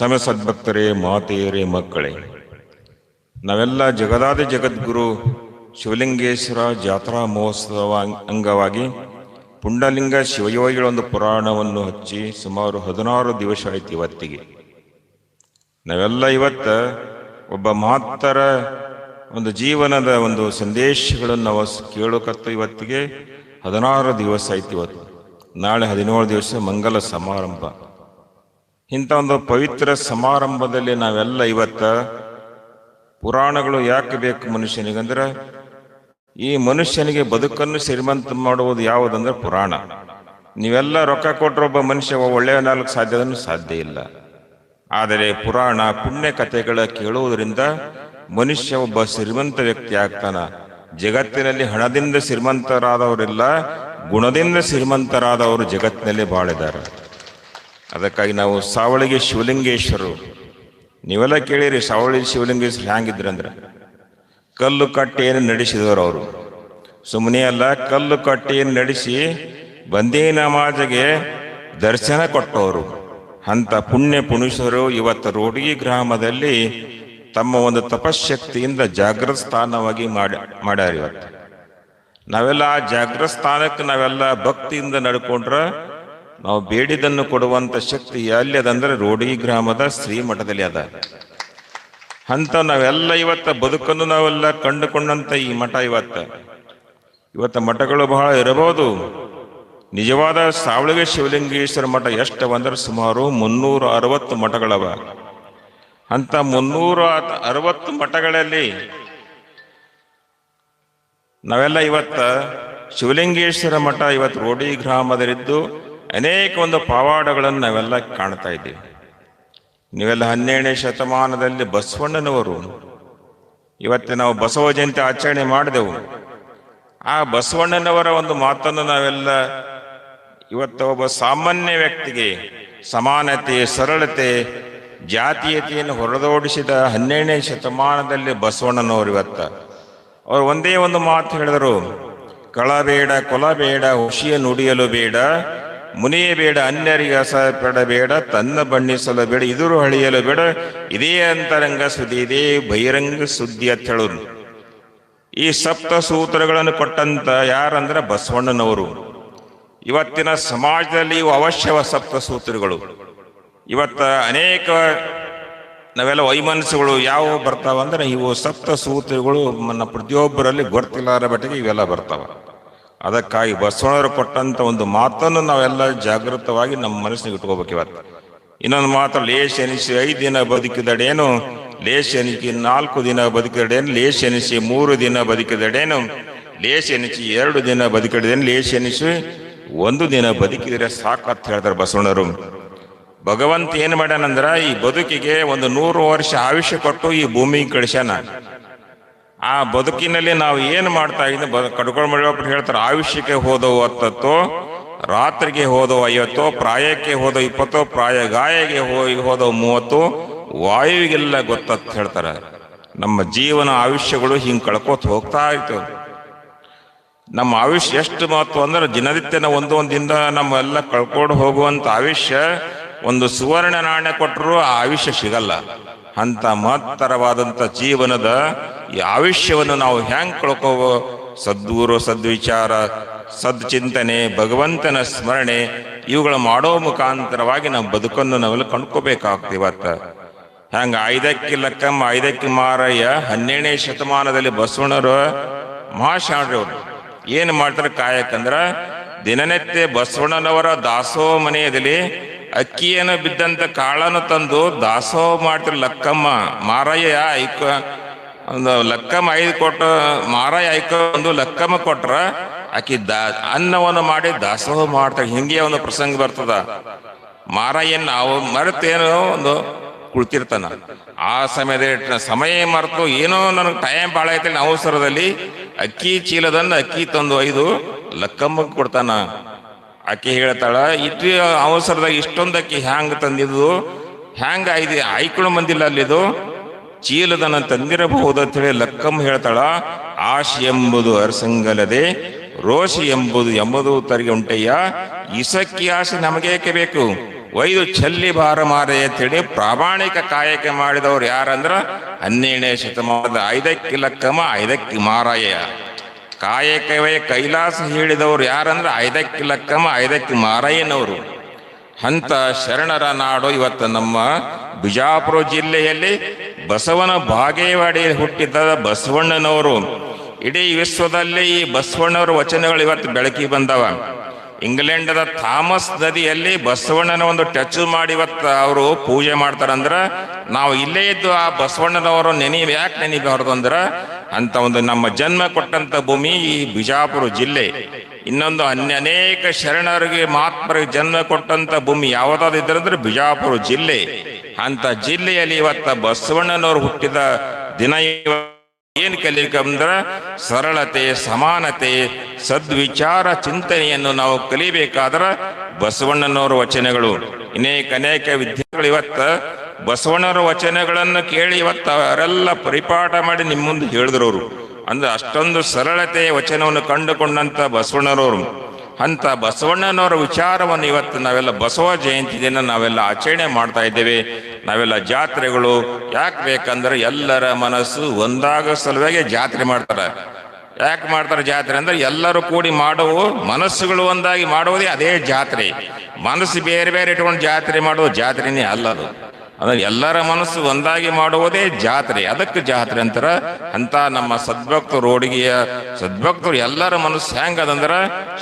ಸಮಯ ಸದ್ಭಕ್ತರೇ, ಮಾತೆಯರೇ, ಮಕ್ಕಳೇ, ನಾವೆಲ್ಲ ಜಗದಾದ ಜಗದ್ಗುರು ಶಿವಲಿಂಗೇಶ್ವರ ಜಾತ್ರಾ ಮಹೋತ್ಸವ ಅಂಗವಾಗಿ ಪುಂಡಲಿಂಗ ಶಿವಯೋಗಿಗಳ ಒಂದು ಪುರಾಣವನ್ನು ಹಚ್ಚಿ ಸುಮಾರು 16 ದಿವಸ ಆಯ್ತು ಇವತ್ತಿಗೆ. ನಾವೆಲ್ಲ ಇವತ್ತ ಒಬ್ಬ ಮಹತ್ತರ ಒಂದು ಜೀವನದ ಒಂದು ಸಂದೇಶಗಳನ್ನು ನಾವು ಕೇಳೋಕತ್ತು. ಇವತ್ತಿಗೆ 16 ದಿವಸ ಆಯ್ತು. ಇವತ್ತು ನಾಳೆ 17 ದಿವಸ ಮಂಗಲ ಸಮಾರಂಭ. ಇಂಥ ಒಂದು ಪವಿತ್ರ ಸಮಾರಂಭದಲ್ಲಿ ನಾವೆಲ್ಲ ಇವತ್ತ ಪುರಾಣಗಳು ಯಾಕೆ ಬೇಕು ಮನುಷ್ಯನಿಗಂದ್ರೆ, ಈ ಮನುಷ್ಯನಿಗೆ ಬದುಕನ್ನು ಶ್ರೀಮಂತ ಮಾಡುವುದು ಯಾವುದಂದ್ರೆ ಪುರಾಣ. ನೀವೆಲ್ಲ ರೊಕ್ಕ ಕೊಟ್ಟರೆ ಒಬ್ಬ ಮನುಷ್ಯ ಒಳ್ಳೆಯ ನಾಲ್ಕು ಸಾಧ್ಯ ಇಲ್ಲ. ಆದರೆ ಪುರಾಣ ಪುಣ್ಯ ಕಥೆಗಳ ಕೇಳುವುದರಿಂದ ಮನುಷ್ಯ ಒಬ್ಬ ಶ್ರೀಮಂತ ವ್ಯಕ್ತಿ ಆಗ್ತಾನ. ಜಗತ್ತಿನಲ್ಲಿ ಹಣದಿಂದ ಶ್ರೀಮಂತರಾದವರಿಲ್ಲ, ಗುಣದಿಂದ ಶ್ರೀಮಂತರಾದವರು ಜಗತ್ತಿನಲ್ಲಿ ಬಾಳಿದ್ದಾರೆ. ಅದಕ್ಕಾಗಿ ನಾವು ಸಾವಳಿಗೆ ಶಿವಲಿಂಗೇಶ್ವರರು, ನೀವೆಲ್ಲ ಕೇಳಿರಿ ಸಾವಳಿ ಶಿವಲಿಂಗೇಶ್ವರ ಹ್ಯಾಂಗಿದ್ರಂದ್ರೆ, ಕಲ್ಲು ಕಟ್ಟೆಯನ್ನು ನಡೆಸಿದವರು ಅವರು. ಸುಮ್ಮನೆ ಅಲ್ಲ, ಕಲ್ಲು ಕಟ್ಟೆಯನ್ನು ನಡೆಸಿ ಬಂದೇ ನಮಾಜಿಗೆ ದರ್ಶನ ಕೊಟ್ಟವರು. ಅಂಥ ಪುಣ್ಯ ಪುರುಷರು ಇವತ್ತು ರೋಡಿಗಿ ಗ್ರಾಮದಲ್ಲಿ ತಮ್ಮ ಒಂದು ತಪಶಕ್ತಿಯಿಂದ ಜಾಗೃತ ಸ್ಥಾನವಾಗಿ ಮಾಡ್ಯಾರ. ಇವತ್ತು ನಾವೆಲ್ಲ ಆ ಜಾಗೃತ ಸ್ಥಾನಕ್ಕೆ ನಾವೆಲ್ಲ ಭಕ್ತಿಯಿಂದ ನಡ್ಕೊಂಡ್ರೆ ನಾವು ಬೇಡಿದನ್ನು ಕೊಡುವಂಥ ಶಕ್ತಿ ಎಲ್ಲಿ ಅದಂದ್ರೆ ರೋಡಿಗಿ ಗ್ರಾಮದ ಶ್ರೀಮಠದಲ್ಲಿ ಅದ. ಅಂತ ನಾವೆಲ್ಲ ಇವತ್ತ ಬದುಕನ್ನು ನಾವೆಲ್ಲ ಕಂಡುಕೊಂಡಂತ ಈ ಮಠ ಇವತ್ತ ಮಠಗಳು ಬಹಳ ಇರಬಹುದು. ನಿಜವಾದ ಸಾವಳಿಗೆ ಶಿವಲಿಂಗೇಶ್ವರ ಮಠ ಎಷ್ಟವಂದ್ರೆ ಸುಮಾರು 360 ಮಠಗಳವ. ಅಂತ 360 ಮಠಗಳಲ್ಲಿ ನಾವೆಲ್ಲ ಇವತ್ತ ಶಿವಲಿಂಗೇಶ್ವರ ಮಠ ಇವತ್ತು ರೋಡಿ ಗ್ರಾಮದಲ್ಲಿದ್ದು ಅನೇಕ ಒಂದು ಪವಾಡಗಳನ್ನು ನಾವೆಲ್ಲ ಕಾಣ್ತಾ ಇದ್ದೀವಿ. ನೀವೆಲ್ಲ 12ನೇ ಶತಮಾನದಲ್ಲಿ ಬಸವಣ್ಣನವರು, ಇವತ್ತು ನಾವು ಬಸವ ಜಯಂತಿ ಆಚರಣೆ ಮಾಡಿದೆವು. ಆ ಬಸವಣ್ಣನವರ ಒಂದು ಮಾತನ್ನು ನಾವೆಲ್ಲ ಇವತ್ತು ಒಬ್ಬ ಸಾಮಾನ್ಯ ವ್ಯಕ್ತಿಗೆ ಸಮಾನತೆ, ಸರಳತೆ, ಜಾತೀಯತೆಯನ್ನು ಹೊರದೋಡಿಸಿದ 12ನೇ ಶತಮಾನದಲ್ಲಿ ಬಸವಣ್ಣನವರು ಅವರು ಒಂದೇ ಒಂದು ಮಾತು ಹೇಳಿದರು, ಕಳಬೇಡ, ಕೊಲಬೇಡ, ಹುಷಿಯ ನುಡಿಯಲು ಬೇಡ, ಮುನಿಯಬೇಡ, ಅನ್ಯರಿಗೆ ಅಸಹ್ಯಪಡಬೇಡ, ತನ್ನ ಬಣ್ಣಿಸಲು ಬೇಡ, ಇದುರು ಹಳಿಯಲು ಬೇಡ, ಇದೇ ಅಂತರಂಗ ಸುದ್ದಿ, ಇದೇ ಬಹಿರಂಗ ಸುದ್ದಿ ಅಂತ ಹೇಳೋದು. ಈ ಸಪ್ತ ಸೂತ್ರಗಳನ್ನು ಕೊಟ್ಟಂತ ಯಾರಂದ್ರೆ ಬಸವಣ್ಣನವರು. ಇವತ್ತಿನ ಸಮಾಜದಲ್ಲಿ ಇವು ಅವಶ್ಯವ ಸಪ್ತ ಸೂತ್ರಗಳು. ಇವತ್ತ ಅನೇಕ ನಾವೆಲ್ಲ ವೈಮನಸ್ಸುಗಳು ಯಾವ ಬರ್ತಾವ ಅಂದ್ರೆ ಇವು ಸಪ್ತ ಸೂತ್ರಗಳು ನನ್ನ ಪ್ರತಿಯೊಬ್ಬರಲ್ಲಿ ಗೊತ್ತಿಲ್ಲದ ಬಟ್ಟಿಗೆ ಇವೆಲ್ಲ ಬರ್ತಾವ. ಅದಕ್ಕಾಗಿ ಬಸವಣ್ಣವರು ಕೊಟ್ಟಂತ ಒಂದು ಮಾತನ್ನು ನಾವೆಲ್ಲ ಜಾಗೃತವಾಗಿ ನಮ್ಮ ಮನಸ್ಸಿಗೆ ಇಟ್ಕೋಬೇಕು. ಇವತ್ತು ಇನ್ನೊಂದು ಮಾತು, ಲೇಷ ಎನಿಸಿ 5 ದಿನ ಬದುಕಿದಡೇನು, ಲೇಷ ಎನಿಸಿ 4 ದಿನ ಬದುಕಿದಡೇನು, ಲೇಷ ಎನಿಸಿ 3 ದಿನ ಬದುಕಿದಡೇನು, ಲೇಷ ಎನಿಸಿ 2 ದಿನ ಬದುಕಿದಡೇನು, ಲೇಷ ಎನಿಸಿ 1 ದಿನ ಬದುಕಿದ್ರೆ ಸಾಕಂತ ಹೇಳ್ತಾರೆ ಬಸವಣ್ಣರು. ಭಗವಂತ ಏನ್ ಮಾಡ್ಯಾನಂದ್ರ ಈ ಬದುಕಿಗೆ ಒಂದು 100 ವರ್ಷ ಆಯುಷ್ಯ ಕೊಟ್ಟು ಈ ಭೂಮಿಗೆ ಕಳಿಸ್ಯಾನ. ಆ ಬದುಕಿನಲ್ಲಿ ನಾವು ಏನು ಮಾಡ್ತಾ ಇದ್ದೀವಿ, ಕಡ್ಕೊಂಡು ಮಾಡಿಯೊಬ್ಬರು ಹೇಳ್ತಾರೆ, ಆಯುಷ್ಯಕ್ಕೆ ಹೋದವು 10, ರಾತ್ರಿಗೆ ಹೋದವು 50, ಪ್ರಾಯಕ್ಕೆ ಹೋದವು 20, ಪ್ರಾಯ ಗಾಯಗೆ ಹೋದವು 30, ವಾಯುವಿಗೆಲ್ಲ ಗೊತ್ತಂತ ಹೇಳ್ತಾರೆ. ನಮ್ಮ ಜೀವನ ಆಯುಷ್ಯಗಳು ಹಿಂಗೆ ಕಳ್ಕೋತ ಹೋಗ್ತಾ ಇತ್ತು. ನಮ್ಮ ಆಯುಷ್ಯ ಎಷ್ಟು ಮಹತ್ವ ಅಂದ್ರೆ ದಿನನಿತ್ಯನ ಒಂದೊಂದಿಂದ ನಮ್ಮೆಲ್ಲ ಕಳ್ಕೊಂಡು ಹೋಗುವಂತ ಆಯುಷ್ಯ ಒಂದು ಸುವರ್ಣ ನಾಣ್ಯ ಕೊಟ್ಟರು ಆ ಆಯುಷ್ಯ ಸಿಗಲ್ಲ. ಅಂತ ಮಹತ್ತರವಾದಂಥ ಜೀವನದ ಈ ಆಯುಷ್ಯವನ್ನು ನಾವು ಹ್ಯಾಂಗ್ ಕಳ್ಕೋವೋ, ಸದ್ಗುರು, ಸದ್ವಿಚಾರ, ಸದ್ಚಿಂತನೆ, ಭಗವಂತನ ಸ್ಮರಣೆ ಇವುಗಳು ಮಾಡೋ ಮುಖಾಂತರವಾಗಿ ನಾವು ಬದುಕನ್ನು ನಾವೆಲ್ಲ ಕಂಡ್ಕೋಬೇಕಾಗ್ತದೆ. ಇವತ್ತು ಹ್ಯಾಂಗ ಐದಕ್ಕಿ ಲಕ್ಕಮ್ಮ ಐದಕ್ಕಿ ಮಾರಯ್ಯ 12ನೇ ಶತಮಾನದಲ್ಲಿ ಬಸವಣ್ಣರು ಮಹಾಶಾಣ್ರಿ ಅವರು ಏನು ಮಾಡ್ತಾರೆ ಕಾಯಕಂದ್ರ, ದಿನನಿತ್ಯ ಬಸವಣ್ಣನವರ ದಾಸೋಹ ಮನೆಯಲ್ಲಿ ಅಕ್ಕಿಯನ್ನು ಬಿದ್ದಂತ ಕಾಳನ್ನು ತಂದು ದಾಸೋಹ ಮಾಡ್ತಾರೆ. ಲಕ್ಕಮ್ಮ ಮಾರಯ್ಯ ಐಕ ಒಂದು ಲಕ್ಕಮ್ಮ 5 ಕೊಟ್ಟು ಮಾರಯ್ಯ ಐಕ ಒಂದು ಲಕ್ಕಮ್ಮ ಕೊಟ್ರ ಆಕಿ ಅನ್ನವನ್ನು ಮಾಡಿ ದಾಸೋಹ ಮಾಡ್ತಾರೆ. ಹಿಂಗೆ ಒಂದು ಪ್ರಸಂಗ ಬರ್ತದ. ಮಾರಯ್ಯನ ನಾವು ಮರೆತೇನೋ ಒಂದು ಕುಳಿತಿರ್ತಾನ. ಆ ಸಮಯದಲ್ಲಿ ಸಮಯ ಮರೆತು ಏನೋ ನನಗೆ ಟೈಮ್ ಭಾಳ ಐತೆ ಅವಸರದಲ್ಲಿ ಅಕ್ಕಿ ಚೀಲದನ್ನ ಅಕ್ಕಿ ತಂದು 5 ಲಕ್ಕಮ್ಮಕ್ಕೆ ಕೊಡ್ತಾನ. ಆಕೆ ಹೇಳ್ತಾಳ, ಇಟ್ಟು ಅವಸರದಾಗ ಇಷ್ಟೊಂದು ಅಕ್ಕಿ ಹ್ಯಾಂಗ ತಂದಿದ್ದು, ಹ್ಯಾಂಗ ಐಕೊಂಡು ಬಂದಿಲ್ಲ ಅಲ್ಲಿದು, ಚೀಲದನ್ನ ತಂದಿರಬಹುದು ಅಂತ ಹೇಳಿ ಲಕ್ಕಮ್ಮ ಹೇಳ್ತಾಳ. ಆಶೆ ಎಂಬುದು ಅರಸಂಗಲದೆ ರೋಷಿ ಎಂಬುದು ತರಿಗೆ ಉಂಟಯ್ಯ, ಇಸಕ್ಕಿ ಆಸೆ ನಮಗೇಕೆ ಬೇಕು, ಒಯ್ದು ಚಲ್ಲಿ ಭಾರ ಮಾರೆ ಅಂತೇಳಿ ಪ್ರಾಮಾಣಿಕ ಕಾಯಕ ಮಾಡಿದವ್ರು ಯಾರಂದ್ರ 12ನೇ ಶತಮಾನದ ಐದಕ್ಕಿ ಲಕ್ಕಮ್ಮ ಐದಕ್ಕಿ ಮಾರಯ್ಯ. ಕಾಯಕವೇ ಕೈಲಾಸ ಹೇಳಿದವರು ಯಾರಂದ್ರೆ ಐದಕ್ಕಿ ಲಕ್ಕಮ್ಮ ಐದಕ್ಕಿ ಮಾರಯ್ಯನವರು. ಅಂತ ಶರಣರ ನಾಡು ಇವತ್ತು ನಮ್ಮ ಬಿಜಾಪುರ ಜಿಲ್ಲೆಯಲ್ಲಿ ಬಸವನ ಬಾಗೇವಾಡಿಯಲ್ಲಿ ಹುಟ್ಟಿದ್ದ ಬಸವಣ್ಣನವರು. ಇಡೀ ವಿಶ್ವದಲ್ಲಿ ಈ ಬಸವಣ್ಣವರ ವಚನಗಳು ಇವತ್ತು ಬೆಳಕಿಗೆ ಬಂದವ. ಇಂಗ್ಲೆಂಡದ ಥಾಮಸ್ ನದಿಯಲ್ಲಿ ಬಸವಣ್ಣನ ಒಂದು ಟಚ್ ಮಾಡಿ ಇವತ್ತು ಅವರು ಪೂಜೆ ಮಾಡ್ತಾರಂದ್ರ, ನಾವು ಇಲ್ಲೇ ಇದ್ದು ಆ ಬಸವಣ್ಣನವರು ಯಾಕೆ ನೆನೀಬಾರ್ದು ಅಂದ್ರ, ಅಂತ ಒಂದು ನಮ್ಮ ಜನ್ಮ ಕೊಟ್ಟಂತ ಭೂಮಿ ಈ ಬಿಜಾಪುರ ಜಿಲ್ಲೆ. ಇನ್ನೊಂದು ಅನೇಕ ಶರಣರಿಗೆ ಮಹಾತ್ಮರಿಗೆ ಜನ್ಮ ಕೊಟ್ಟಂತ ಭೂಮಿ ಯಾವುದಾದ್ರಂದ್ರೆ ಬಿಜಾಪುರ ಜಿಲ್ಲೆ. ಅಂತ ಜಿಲ್ಲೆಯಲ್ಲಿ ಇವತ್ತ ಬಸವಣ್ಣನವರು ಹುಟ್ಟಿದ ದಿನ. ಏನ್ ಕಲಿಬೇಕಂದ್ರ ಸರಳತೆ, ಸಮಾನತೆ, ಸದ್ವಿಚಾರ ಚಿಂತನೆಯನ್ನು ನಾವು ಕಲಿಬೇಕಾದ್ರ ಬಸವಣ್ಣನವರ ವಚನಗಳು. ಅನೇಕ ವಿದ್ಯಾರ್ಥಿಗಳು ಇವತ್ತ ಬಸವಣ್ಣವರ ವಚನಗಳನ್ನು ಕೇಳಿ ಇವತ್ತು ಅವರೆಲ್ಲ ಪರಿಪಾಠ ಮಾಡಿ ನಿಮ್ಮ ಮುಂದೆ ಹೇಳಿದ್ರು ಅವರು. ಅಂದ್ರೆ ಅಷ್ಟೊಂದು ಸರಳತೆ ವಚನವನ್ನು ಕಂಡುಕೊಂಡಂತ ಬಸವಣ್ಣನವರು. ಅಂತ ಬಸವಣ್ಣನವರ ವಿಚಾರವನ್ನು ಇವತ್ತು ನಾವೆಲ್ಲ ಬಸವ ಜಯಂತಿ ದಿನ ನಾವೆಲ್ಲ ಆಚರಣೆ ಮಾಡ್ತಾ ಇದ್ದೇವೆ. ನಾವೆಲ್ಲ ಜಾತ್ರೆಗಳು ಯಾಕೆ ಬೇಕಂದ್ರೆ ಎಲ್ಲರ ಮನಸ್ಸು ಒಂದಾಗ ಸಲುವಾಗಿ ಜಾತ್ರೆ ಮಾಡ್ತಾರೆ. ಯಾಕೆ ಮಾಡ್ತಾರೆ ಜಾತ್ರೆ ಅಂದ್ರೆ ಎಲ್ಲರೂ ಕೂಡಿ ಮಾಡುವ ಮನಸ್ಸುಗಳು ಒಂದಾಗಿ ಮಾಡುವುದೇ ಅದೇ ಜಾತ್ರೆ. ಮನಸ್ಸು ಬೇರೆ ಬೇರೆ ಇಟ್ಕೊಂಡು ಜಾತ್ರೆ ಮಾಡುವ ಜಾತ್ರೆನೇ ಅಲ್ಲದು. ಅಂದ್ರೆ ಎಲ್ಲರ ಮನಸ್ಸು ಒಂದಾಗಿ ಮಾಡುವುದೇ ಜಾತ್ರೆ, ಅದಕ್ಕೆ ಜಾತ್ರೆ ಅಂತಾರ. ಅಂತ ನಮ್ಮ ಸದ್ಭಕ್ತರು, ರೋಡಿಗೆಯ ಸದ್ಭಕ್ತರು ಎಲ್ಲರ ಮನಸ್ಸು ಹೆಂಗದಂದ್ರ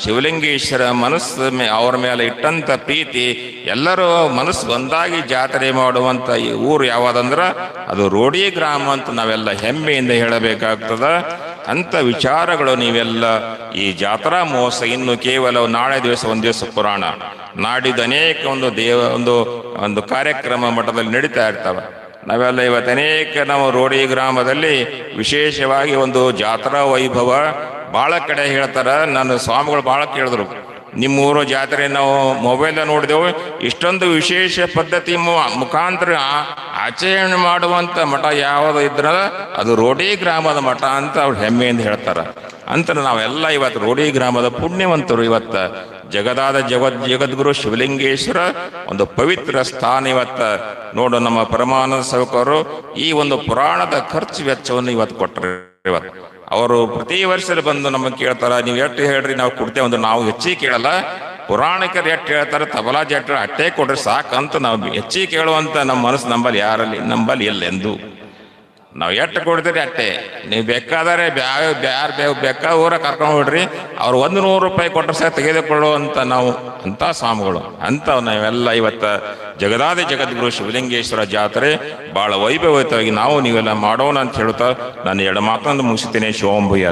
ಶಿವಲಿಂಗೇಶ್ವರ ಮನಸ್ಸು ಅವ್ರ ಮೇಲೆ ಇಟ್ಟಂತ ಪ್ರೀತಿ, ಎಲ್ಲರೂ ಮನಸ್ಸು ಒಂದಾಗಿ ಜಾತ್ರೆ ಮಾಡುವಂತ ಈ ಊರು ಯಾವ್ದಂದ್ರ ಅದು ರೋಡಿ ಗ್ರಾಮ ಅಂತ ನಾವೆಲ್ಲ ಹೆಮ್ಮೆಯಿಂದ ಹೇಳಬೇಕಾಗ್ತದ. ಅಂತ ವಿಚಾರಗಳು ನೀವೆಲ್ಲ ಈ ಜಾತ್ರಾ ಮಹೋತ್ಸವ ಇನ್ನು ಕೇವಲ ನಾಳೆ ದಿವಸ ಒಂದು ದಿವಸ ಪುರಾಣ, ನಾಡಿದ್ದು ಅನೇಕ ಒಂದು ಕಾರ್ಯಕ್ರಮ ಮಠದಲ್ಲಿ ನಡೀತಾ ಇರ್ತಾವ. ನಾವೆಲ್ಲ ಇವತ್ತು ನಾವು ರೋಡಿ ಗ್ರಾಮದಲ್ಲಿ ವಿಶೇಷವಾಗಿ ಒಂದು ಜಾತ್ರಾ ವೈಭವ ಭಾಳ ಕಡೆ ಹೇಳ್ತಾರ. ನಾನು ಸ್ವಾಮಿಗಳು ಭಾಳ ಕೇಳಿದ್ರು, ನಿಮ್ಮೂರು ಜಾತ್ರೆ ನಾವು ಮೊಬೈಲ್ ನೋಡಿದೆವು, ಇಷ್ಟೊಂದು ವಿಶೇಷ ಪದ್ಧತಿ ಮುಖಾಂತರ ಆಚರಣೆ ಮಾಡುವಂತ ಮಠ ಯಾವುದು ಇದ್ರ ಅದು ರೋಡಿ ಗ್ರಾಮದ ಮಠ ಅಂತ ಅವ್ರು ಹೆಮ್ಮೆಯಿಂದ ಹೇಳ್ತಾರ. ಅಂತ ನಾವೆಲ್ಲ ಇವತ್ತು ರೋಡಿ ಗ್ರಾಮದ ಪುಣ್ಯವಂತರು. ಇವತ್ತ ಜಗದ್ಗುರು ಶಿವಲಿಂಗೇಶ್ವರ ಒಂದು ಪವಿತ್ರ ಸ್ಥಾನ. ಇವತ್ತ ನೋಡು ನಮ್ಮ ಪರಮಾನಂದ ಸೇವಕರು ಈ ಒಂದು ಪುರಾಣದ ಖರ್ಚು ವೆಚ್ಚವನ್ನು ಇವತ್ತು ಕೊಟ್ಟರು. ಇವತ್ತು ಅವರು ಪ್ರತಿ ವರ್ಷದಲ್ಲಿ ಬಂದು ನಮಗೆ ಕೇಳ್ತಾರ, ನೀವು ಎಷ್ಟು ಹೇಳ್ರಿ ನಾವು ಕೊಡ್ತೇವೆ ಒಂದು, ನಾವು ಹೆಚ್ಚಿಗೆ ಕೇಳಲ್ಲ. ಪುರಾಣಿಕರು ಎಷ್ಟು ಹೇಳ್ತಾರೆ, ತಬಲಾ ಜಟ್ರು ಅಟ್ಟೆ ಕೊಡ್ರಿ ಸಾಕಂತ ನಾವು ಹೆಚ್ಚಿಗೆ ಕೇಳುವಂತ ನಮ್ಮ ಮನಸ್ಸು ನಂಬಲ್ಲಿ ಎಲ್ಲೆಂದು ನಾವು ಎಷ್ಟು ಕೊಡ್ತೀರಿ ಅಟ್ಟೆ. ನೀವು ಬೇಕಾದರೆ ಯಾರು ಬೇಕಾದ ಊರ ಕರ್ಕೊಂಡು ಹೋಗ್ರಿ, ಅವ್ರು 100 ರೂಪಾಯಿ ಕೊಟ್ಟರೆ ಸಹ ತೆಗೆದುಕೊಳ್ಳುವಂತ ನಾವು ಅಂತ ಸ್ವಾಮಿಗಳು. ಅಂತ ನಾವೆಲ್ಲ ಇವತ್ತ ಜಗದ್ಗುರು ಶಿವಲಿಂಗೇಶ್ವರ ಜಾತ್ರೆ ಬಹಳ ವೈಭವಯುತವಾಗಿ ನೀವೆಲ್ಲ ಮಾಡೋಣ ಅಂತ ಹೇಳ್ತಾ ನಾನು 2 ಮಾತನ್ನು ಮುಗಿಸುತ್ತೇನೆ. ಶಿವಂಭಯ್ಯ.